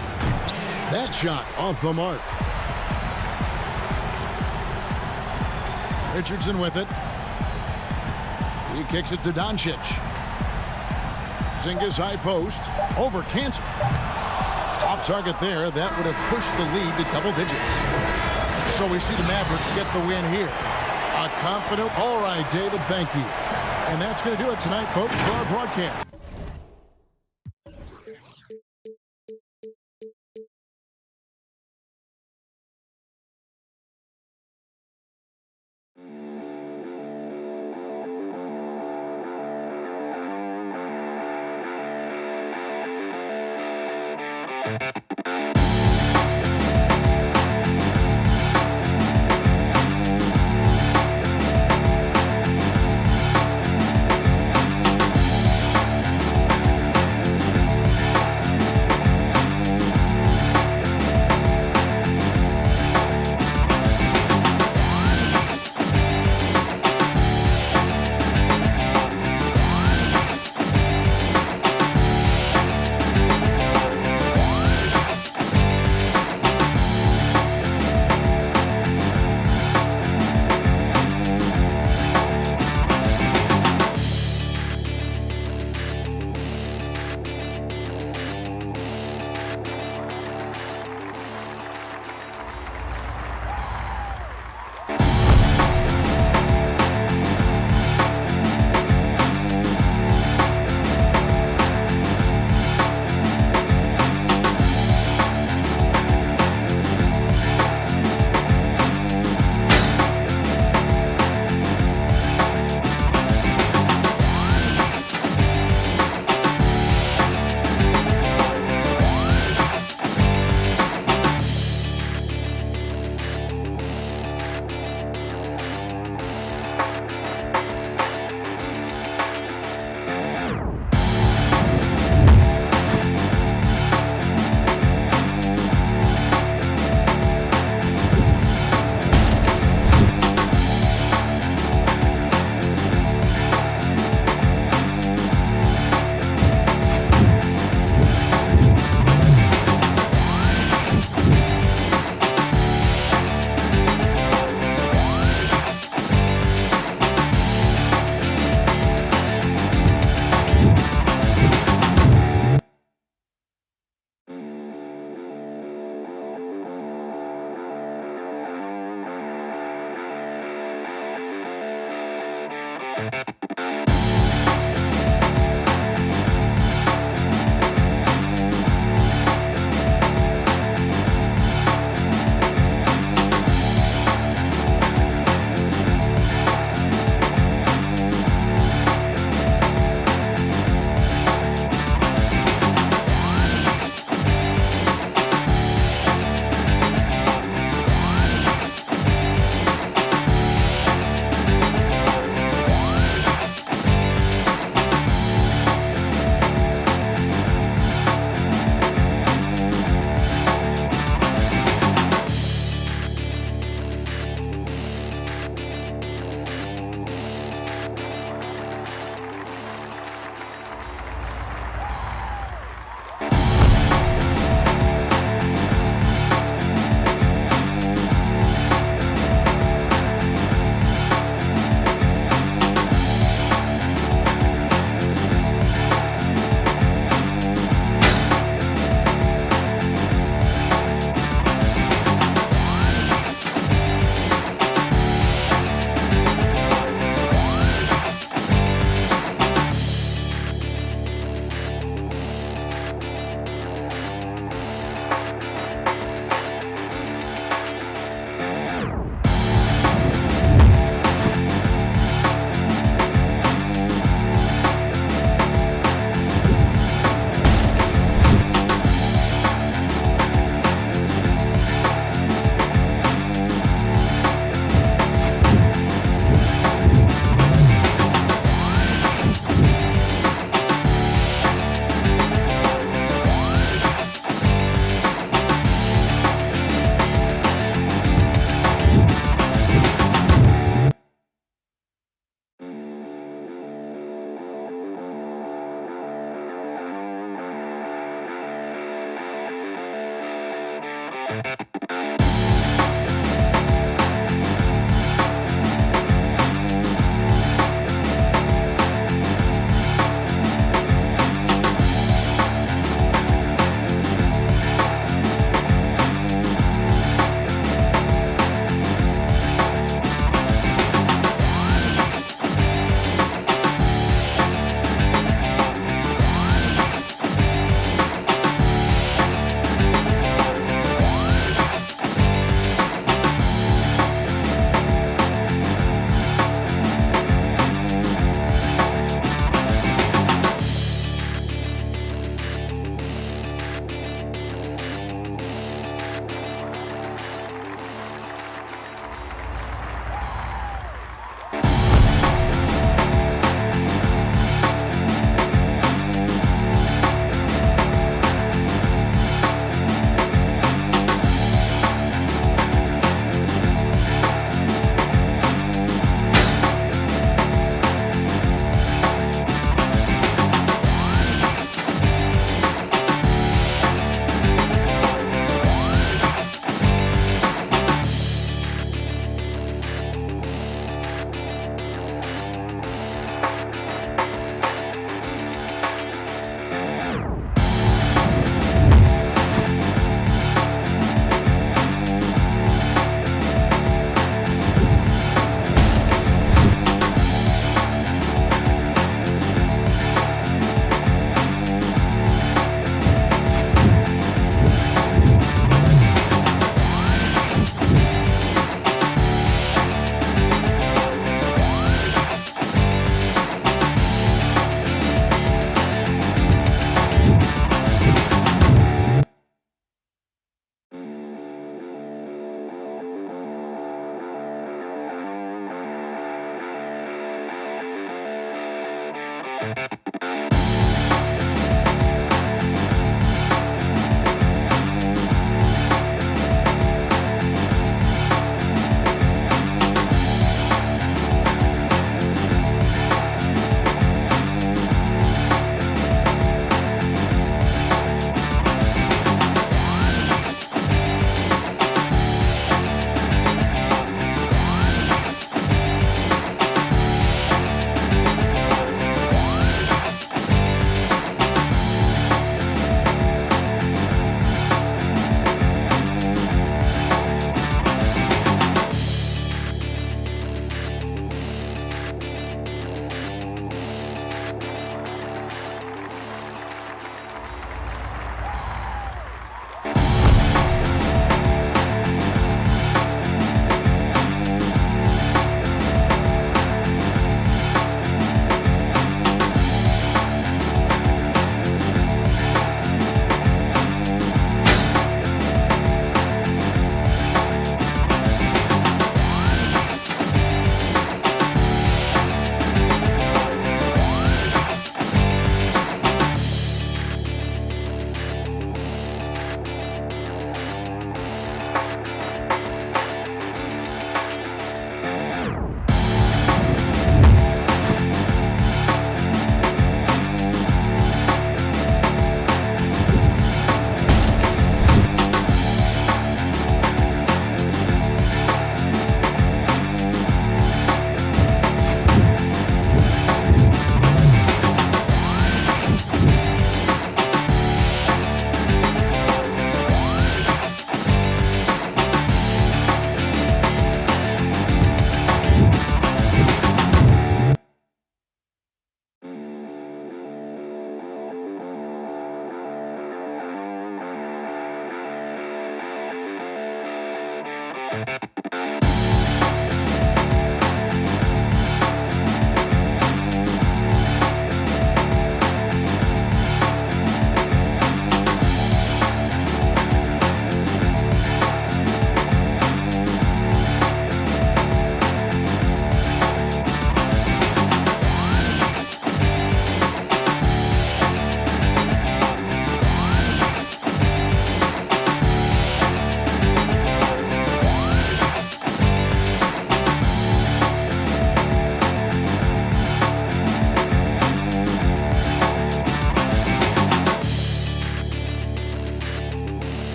That shot off the mark. Richardson with it. He kicks it to Doncic. Porzingis high post. Over Cantor. Off target there. That would have pushed the lead to double digits. So we see the Mavericks get the win here. A confident. All right, David, thank you. And that's going to do it tonight, folks, for our broadcast.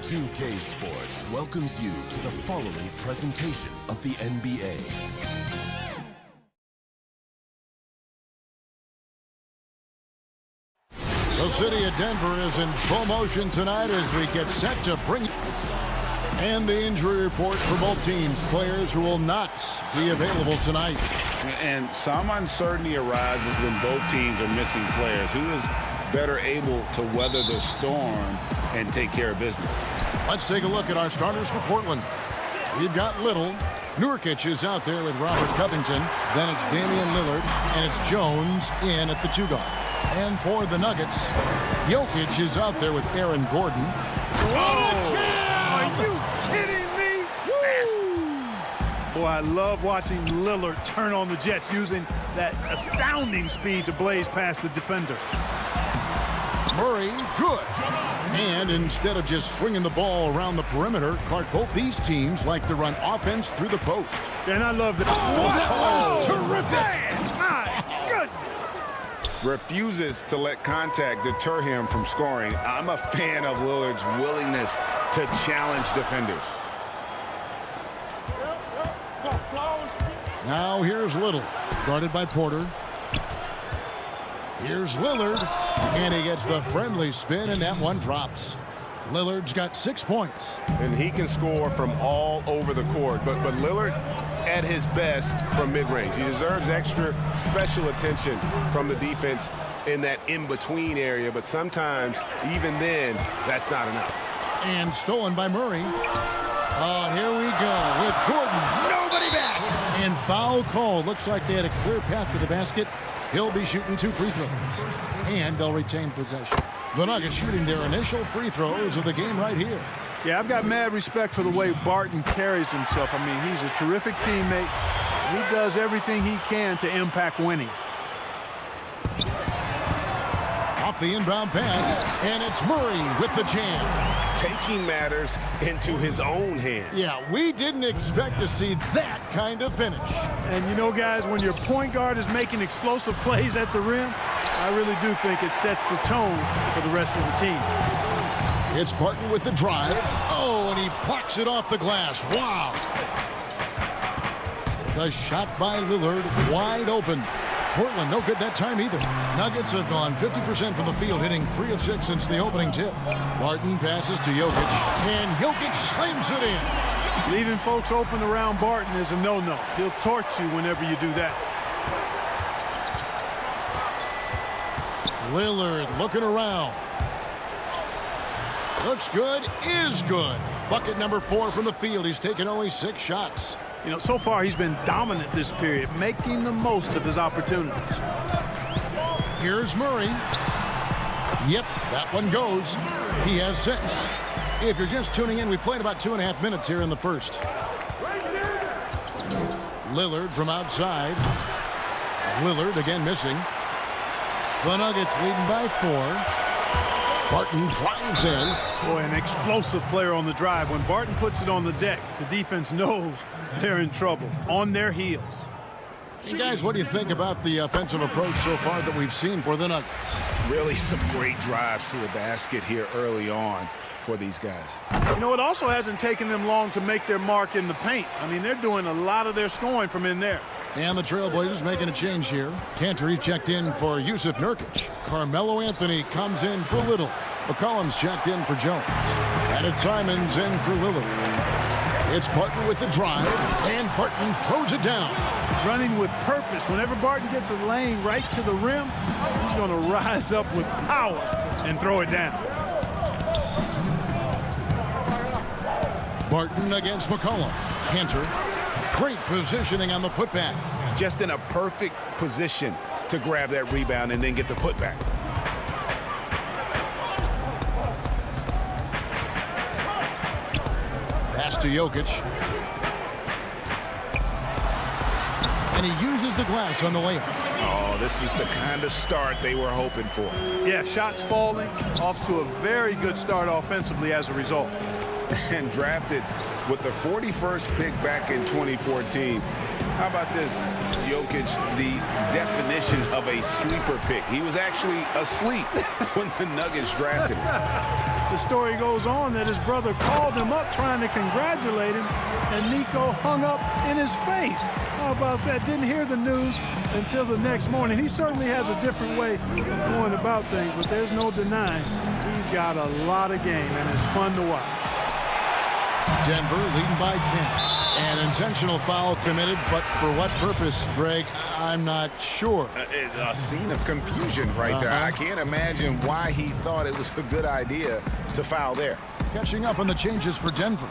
2K Sports welcomes you to the following presentation of the NBA. The city of Denver is in full motion tonight as we get set to bring... And the injury report for both teams. Players who will not be available tonight. And some uncertainty arises when both teams are missing players. Who is better able to weather the storm and take care of business? Let's take a look at our starters for Portland. We've got Little. Nurkic is out there with Robert Covington. Then it's Damian Lillard. And it's Jones in at the 2 guard. And for the Nuggets, Jokic is out there with Aaron Gordon. Are you kidding me? Boy, I love watching Lillard turn on the Jets using that astounding speed to blaze past the defenders. Murray, good. And instead of just swinging the ball around the perimeter, Clark, both these teams like to run offense through the post. And I love that. That was terrific. Man, my goodness. Refuses to let contact deter him from scoring. I'm a fan of Lillard's willingness to challenge defenders. Now here's Little, guarded by Porter. Here's Lillard, and he gets the friendly spin, and that one drops. Lillard's got 6 points. And he can score from all over the court, but Lillard at his best from mid-range. He deserves extra special attention from the defense in that in-between area, but sometimes, even then, that's not enough. And stolen by Murray. Oh, here we go with Gordon. Nobody back. And foul call. Looks like they had a clear path to the basket. He'll be shooting 2 free throws. And they'll retain possession. The Nuggets shooting their initial free throws of the game right here. Yeah, I've got mad respect for the way Barton carries himself. I mean, he's a terrific teammate. He does everything he can to impact winning. Off the inbound pass, and it's Murray with the jam. Taking matters into his own hands. Yeah, we didn't expect to see that kind of finish. And you know, guys, when your point guard is making explosive plays at the rim, I really do think it sets the tone for the rest of the team. It's Barton with the drive. Oh, and he plucks it off the glass. Wow. The shot by Lillard, wide open. Portland, no good that time either. Nuggets have gone 50% from the field, hitting 3 of 6 since the opening tip. Barton passes to Jokic, and Jokic slams it in. Leaving folks open around Barton is a no-no. He'll torch you whenever you do that. Lillard looking around. Looks good, is good. Bucket number 4 from the field. He's taken only 6 shots. You know, so far he's been dominant this period, making the most of his opportunities. Here's Murray. Yep, that one goes. He has 6. If you're just tuning in, we played about 2.5 minutes here in the first. Lillard from outside. Lillard again missing. The Nuggets leading by 4. Barton drives in. Boy, an explosive player on the drive. When Barton puts it on the deck, the defense knows they're in trouble. On their heels. Hey guys, what do you think about the offensive approach so far that we've seen for the Nuggets? Really some great drives to the basket here early on for these guys. You know, it also hasn't taken them long to make their mark in the paint. I mean, they're doing a lot of their scoring from in there. And the Trailblazers making a change here. Cantor, he's checked in for Yusuf Nurkic. Carmelo Anthony comes in for Little. McCollum's checked in for Jones. And it's Simons in for Lillard. It's Barton with the drive, and Barton throws it down. Running with purpose. Whenever Barton gets a lane right to the rim, he's going to rise up with power and throw it down. Barton against McCollum. Cantor. Great positioning on the putback. Just in a perfect position to grab that rebound and then get the putback. Pass to Jokic. And he uses the glass on the layup. Oh, this is the kind of start they were hoping for. Yeah, shots falling, off to a very good start offensively as a result. And drafted with the 41st pick back in 2014. How about this, Jokic, the definition of a sleeper pick. He was actually asleep when the Nuggets drafted him. The story goes on that his brother called him up trying to congratulate him, and Nico hung up in his face. How about that? Didn't hear the news until the next morning. He certainly has a different way of going about things, but there's no denying he's got a lot of game, and it's fun to watch. Denver leading by 10. An intentional foul committed, but for what purpose, Greg? I'm not sure. A scene of confusion right there. I can't imagine why he thought it was a good idea to foul there. Catching up on the changes for Denver.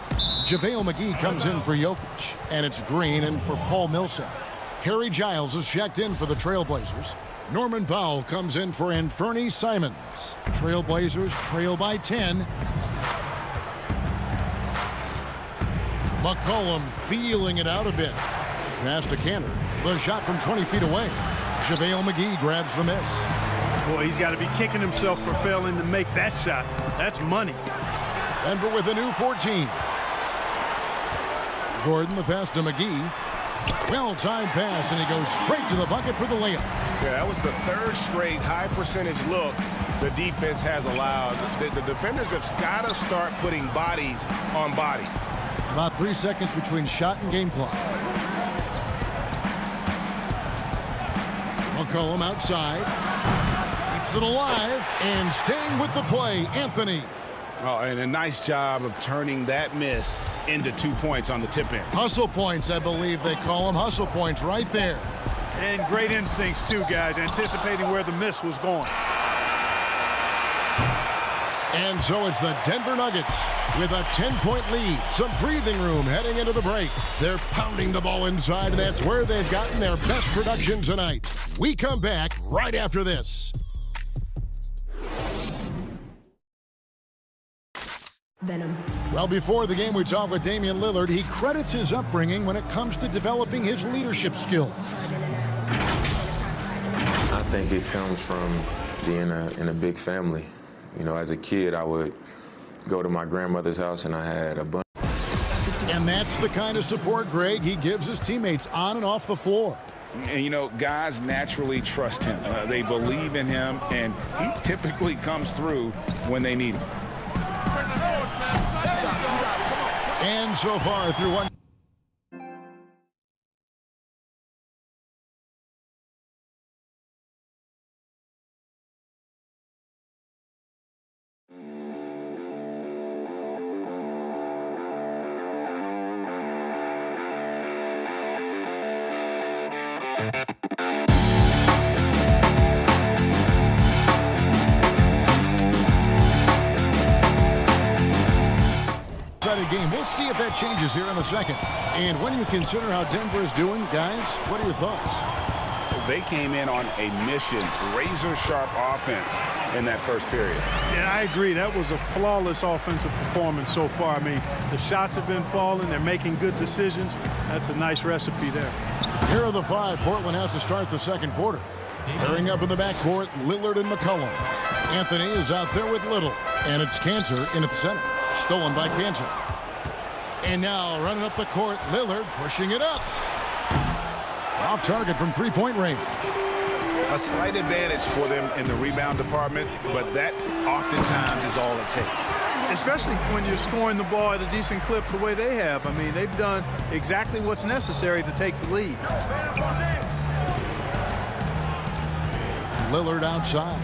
JaVale McGee comes in for Jokic, and it's Green in for Paul Millsap. Harry Giles is checked in for the Trailblazers. Norman Powell comes in for Anthony Simons. Trailblazers trail by 10. McCollum feeling it out a bit. Pass to Cantor. The shot from 20 feet away. JaVale McGee grabs the miss. Boy, he's got to be kicking himself for failing to make that shot. That's money. Denver with a new 14. Gordon, the pass to McGee. Well-timed pass, and he goes straight to the bucket for the layup. Yeah, that was the 3rd straight high-percentage look the defense has allowed. The defenders have got to start putting bodies on bodies. About 3 seconds between shot and game clock. McCollum outside. Keeps it alive and staying with the play. Anthony. Oh, and a nice job of turning that miss into 2 points on the tip in. Hustle points, I believe they call them. Hustle points right there. And great instincts, too, guys, anticipating where the miss was going. And so it's the Denver Nuggets with a 10-point lead. Some breathing room heading into the break. They're pounding the ball inside, and that's where they've gotten their best production tonight. We come back right after this. Venom. Well, before the game, we talked with Damian Lillard. He credits his upbringing when it comes to developing his leadership skills. I think it comes from being in a big family. You know, as a kid, I would go to my grandmother's house, and I had a bunch. And that's the kind of support, Greg, he gives his teammates on and off the floor. And, you know, guys naturally trust him. They believe in him, and he typically comes through when they need him. And so far through one. that changes here in the second. And when you consider how Denver is doing, guys, what are your thoughts? They came in on a mission, razor-sharp offense in that first period. Yeah, I agree. That was a flawless offensive performance so far. I mean, the shots have been falling. They're making good decisions. That's a nice recipe there. Here are the 5 Portland has to start the second quarter. Pairing up in the backcourt, Lillard and McCollum. Anthony is out there with Little, and it's Cantor in at center. Stolen by Cantor. And now running up the court, Lillard pushing it up. Off target from three-point range. A slight advantage for them in the rebound department, but that oftentimes is all it takes. Especially when you're scoring the ball at a decent clip the way they have. I mean, they've done exactly what's necessary to take the lead. Lillard outside.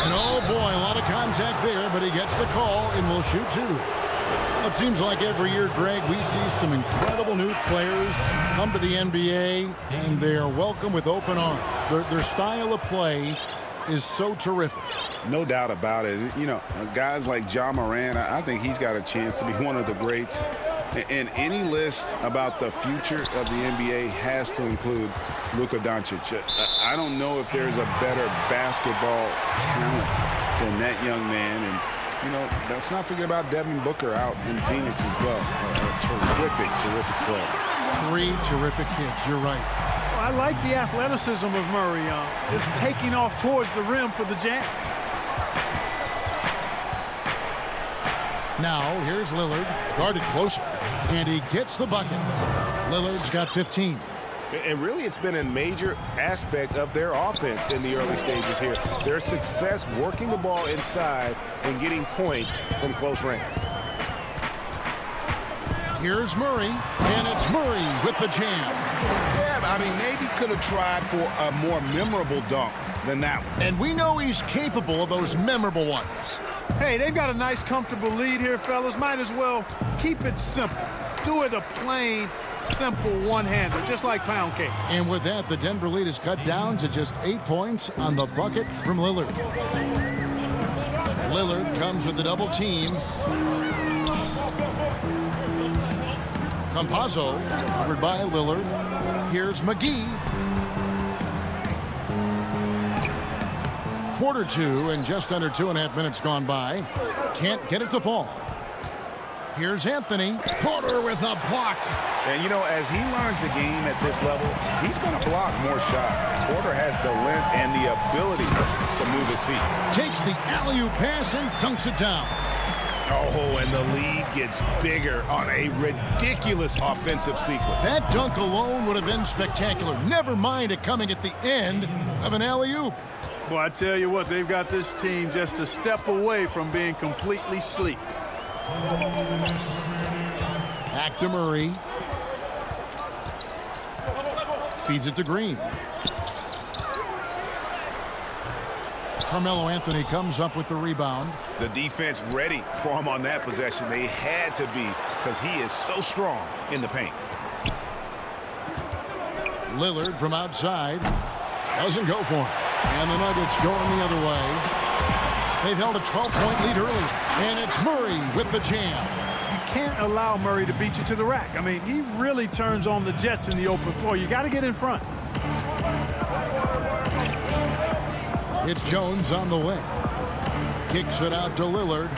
And oh boy, a lot of contact there, but he gets the call and will shoot 2. It seems like every year, Greg, we see some incredible new players come to the NBA, and they are welcome with open arms. Their style of play is so terrific. No doubt about it. You know, guys like Ja Morant, I think he's got a chance to be one of the greats. And any list about the future of the NBA has to include Luka Doncic. I don't know if there's a better basketball talent than that young man. And you know, let's not forget about Devin Booker out in Phoenix as well. A terrific player. 3 terrific kids, you're right. Well, I like the athleticism of Murray, just taking off towards the rim for the jam. Now, here's Lillard, guarded closer, and he gets the bucket. Lillard's got 15. And really, it's been a major aspect of their offense in the early stages here. Their success working the ball inside and getting points from close range. Here's Murray, and it's Murray with the jam. Yeah, I mean, maybe could have tried for a more memorable dunk than that one. And we know he's capable of those memorable ones. Hey, they've got a nice, comfortable lead here, fellas. Might as well keep it simple. Do it a plain, simple one-hander, just like pound cake. And with that, the Denver lead is cut down to just 8 points on the bucket from Lillard. Lillard comes with the double team. Campazzo covered by Lillard. Here's McGee. Quarter 2 and just under 2.5 minutes gone by. Can't get it to fall. Here's Anthony. Porter with a block. And, you know, as he learns the game at this level, he's going to block more shots. Porter has the length and the ability to move his feet. Takes the alley-oop pass and dunks it down. Oh, and the lead gets bigger on a ridiculous offensive sequence. That dunk alone would have been spectacular. Never mind it coming at the end of an alley-oop. Well, I tell you what, they've got this team just a step away from being completely asleep. Back to Murray. Feeds it to Green. Carmelo Anthony comes up with the rebound. The defense ready for him on that possession. They had to be, because he is so strong in the paint. Lillard from outside. Doesn't go for him. And the Nuggets going the other way. They've held a 12-point lead early. And it's Murray with the jam. You can't allow Murray to beat you to the rack. I mean, he really turns on the Jets in the open floor. You got to get in front. It's Jones on the way. Kicks it out to Lillard.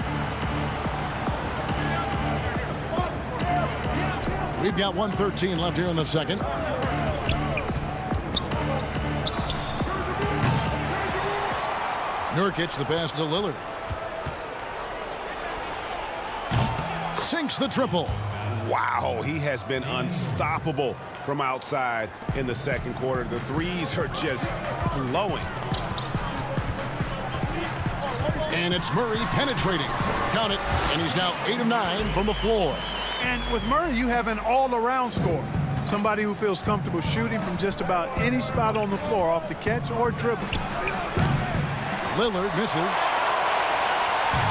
We've got 1:13 left here in the second. Nurkic, the pass to Lillard. Sinks the triple. Wow, he has been unstoppable from outside in the second quarter. The threes are just flowing. And it's Murray penetrating. Count it. And he's now 8 of 9 from the floor. And with Murray, you have an all-around scorer. Somebody who feels comfortable shooting from just about any spot on the floor off the catch or dribble. Lillard misses.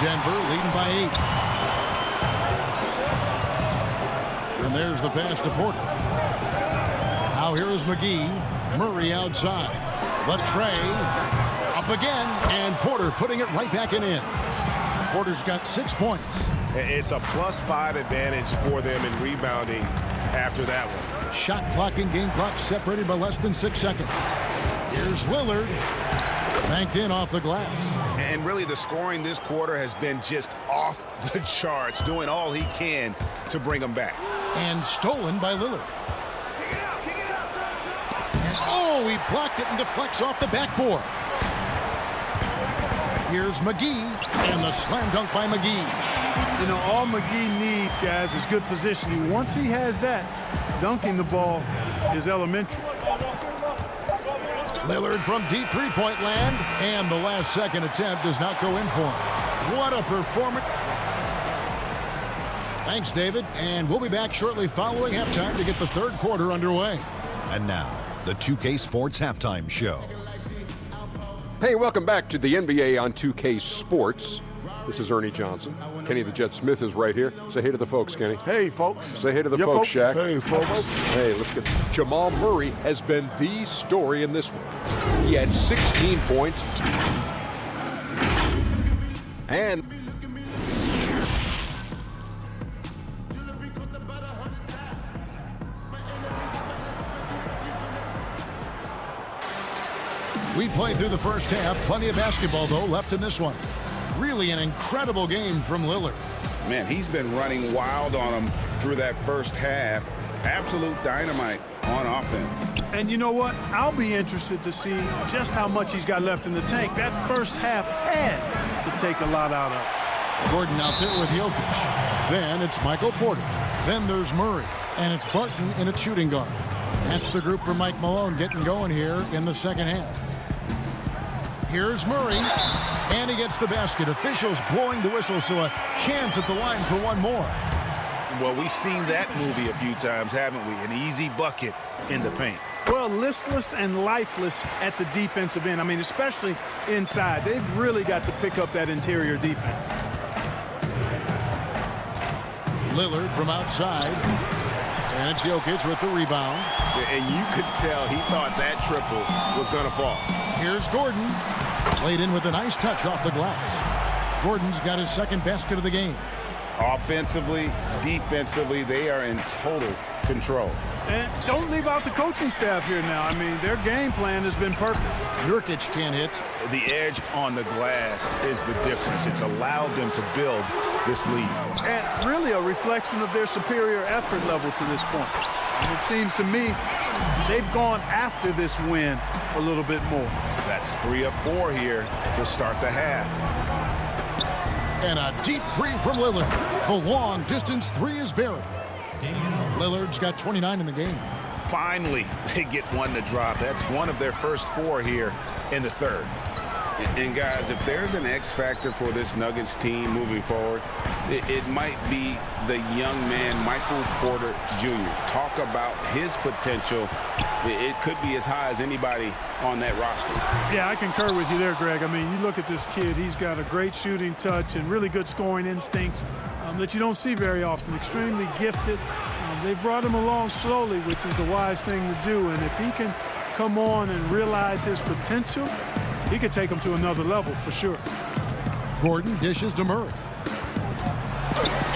Denver leading by 8. And there's the pass to Porter. Now here is McGee. Murray outside. The tray. Up again, and Porter putting it right back in. Porter's got 6 points. It's a +5 advantage for them in rebounding after that one. Shot clock and game clock separated by less than 6 seconds. Here's Lillard. Banked in off the glass. And really the scoring this quarter has been just off the charts, doing all he can to bring them back. And stolen by Lillard. And oh, he blocked it and deflects off the backboard. Here's McGee, and the slam dunk by McGee. You know, all McGee needs, guys, is good positioning. Once he has that, dunking the ball is elementary. Lillard from deep three-point land, and the last second attempt does not go in for him. What a performance. Thanks, David, and we'll be back shortly following halftime to get the third quarter underway. And now, the 2K Sports Halftime Show. Hey, welcome back to the NBA on 2K Sports. This is Ernie Johnson. Kenny the Jet Smith is right here. Say hey to the folks, Kenny. Hey, folks. Say hey to the folks, Shaq. Hey, folks. Hey, let's get Jamal Murray has been the story in this one. He had 16 points. And we played through the first half. Plenty of basketball, though, left in this one. Really an incredible game from Lillard. Man, he's been running wild on him through that first half. Absolute dynamite on offense. And you know what? I'll be interested to see just how much he's got left in the tank. That first half had to take a lot out of. Gordon out there with Jokic. Then it's Michael Porter. Then there's Murray. And it's Barton in a shooting guard. That's the group for Mike Malone getting going here in the second half. Here's Murray, and he gets the basket. Officials blowing the whistle, so a chance at the line for one more. Well, we've seen that movie a few times, haven't we? An easy bucket in the paint. Well, listless and lifeless at the defensive end. I mean, especially inside. They've really got to pick up that interior defense. Lillard from outside. And it's Jokic with the rebound. And you could tell he thought that triple was going to fall. Here's Gordon. Laid in with a nice touch off the glass. Gordon's got his second basket of the game. Offensively, defensively, they are in total control. And don't leave out the coaching staff here now. I mean, their game plan has been perfect. Nurkic can't hit. The edge on the glass is the difference. It's allowed them to build this lead. And really a reflection of their superior effort level to this point. And it seems to me they've gone after this win a little bit more. That's 3 of 4 here to start the half. And a deep three from Lillard. The long distance three is buried. Lillard's got 29 in the game. Finally, they get one to drop. That's one of their first 4 here in the third. And guys, if there's an X factor for this Nuggets team moving forward, it might be the young man, Michael Porter Jr. Talk about his potential. It could be as high as anybody on that roster. Yeah, I concur with you there, Greg. I mean, you look at this kid, he's got a great shooting touch and really good scoring instincts that you don't see very often. Extremely gifted. They brought him along slowly, which is the wise thing to do. And if he can come on and realize his potential, he could take him to another level for sure. Gordon dishes to Murray.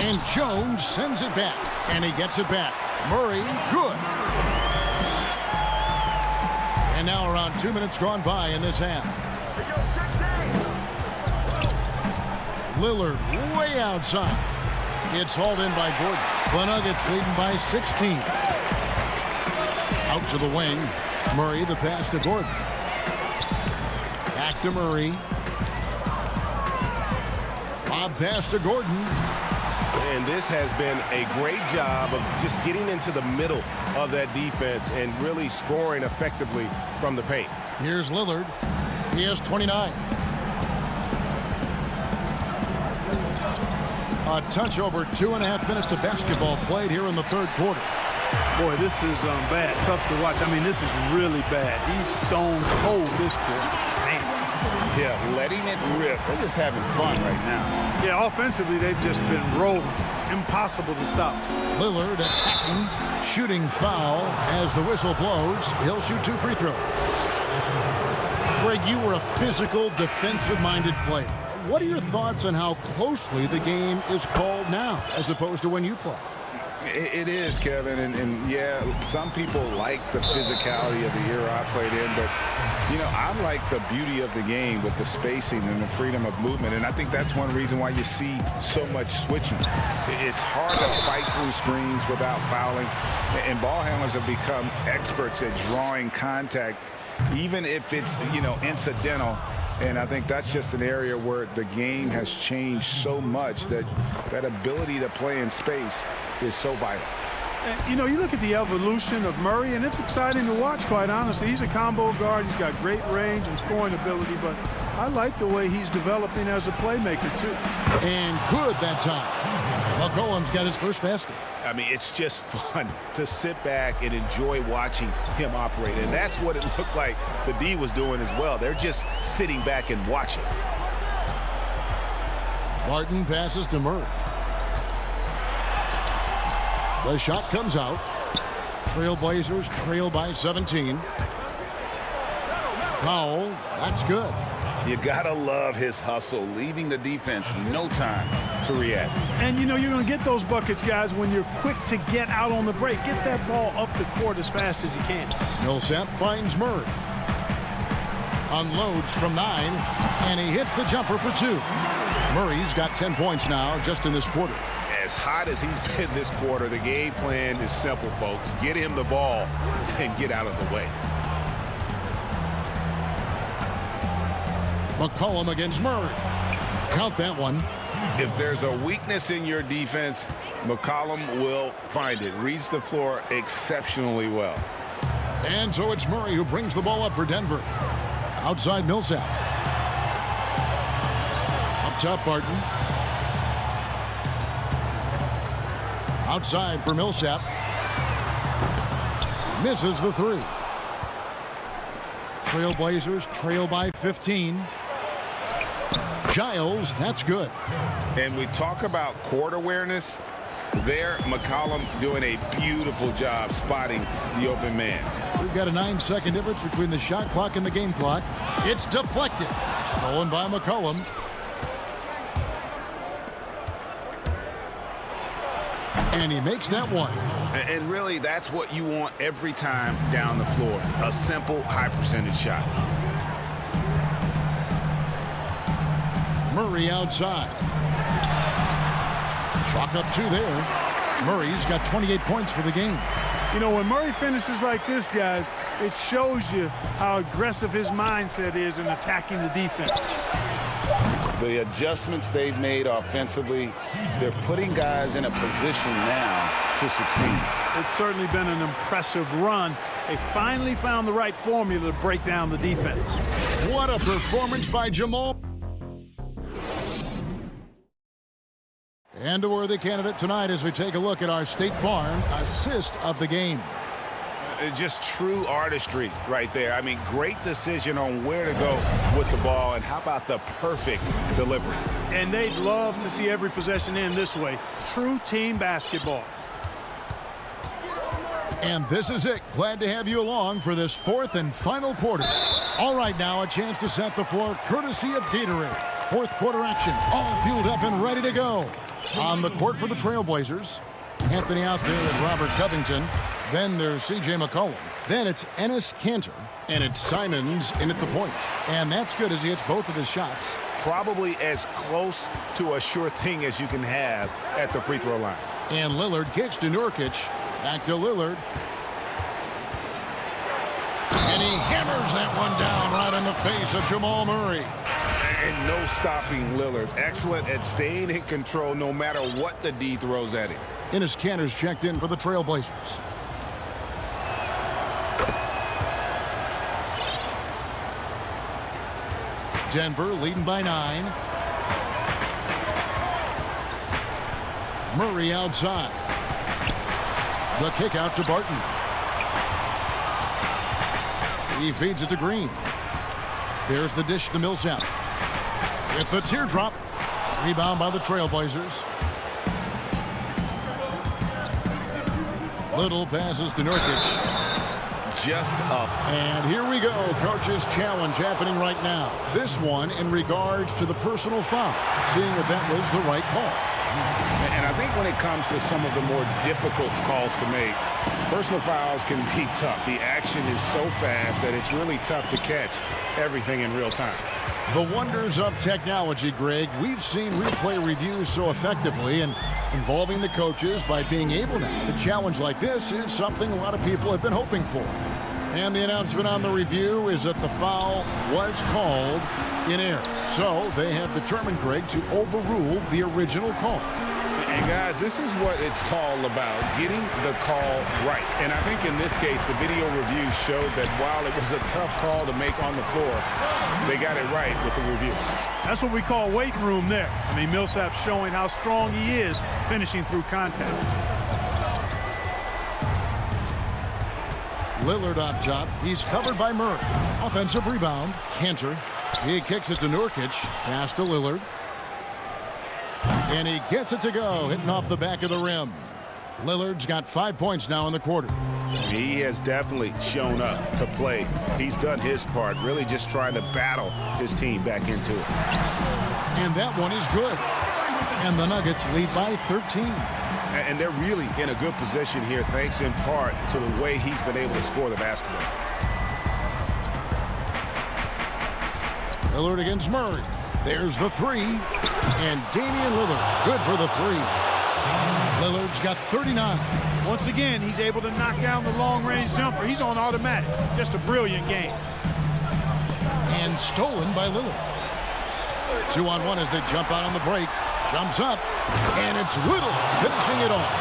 And Jones sends it back. And he gets it back. Murray, good. And now around 2 minutes gone by in this half. Lillard way outside. It's hauled in by Gordon. The Nuggets leading by 16. Out to the wing. Murray, the pass to Gordon. Back to Murray. Lob pass to Gordon. And this has been a great job of just getting into the middle of that defense and really scoring effectively from the paint. Here's Lillard. He has 29. A touch over 2.5 minutes of basketball played here in the third quarter. Boy, this is bad. Tough to watch. I mean, this is really bad. He's stone cold this quarter. Man. Yeah, letting it rip. They're just having fun right now. Yeah, offensively, they've just been rolling. Impossible to stop. Lillard attacking, shooting foul as the whistle blows. He'll shoot 2 free throws. Greg, you were a physical, defensive-minded player. what are your thoughts on how closely the game is called now as opposed to when you play? It is, Kevin, and yeah, some people like the physicality of the era I played in, but, you know, I like the beauty of the game with the spacing and the freedom of movement, and I think that's one reason why you see so much switching. It's hard to fight through screens without fouling, and ball handlers have become experts at drawing contact, even if it's, you know, incidental. And I think that's just an area where the game has changed so much that that ability to play in space is so vital. And, you know, you look at the evolution of Murray, and it's exciting to watch, quite honestly. He's a combo guard. He's got great range and scoring ability, but I like the way he's developing as a playmaker, too. And good that time. McCollum's got his first basket. I mean, it's just fun to sit back and enjoy watching him operate. And that's what it looked like the D was doing as well. They're just sitting back and watching. Barton passes to Murray. The shot comes out. Trailblazers trail by 17. Powell, that's good. You gotta love his hustle, leaving the defense no time to react. And, you know, you're going to get those buckets, guys, when you're quick to get out on the break. Get that ball up the court as fast as you can. Millsap finds Murray. Unloads from 9, and he hits the jumper for 2. Murray's got 10 points now just in this quarter. As hot as he's been this quarter, the game plan is simple, folks. Get him the ball and get out of the way. McCollum against Murray. Count that one. If there's a weakness in your defense, McCollum will find it. Reads the floor exceptionally well. And so it's Murray who brings the ball up for Denver. Outside Millsap. Up top Barton. Outside for Millsap. Misses the 3. Trailblazers trail by 15. Giles, that's good. And we talk about court awareness. There, McCollum doing a beautiful job spotting the open man. We've got a 9-second difference between the shot clock and the game clock. It's deflected. Stolen by McCollum. And he makes that one. And really, that's what you want every time down the floor. A simple, high-percentage shot. Murray outside. Chalk up 2 there. Murray's got 28 points for the game. You know, when Murray finishes like this, guys, it shows you how aggressive his mindset is in attacking the defense. The adjustments they've made offensively, they're putting guys in a position now to succeed. It's certainly been an impressive run. They finally found the right formula to break down the defense. What a performance by Jamal. And a worthy candidate tonight as we take a look at our State Farm assist of the game. Just true artistry right there. I mean, great decision on where to go with the ball, and how about the perfect delivery. And they'd love to see every possession end this way. True team basketball. And this is it. Glad to have you along for this 4th and final quarter. All right, now a chance to set the floor courtesy of Gatorade. 4th quarter action, all fueled up and ready to go. On the court for the Trailblazers, Anthony out there with Robert Covington. Then there's C.J. McCollum. Then it's Enes Kanter. And it's Simons in at the point. And that's good as he hits both of his shots. Probably as close to a sure thing as you can have at the free throw line. And Lillard kicks to Nurkic. Back to Lillard. And he hammers that one down right in the face of Jamal Murray. And no stopping Lillard. Excellent at staying in control no matter what the D throws at him. Enes Kanter's checked in for the Trailblazers. Denver leading by 9. Murray outside. The kick out to Barton. He feeds it to Green. There's the dish to Millsap. With the teardrop. Rebound by the Trailblazers. Little passes to Nurkic. just up. And here we go. Coach's challenge happening right now. This one in regards to the personal foul, seeing if that was the right call. And I think when it comes to some of the more difficult calls to make, personal fouls can be tough. The action is so fast that it's really tough to catch everything in real time. The wonders of technology, Greg. We've seen replay reviews so effectively, and involving the coaches by being able now to challenge like this is something a lot of people have been hoping for. And the announcement on the review is that the foul was called in error. So they have determined, Greg, to overrule the original call. And guys, this is what it's all about, getting the call right. And I think in this case, the video review showed that while it was a tough call to make on the floor, they got it right with the review. That's what we call weight room there. I mean, Millsap's showing how strong he is finishing through contact. Lillard on top. He's covered by Murray. Offensive rebound. Cantor. He kicks it to Nurkic. Pass to Lillard. And he gets it to go, hitting off the back of the rim. Lillard's got 5 points now in the quarter. He has definitely shown up to play. He's done his part, really just trying to battle his team back into it. And that one is good. And the Nuggets lead by 13. And they're really in a good position here, thanks in part to the way he's been able to score the basketball. Lillard against Murray. There's the three. And Damian Lillard, good for the three. Lillard's got 39. Once again, he's able to knock down the long-range jumper. He's on automatic. Just a brilliant game. And stolen by Lillard. 2-on-1 as they jump out on the break. Jumps up. And it's Little finishing it off.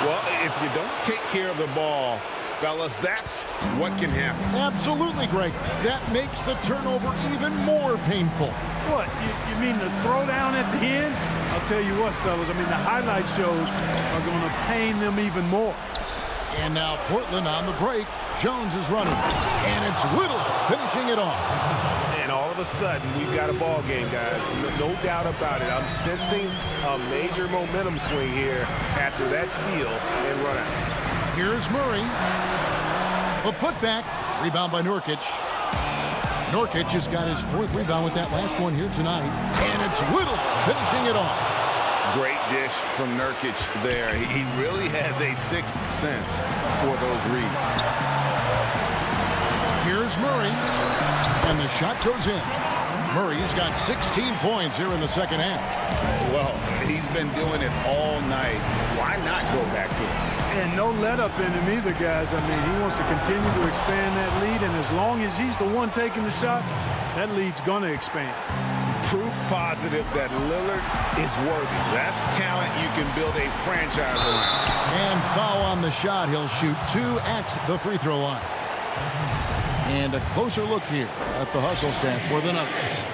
Well, if you don't take care of the ball, fellas, that's what can happen. Absolutely, Greg. That makes the turnover even more painful. What? You mean the throwdown at the end? I'll tell you what, fellas. I mean, the highlight shows are going to pain them even more. And now Portland on the break. Jones is running. And it's Little finishing it off. And all of a sudden, we've got a ball game, guys. No doubt about it. I'm sensing a major momentum swing here after that steal and run out. Here's Murray. A putback. Rebound by Nurkic. Nurkic has got his fourth rebound with that last one here tonight. And it's Little finishing it off. Great dish from Nurkic there. He really has a sixth sense for those reads. Here's Murray. And the shot goes in. Murray's got 16 points here in the second half. Well, he's been doing it all night. Why not go back to it? And no let up in him either, guys. I mean, he wants to continue to expand that lead, and as long as he's the one taking the shots, that lead's going to expand. Proof positive that Lillard is worthy. That's talent you can build a franchise around. And foul on the shot. He'll shoot 2 at the free throw line. And a closer look here at the hustle stats for the Nuggets.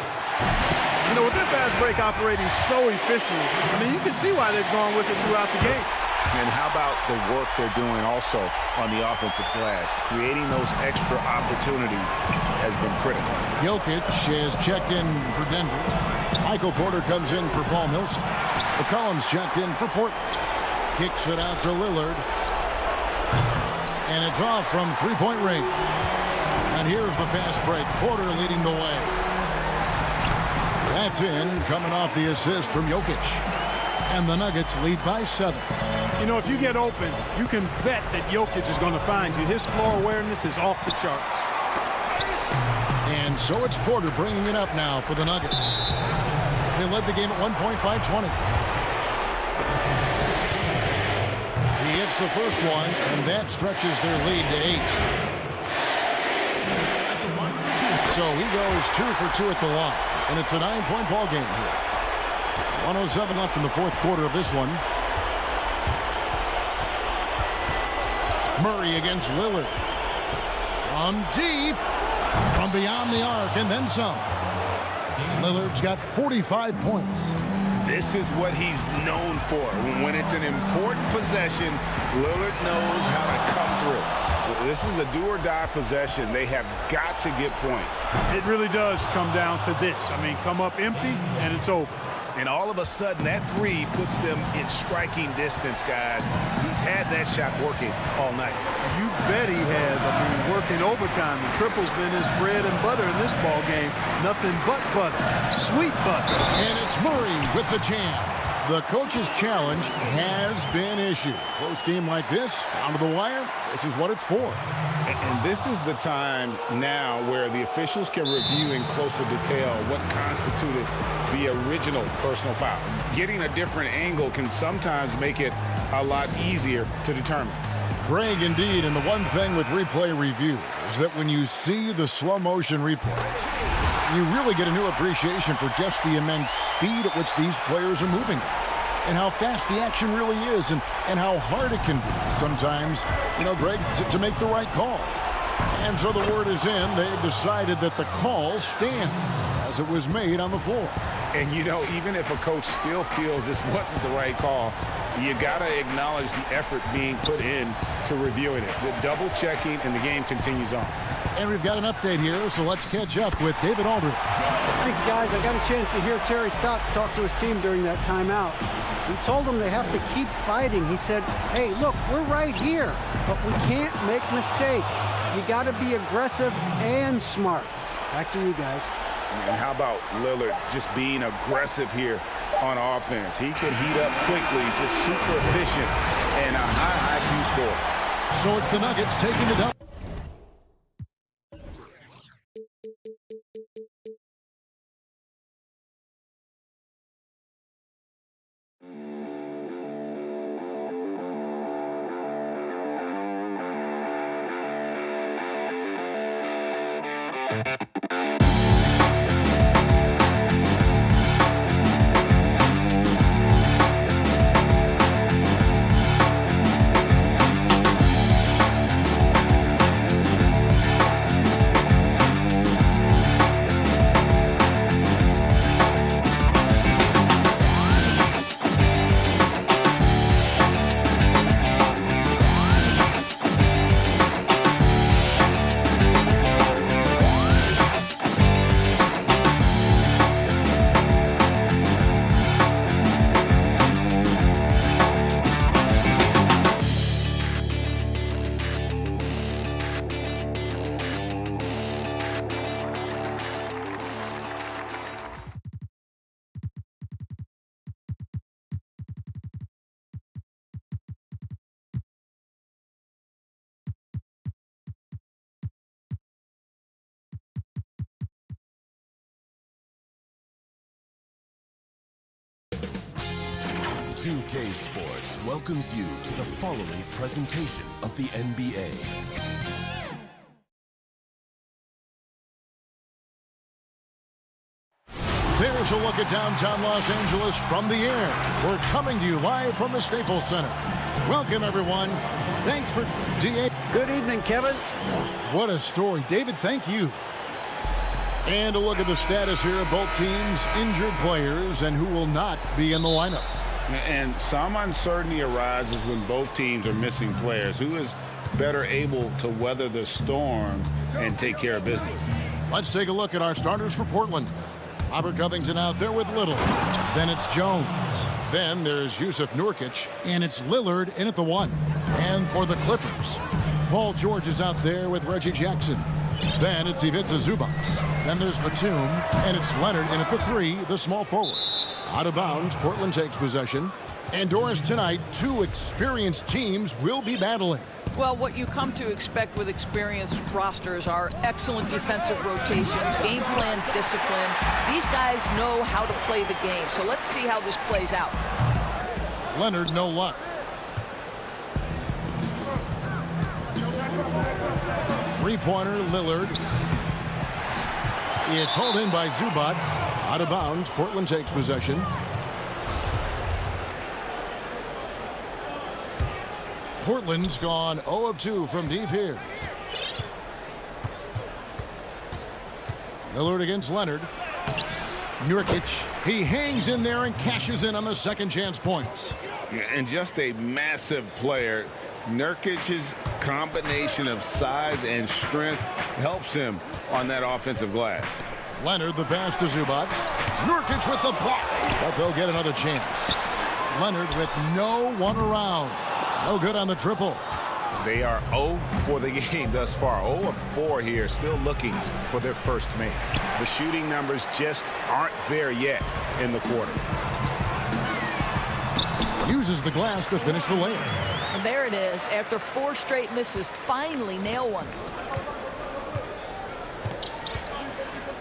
You know, with their fast break operating so efficiently, I mean, you can see why they've gone with it throughout the game. And how about the work they're doing also on the offensive glass? Creating those extra opportunities has been critical. Jokic has checked in for Denver. Michael Porter comes in for Paul Millsap. McCollum's checked in for Portland. Kicks it out to Lillard. And it's off from three-point range. And here's the fast break. Porter leading the way. That's in, coming off the assist from Jokic. And the Nuggets lead by 7. You know, if you get open, you can bet that Jokic is going to find you. His floor awareness is off the charts. And so it's Porter bringing it up now for the Nuggets. They led the game at 1 point by 20. He hits the first one, and that stretches their lead to 8. So he goes 2 for 2 at the line. And it's a 9-point ball game here. 107 left in the fourth quarter of this one. Murray against Lillard. From deep. From beyond the arc and then some. Lillard's got 45 points. This is what he's known for. When it's an important possession, Lillard knows how to come through. This is a do-or-die possession. They have got to get points. It really does come down to this. I mean, come up empty, and it's over. And all of a sudden, that three puts them in striking distance, guys. He's had that shot working all night. You bet he has. I mean, working overtime. The triple's been his bread and butter in this ball game. Nothing but butter. Sweet butter. And it's Murray with the jam. The coach's challenge has been issued. Close game like this, down to the wire, this is what it's for. And this is the time now where the officials can review in closer detail what constituted the original personal foul. Getting a different angle can sometimes make it a lot easier to determine. Greg, indeed, and the one thing with replay review is that when you see the slow motion replays, you really get a new appreciation for just the immense speed at which these players are moving and how fast the action really is and how hard it can be sometimes, Greg, to make the right call. And so the word is in. They've decided that the call stands as it was made on the floor. And, even if a coach still feels this wasn't the right call, you got to acknowledge the effort being put in to reviewing it. The double checking, and the game continues on. And we've got an update here, so let's catch up with David Aldridge. Thanks, guys. I got a chance to hear Terry Stotts talk to his team during that timeout. He told them they have to keep fighting. He said, hey, look, we're right here, but we can't make mistakes. You got to be aggressive and smart. Back to you guys. And how about Lillard just being aggressive here on offense? He can heat up quickly, just super efficient, and a high IQ score. So it's the Nuggets taking the double. CLA Sports welcomes you to the following presentation of the NBA. There's a look at downtown Los Angeles from the air. We're coming to you live from the Staples Center. Welcome, everyone. Thanks for DA. Good evening, Kevin. What a story. David, thank you. And a look at the status here of both teams' injured players and who will not be in the lineup. And some uncertainty arises when both teams are missing players. Who is better able to weather the storm and take care of business? Let's take a look at our starters for Portland. Robert Covington out there with Little. Then it's Jones. Then there's Yusuf Nurkic. And it's Lillard in at the 1. And for the Clippers, Paul George is out there with Reggie Jackson. Then it's Ivica Zubac. Then there's Batum. And it's Leonard in at the 3, the small forward. Out of bounds, Portland takes possession. And Doris, tonight, 2 experienced teams will be battling. Well, what you come to expect with experienced rosters are excellent defensive rotations, game plan discipline. These guys know how to play the game. So let's see how this plays out. Leonard, no luck. Three-pointer, Lillard. It's hauled in by Zubac. Out of bounds, Portland takes possession. Portland's gone 0 of 2 from deep here. Lillard against Leonard. Nurkic, he hangs in there and cashes in on the second chance points. And just a massive player. Nurkic's combination of size and strength helps him on that offensive glass. Leonard, the pass to Zubac. Nurkic with the block, but they'll get another chance. Leonard with no one around. No good on the triple. They are 0 for the game thus far. 0 of 4 here, still looking for their first make. The shooting numbers just aren't there yet in the quarter. Uses the glass to finish the layup. And there it is. After 4 straight misses, finally nail one.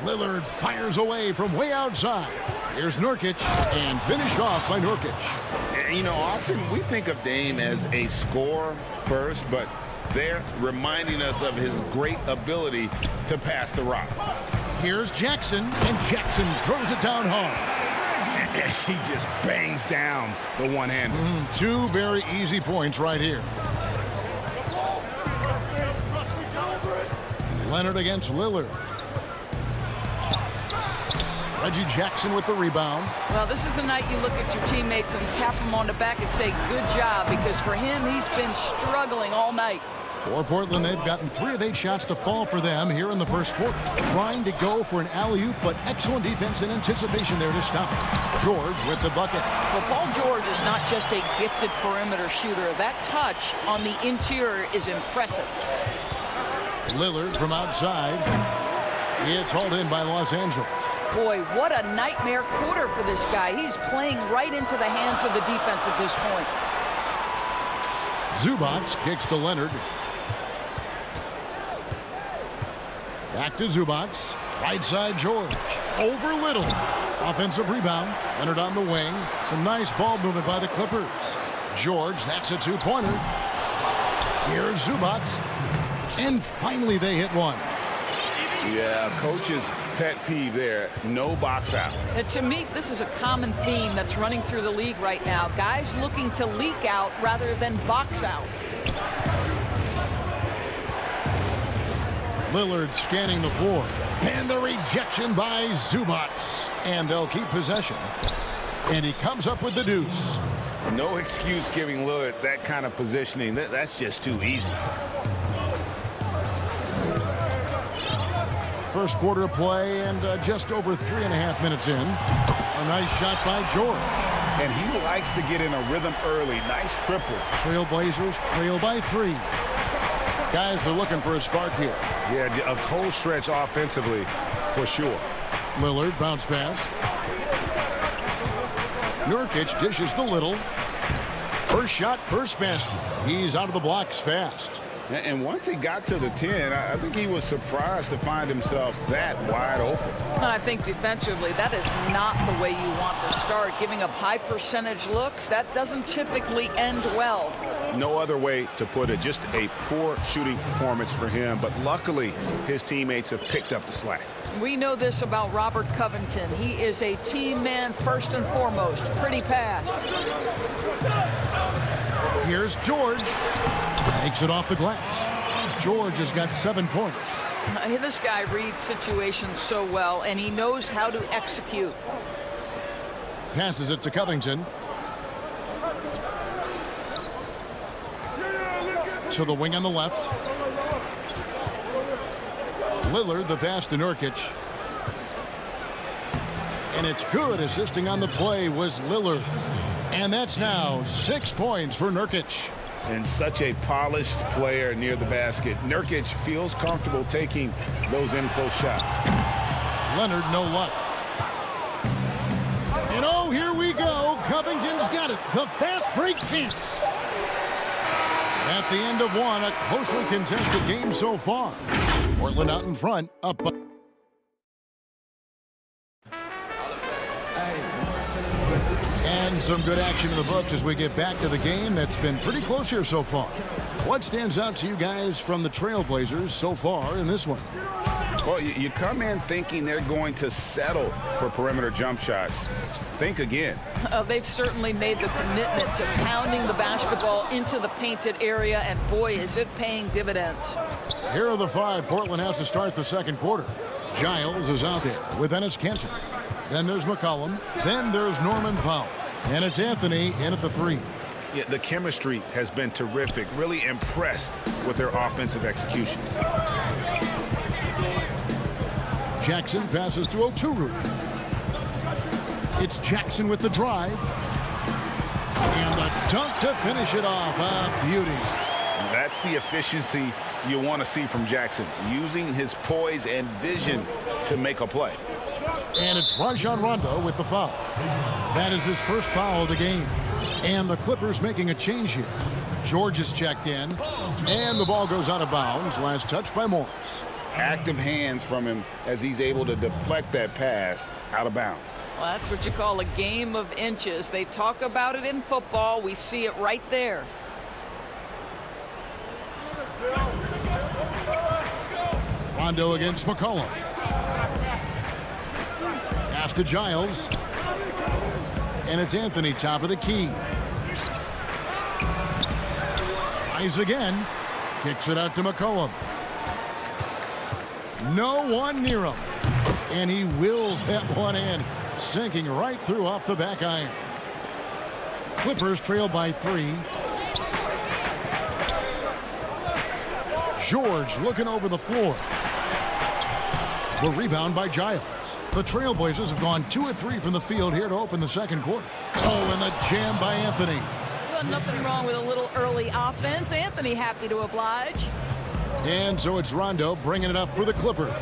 Lillard fires away from way outside. Here's Nurkic, and finished off by Nurkic. You know, often we think of Dame as a scorer first, but they're reminding us of his great ability to pass the rock. Here's Jackson, and Jackson throws it down hard. He just bangs down the one-hander. 2 very easy points right here. Leonard against Lillard. Reggie Jackson with the rebound. Well, this is the night you look at your teammates and tap them on the back and say, good job, because for him, he's been struggling all night. For Portland, they've gotten 3 of 8 shots to fall for them here in the first quarter. Trying to go for an alley-oop, but excellent defense and anticipation there to stop it. George with the bucket. Well, Paul George is not just a gifted perimeter shooter. That touch on the interior is impressive. Lillard from outside. It's hauled in by Los Angeles. Boy, what a nightmare quarter for this guy. He's playing right into the hands of the defense at this point. Zubac kicks to Leonard. Back to Zubac. Right side George. Over Little. Offensive rebound. Leonard on the wing. Some nice ball movement by the Clippers. George, that's a 2-pointer. Here's Zubac. And finally they hit one. Yeah, coach's pet peeve there. No box out. To me, this is a common theme that's running through the league right now. Guys looking to leak out rather than box out. Lillard scanning the floor. And the rejection by Zubac. And they'll keep possession. And he comes up with the deuce. No excuse giving Lillard that kind of positioning. That's just too easy. First quarter of play and just over 3.5 minutes in. A nice shot by George. And he likes to get in a rhythm early. Nice triple. Trailblazers trail by 3. Guys are looking for a spark here. Yeah, a cold stretch offensively for sure. Lillard bounce pass. Nurkic dishes to Little. First shot, first basket. He's out of the blocks fast. And once he got to the 10, I think he was surprised to find himself that wide open. I think defensively, that is not the way you want to start. Giving up high percentage looks, that doesn't typically end well. No other way to put it. Just a poor shooting performance for him. But luckily, his teammates have picked up the slack. We know this about Robert Covington. He is a team man first and foremost. Pretty pass. Here's George. Takes it off the glass. George has got 7 points. This guy reads situations so well, and he knows how to execute. Passes it to Covington. To the wing on the left. Lillard, the pass to Nurkic. And it's good. Assisting on the play was Lillard. And that's now 6 points for Nurkic. And such a polished player near the basket. Nurkic feels comfortable taking those in-close shots. Leonard, no luck. And oh, here we go. Covington's got it. The fast break chance. At the end of one, a closely contested game so far. Portland out in front, up by... And some good action in the books as we get back to the game that's been pretty close here so far. What stands out to you guys from the Trailblazers so far in this one? Well, you come in thinking they're going to settle for perimeter jump shots. Think again. They've certainly made the commitment to pounding the basketball into the painted area, and boy, is it paying dividends. Here are the 5 Portland has to start the second quarter. Giles is out there with Enes Kanter. Then there's McCollum. Then there's Norman Powell. And it's Anthony in at the 3. Yeah, the chemistry has been terrific. Really impressed with their offensive execution. Jackson passes to Oturu. It's Jackson with the drive. And the dunk to finish it off. A beauty. That's the efficiency you want to see from Jackson, using his poise and vision to make a play. And it's Rajon Rondo with the foul. That is his first foul of the game. And the Clippers making a change here. George is checked in. And the ball goes out of bounds. Last touch by Morris. Active hands from him as he's able to deflect that pass out of bounds. Well, that's what you call a game of inches. They talk about it in football. We see it right there. Rondo against McCollum. Pass to Giles. And it's Anthony, top of the key. Tries again. Kicks it out to McCollum. No one near him. And he wills that one in, sinking right through off the back iron. Clippers trail by 3. George looking over the floor. The rebound by Giles. The Trailblazers have gone 2 of 3 from the field here to open the second quarter. Oh, and the jam by Anthony. Well, nothing wrong with a little early offense. Anthony happy to oblige. And so it's Rondo bringing it up for the Clippers.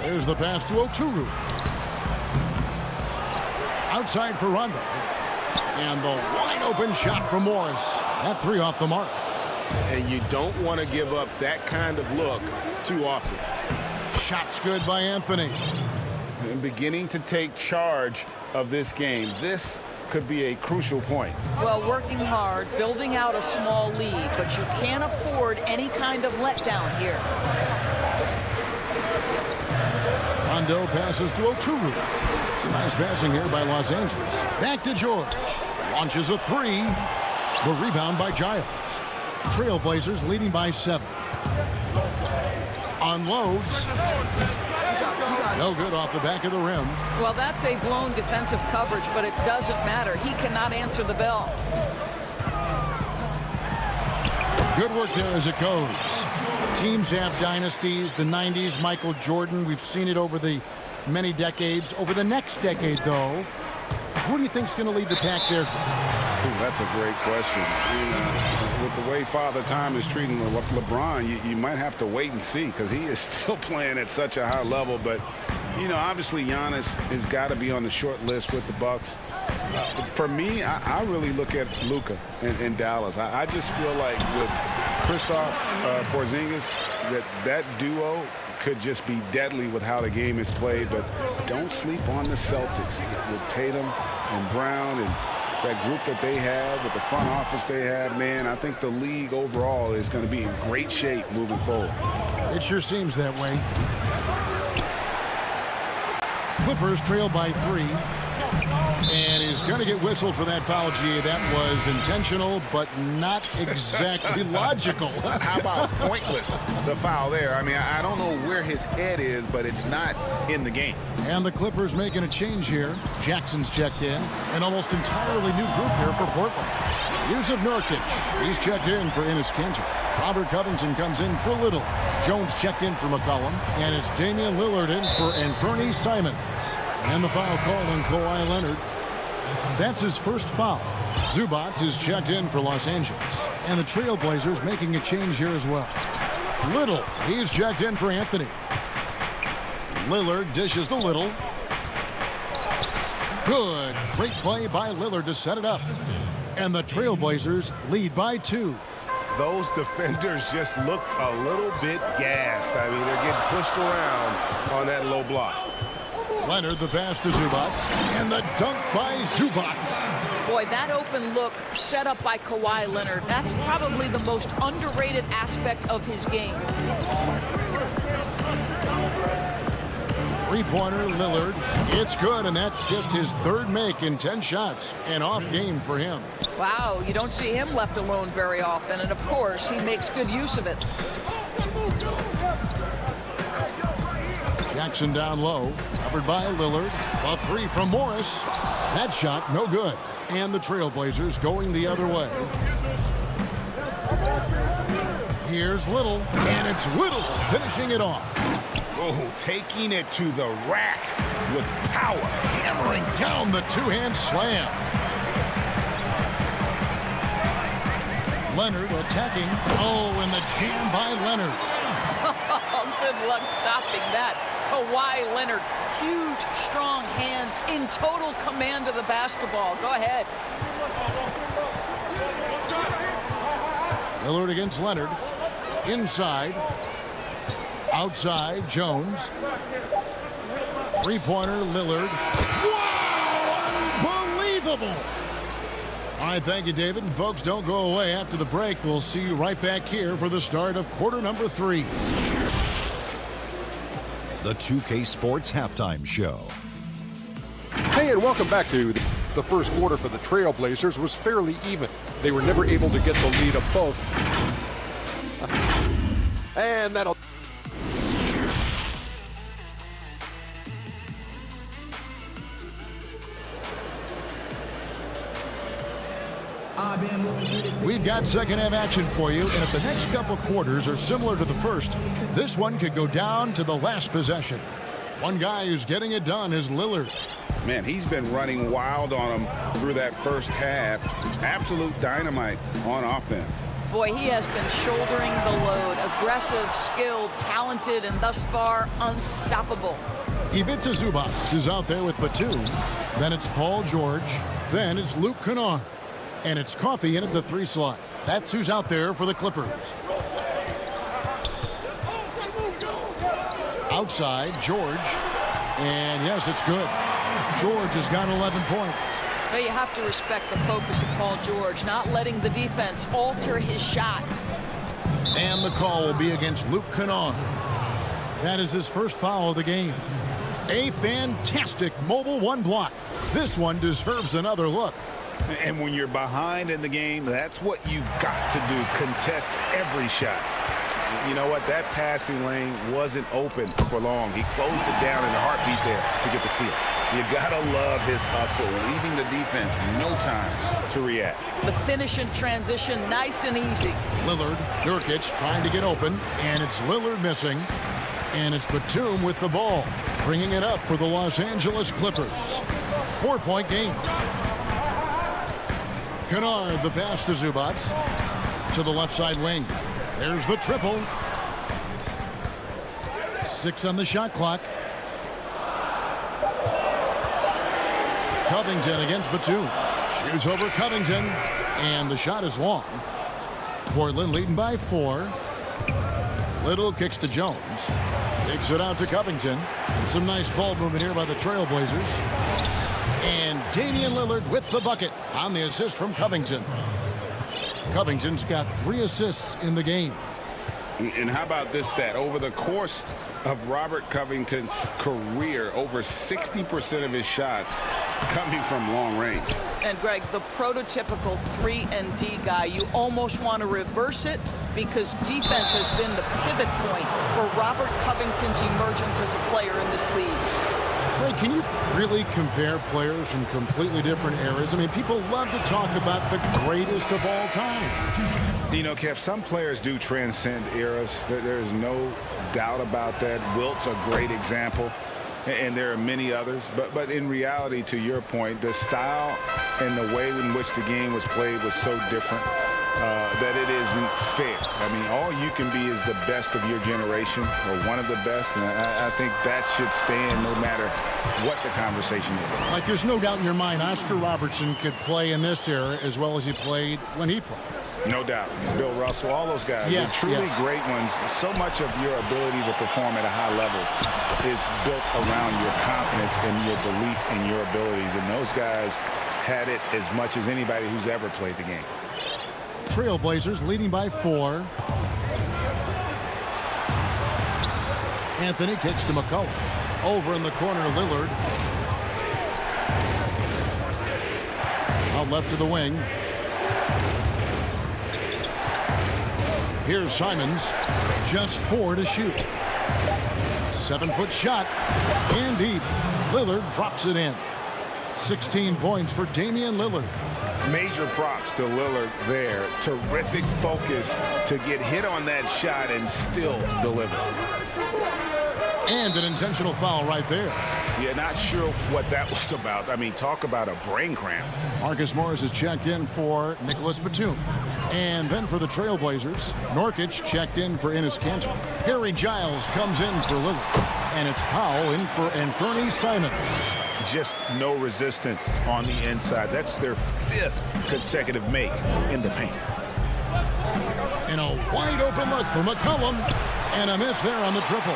There's the pass to Oturu. Outside for Rondo. And the wide open shot from Morris. That 3 off the mark. And you don't want to give up that kind of look too often. Shot's good by Anthony. And beginning to take charge of this game. This could be a crucial point. Well, working hard, building out a small lead, but you can't afford any kind of letdown here. Rondo passes to Oturu. Some nice passing here by Los Angeles. Back to George. Launches a 3. The rebound by Giles. Trailblazers leading by 7. Unloads. No good off the back of the rim. Well, that's a blown defensive coverage, but it doesn't matter. He cannot answer the bell. Good work there as it goes. Teams have dynasties. The 90s, Michael Jordan. We've seen it over the many decades. Over the next decade, though, who do you think is going to lead the pack there? Ooh, that's a great question. With the way Father Time is treating LeBron, you might have to wait and see because he is still playing at such a high level. But, you know, obviously Giannis has got to be on the short list with the Bucks. For me, I really look at Luka in Dallas. I just feel like with Kristaps Porzingis, that duo could just be deadly with how the game is played. But don't sleep on the Celtics with Tatum and Brown and that group that they have, with the front office they have. Man, I think the league overall is going to be in great shape moving forward. It sure seems that way. Clippers trail by 3. And he's going to get whistled for that foul, G. That was intentional, but not exactly logical. How about pointless? It's a foul there. I mean, I don't know where his head is, but it's not in the game. And the Clippers making a change here. Jackson's checked in. An almost entirely new group here for Portland. Yusuf Nurkic. He's checked in for Enes Kanter. Robert Covington comes in for Little. Jones checked in for McCollum. And it's Damian Lillard in for Anthony Simons. And the foul called on Kawhi Leonard. That's his first foul. Zubac is checked in for Los Angeles. And the Trailblazers making a change here as well. Little, he's checked in for Anthony. Lillard dishes to Little. Good. Great play by Lillard to set it up. And the Trailblazers lead by 2. Those defenders just look a little bit gassed. I mean, they're getting pushed around on that low block. Leonard, the pass to Zubac, and the dunk by Zubac. Boy, that open look set up by Kawhi Leonard, that's probably the most underrated aspect of his game. Three-pointer, Lillard. It's good, and that's just his 3rd make in 10 shots. An off game for him. Wow, you don't see him left alone very often, and of course, he makes good use of it. Jackson down low, covered by Lillard. A 3 from Morris. That shot, no good. And the Trailblazers going the other way. Here's Little, and it's Little finishing it off. Oh, taking it to the rack with power. Hammering down the two-hand slam. Leonard attacking. Oh, and the jam by Leonard. Good luck stopping that. Kawhi Leonard, huge, strong hands, in total command of the basketball. Go ahead. Lillard against Leonard. Inside. Outside, Jones. Three-pointer, Lillard. Wow! Unbelievable! All right, thank you, David. And folks, don't go away. After the break, we'll see you right back here for the start of quarter number 3. The 2K Sports Halftime Show. Hey, and welcome back to the first quarter for the Trailblazers was fairly even. They were never able to get the lead above. And that'll... We've got second half action for you, and if the next couple quarters are similar to the first, this one could go down to the last possession. One guy who's getting it done is Lillard. Man, he's been running wild on him through that first half. Absolute dynamite on offense. Boy, he has been shouldering the load. Aggressive, skilled, talented, and thus far unstoppable. Ivica Zubac is out there with Batum. Then it's Paul George. Then it's Luke Kennard. And it's Coffey in at the 3 slot. That's who's out there for the Clippers. Outside, George. And yes, it's good. George has got 11 points. Well, you have to respect the focus of Paul George, not letting the defense alter his shot. And the call will be against Luke Kennard. That is his first foul of the game. A fantastic mobile one block. This one deserves another look. And when you're behind in the game, that's what you've got to do. Contest every shot. You know what? That passing lane wasn't open for long. He closed it down in a heartbeat there to get the steal. You got to love his hustle, leaving the defense no time to react. The finish in transition, nice and easy. Lillard, Nurkic trying to get open, and it's Lillard missing. And it's Batum with the ball, bringing it up for the Los Angeles Clippers. 4-point game. Kennard, the pass to Zubac. To the left side wing. There's the triple. 6 on the shot clock. Covington against Batum. Shoots over Covington. And the shot is long. Portland leading by 4. Little kicks to Jones. Kicks it out to Covington. Some nice ball movement here by the Trailblazers. And Damian Lillard with the bucket on the assist from Covington. Covington's got 3 assists in the game. And how about this stat? Over the course of Robert Covington's career, over 60% of his shots coming from long range. And Greg, the prototypical 3-and-D guy, you almost want to reverse it because defense has been the pivot point for Robert Covington's emergence as a player in this league. Trey, can you really compare players from completely different eras? I mean, people love to talk about the greatest of all time. You know, Kev, some players do transcend eras. There is no doubt about that. Wilt's a great example, and there are many others. But in reality, to your point, the style and the way in which the game was played was so different that it isn't fair. I mean, all you can be is the best of your generation or one of the best, and I think that should stand no matter what the conversation is. Like, there's no doubt in your mind Oscar Robertson could play in this era as well as he played when he played. No doubt. Bill Russell, all those guys, yes, they're truly great ones. So much of your ability to perform at a high level is built around your confidence and your belief in your abilities, and those guys had it as much as anybody who's ever played the game. Trailblazers leading by 4. Anthony kicks to McCullough. Over in the corner, Lillard. Out left to the wing. Here's Simons. Just 4 to shoot. 7-foot shot. And deep. Lillard drops it in. 16 points for Damian Lillard. Major props to Lillard there. Terrific focus to get hit on that shot and still deliver. And an intentional foul right there. Yeah, not sure what that was about. I mean, talk about a brain cramp. Marcus Morris is checked in for Nicholas Batum. And then for the Trailblazers, Nurkic checked in for Enes Kanter. Harry Giles comes in for Lillard. And it's Powell in for Anthony Simons. Just no resistance on the inside. That's their 5th consecutive make in the paint. And a wide open look for McCollum. And a miss there on the triple.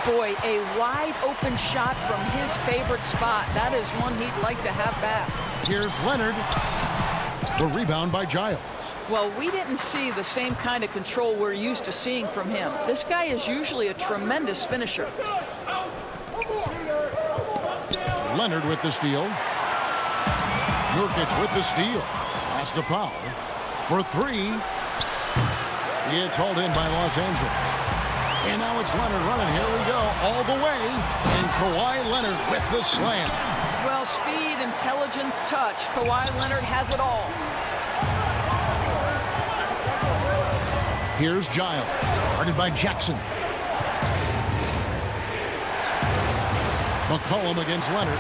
Boy, a wide open shot from his favorite spot. That is one he'd like to have back. Here's Leonard. The rebound by Giles. Well, we didn't see the same kind of control we're used to seeing from him. This guy is usually a tremendous finisher. Leonard with the steal. Nurkic with the steal. Pass to Powell. For 3. It's hauled in by Los Angeles. And now it's Leonard running. Here we go. All the way. And Kawhi Leonard with the slam. Well, speed, intelligence, touch. Kawhi Leonard has it all. Here's Giles. Guarded by Jackson. McCollum against Leonard.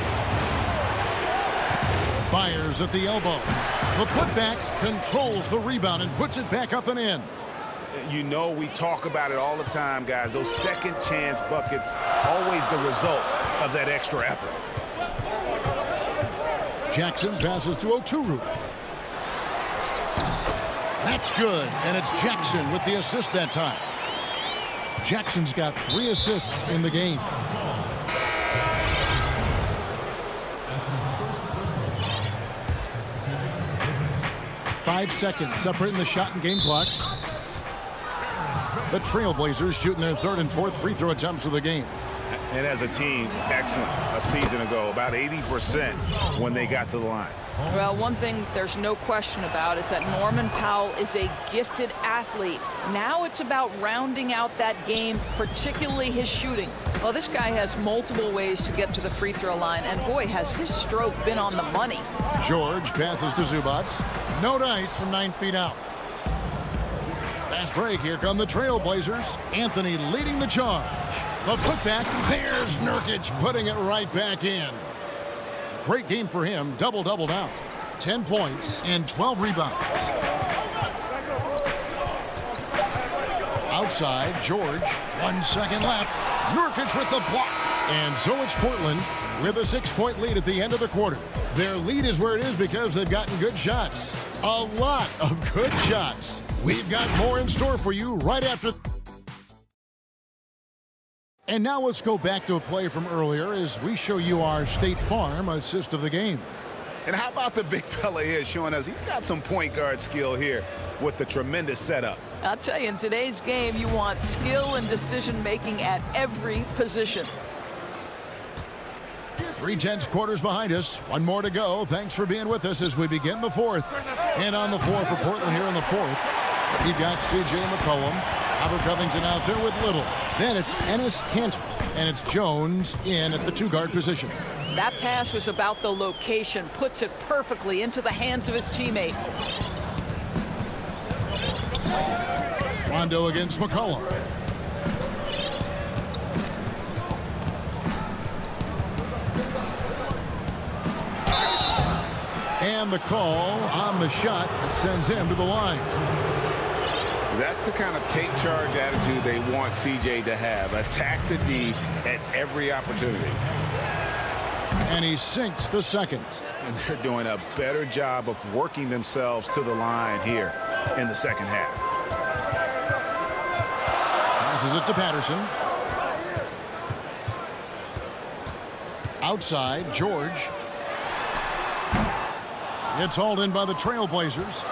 Fires at the elbow. The putback controls the rebound and puts it back up and in. You know, we talk about it all the time, guys. Those second chance buckets, always the result of that extra effort. Jackson passes to Oturu. That's good, and it's Jackson with the assist that time. Jackson's got 3 assists in the game. 5 seconds separating the shot and game clocks. The Trailblazers shooting their 3rd and 4th free throw attempts of the game. And as a team, excellent a season ago, about 80% when they got to the line. Well, one thing there's no question about is that Norman Powell is a gifted athlete. Now it's about rounding out that game, particularly his shooting. Well, this guy has multiple ways to get to the free throw line, and boy, has his stroke been on the money. George passes to Zubac. No dice from 9 feet out. Fast break. Here come the Trailblazers. Anthony leading the charge. The putback. There's Nurkic putting it right back in. Great game for him. Double-double now. 10 points and 12 rebounds. Outside, George. 1 second left. Nurkic with the block. And so it's Portland with a 6-point lead at the end of the quarter. Their lead is where it is because they've gotten good shots. A lot of good shots. We've got more in store for you right after. And now let's go back to a play from earlier as we show you our State Farm assist of the game. And how about the big fella here showing us he's got some point guard skill here with the tremendous setup. I'll tell you, in today's game, you want skill and decision-making at every position. 3/10 quarters behind us. 1 more to go. Thanks for being with us as we begin the 4th. And on the floor for Portland here in the 4th, you've got C.J. McCollum. Robert Covington out there with Little. Then it's Enes Kanter. And it's Jones in at the 2-guard position. That pass was about the location. Puts it perfectly into the hands of his teammate. Rondo against McCollum. And the call on the shot that sends him to the line. That's the kind of take charge attitude they want CJ to have. Attack the D at every opportunity. And he sinks the second. And they're doing a better job of working themselves to the line here in the second half. Passes it to Patterson. Outside, George. It's hauled in by the Trailblazers.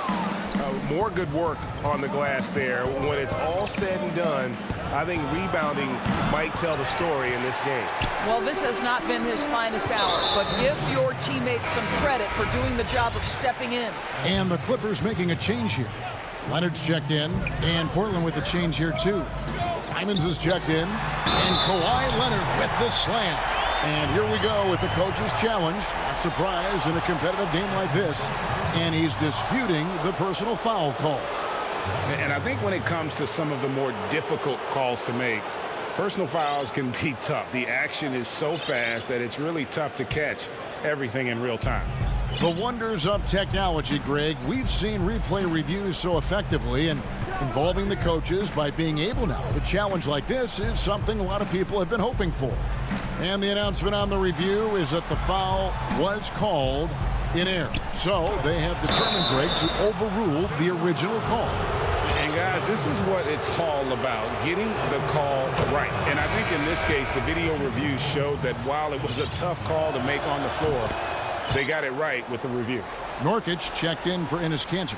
More good work on the glass there. When it's all said and done, I think rebounding might tell the story in this game. Well, this has not been his finest hour, but give your teammates some credit for doing the job of stepping in. And the Clippers making a change here. Leonard's checked in, and Portland with a change here too. Simons is checked in, and Kawhi Leonard with the slam. And here we go with the coach's challenge. A surprise in a competitive game like this. And he's disputing the personal foul call. And I think when it comes to some of the more difficult calls to make, personal fouls can be tough. The action is so fast that it's really tough to catch everything in real time. The wonders of technology, Greg. We've seen replay reviews so effectively, and involving the coaches by being able now to challenge like this is something a lot of people have been hoping for. And the announcement on the review is that the foul was called in error. So they have determined, Greg, to overrule the original call. And guys, this is what it's all about, getting the call right. And I think in this case, the video review showed that while it was a tough call to make on the floor, they got it right with the review. Norkic checked in for Enes Kanter.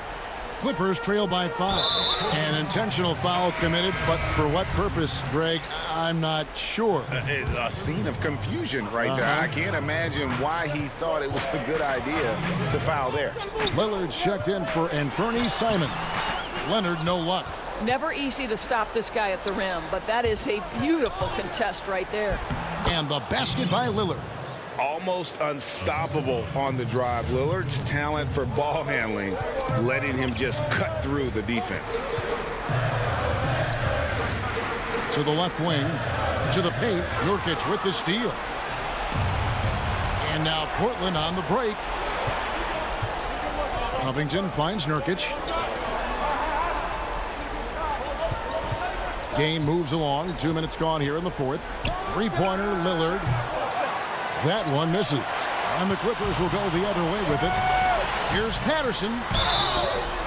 Clippers trail by 5. An intentional foul committed, but for what purpose, Greg? I'm not sure. A scene of confusion right there. I can't imagine why he thought it was a good idea to foul there. Lillard's checked in for Anthony Simon. Leonard, no luck. Never easy to stop this guy at the rim, but that is a beautiful contest right there. And the basket by Lillard. Almost unstoppable on the drive. Lillard's talent for ball handling, letting him just cut through the defense. To the left wing, to the paint, Nurkic with the steal. And now Portland on the break. Covington finds Nurkic. Game moves along. 2 minutes gone here in the fourth. Three-pointer, Lillard. That one misses. And the Clippers will go the other way with it. Here's Patterson.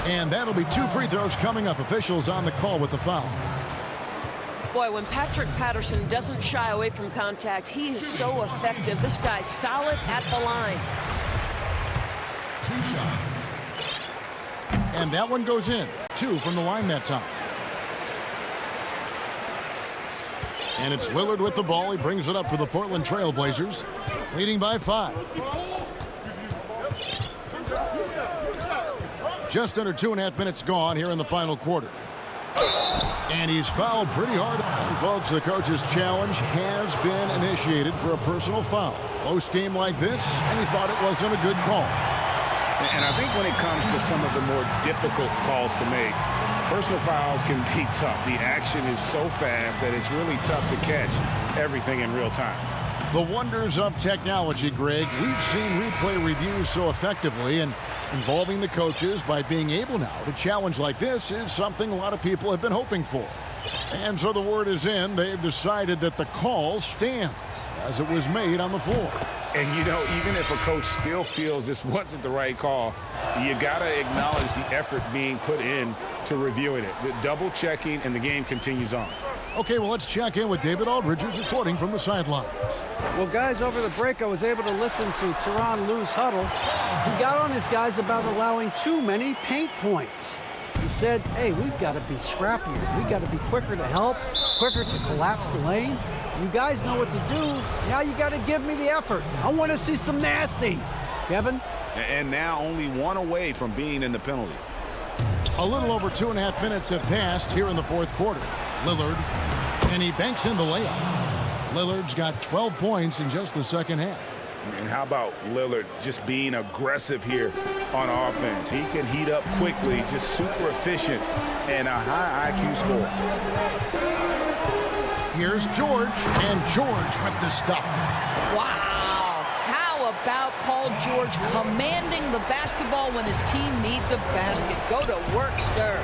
And that'll be 2 free throws coming up. Officials on the call with the foul. Boy, when Patrick Patterson doesn't shy away from contact, he is so effective. This guy's solid at the line. 2 shots. And that one goes in. 2 from the line that time. And it's Lillard with the ball. He brings it up for the Portland Trail Blazers, leading by 5. Just under 2.5 minutes gone here in the final quarter. And he's fouled pretty hard. And folks, the coach's challenge has been initiated for a personal foul. Close game like this, and he thought it wasn't a good call. And I think when it comes to some of the more difficult calls to make, personal fouls can be tough. The action is so fast that it's really tough to catch everything in real time. The wonders of technology, Greg. We've seen replay reviews so effectively, and involving the coaches by being able now to challenge like this is something a lot of people have been hoping for. And so the word is in. They've decided that the call stands as it was made on the floor. And, you know, even if a coach still feels this wasn't the right call, you got to acknowledge the effort being put in to reviewing it. The double checking, and the game continues on. Okay, well, let's check in with David Aldridge's reporting from the sidelines. Well, guys, over the break, I was able to listen to Tyronn Lue's huddle. He got on his guys about allowing too many paint points. He said, hey, we've got to be scrappier. We've got to be quicker to help, quicker to collapse the lane. You guys know what to do. Now you got to give me the effort. I want to see some nasty. Kevin? And now only 1 away from being in the penalty. A little over 2.5 minutes have passed here in the fourth quarter. Lillard, and he banks in the layup. Lillard's got 12 points in just the second half. And how about Lillard just being aggressive here on offense? He can heat up quickly, just super efficient, and a high IQ score. Here's George, and George with the stuff. Wow. How about Paul George commanding the basketball when his team needs a basket? Go to work, sir.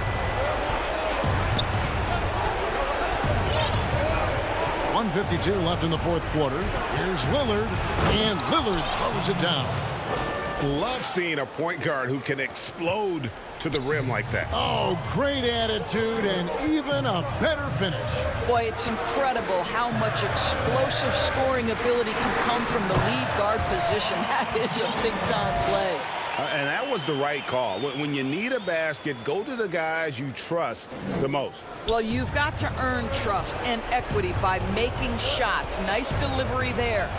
1:52 left in the fourth quarter. Here's Lillard, and Lillard throws it down. Love seeing a point guard who can explode to the rim like that. Oh, great attitude and even a better finish. Boy, it's incredible how much explosive scoring ability can come from the lead guard position. That is a big-time play. And that was the right call. When you need a basket, go to the guys you trust the most. Well, you've got to earn trust and equity by making shots. Nice delivery there.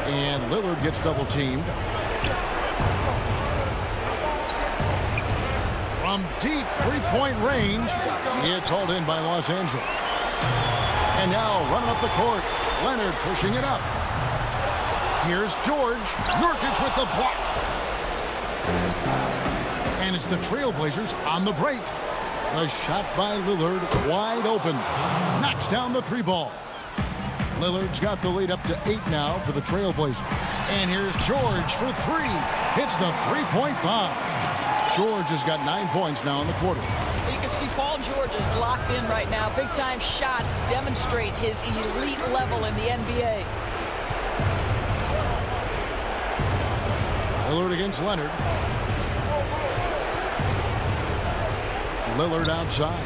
And Lillard gets double-teamed. From deep three-point range, it's hauled in by Los Angeles. And now running up the court, Leonard pushing it up. Here's George. Nurkic with the block. And it's the Trailblazers on the break. The shot by Lillard wide open. Knocks down the three ball. Lillard's got the lead up to 8 now for the Trailblazers. And here's George for 3. Hits the three-point bomb. George has got 9 points now in the quarter. You can see Paul George is locked in right now. Big-time shots demonstrate his elite level in the NBA. Lillard against Leonard. Lillard outside.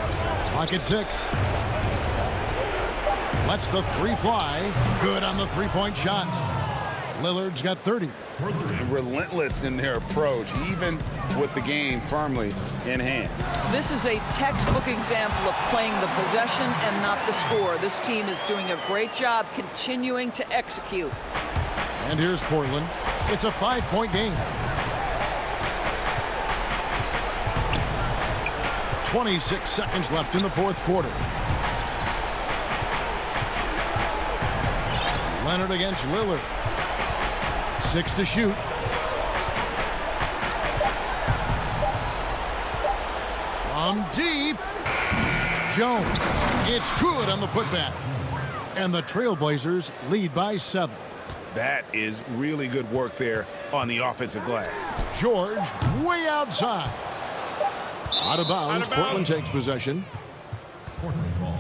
Clock at 6. Lets the 3 fly. Good on the three-point shot. Lillard's got 30. Relentless in their approach, even with the game firmly in hand. This is a textbook example of playing the possession and not the score. This team is doing a great job continuing to execute. And here's Portland. It's a 5-point game. 26 seconds left in the fourth quarter. Leonard against Lillard. 6 to shoot. From deep. Jones. It's good on the putback. And the Trailblazers lead by 7. That is really good work there on the offensive glass. George way outside. Out of bounds. Portland takes possession. Portland ball.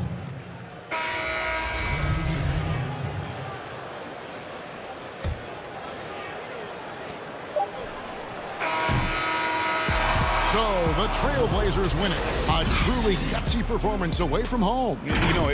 So the Trailblazers win it. A truly gutsy performance away from home. You know,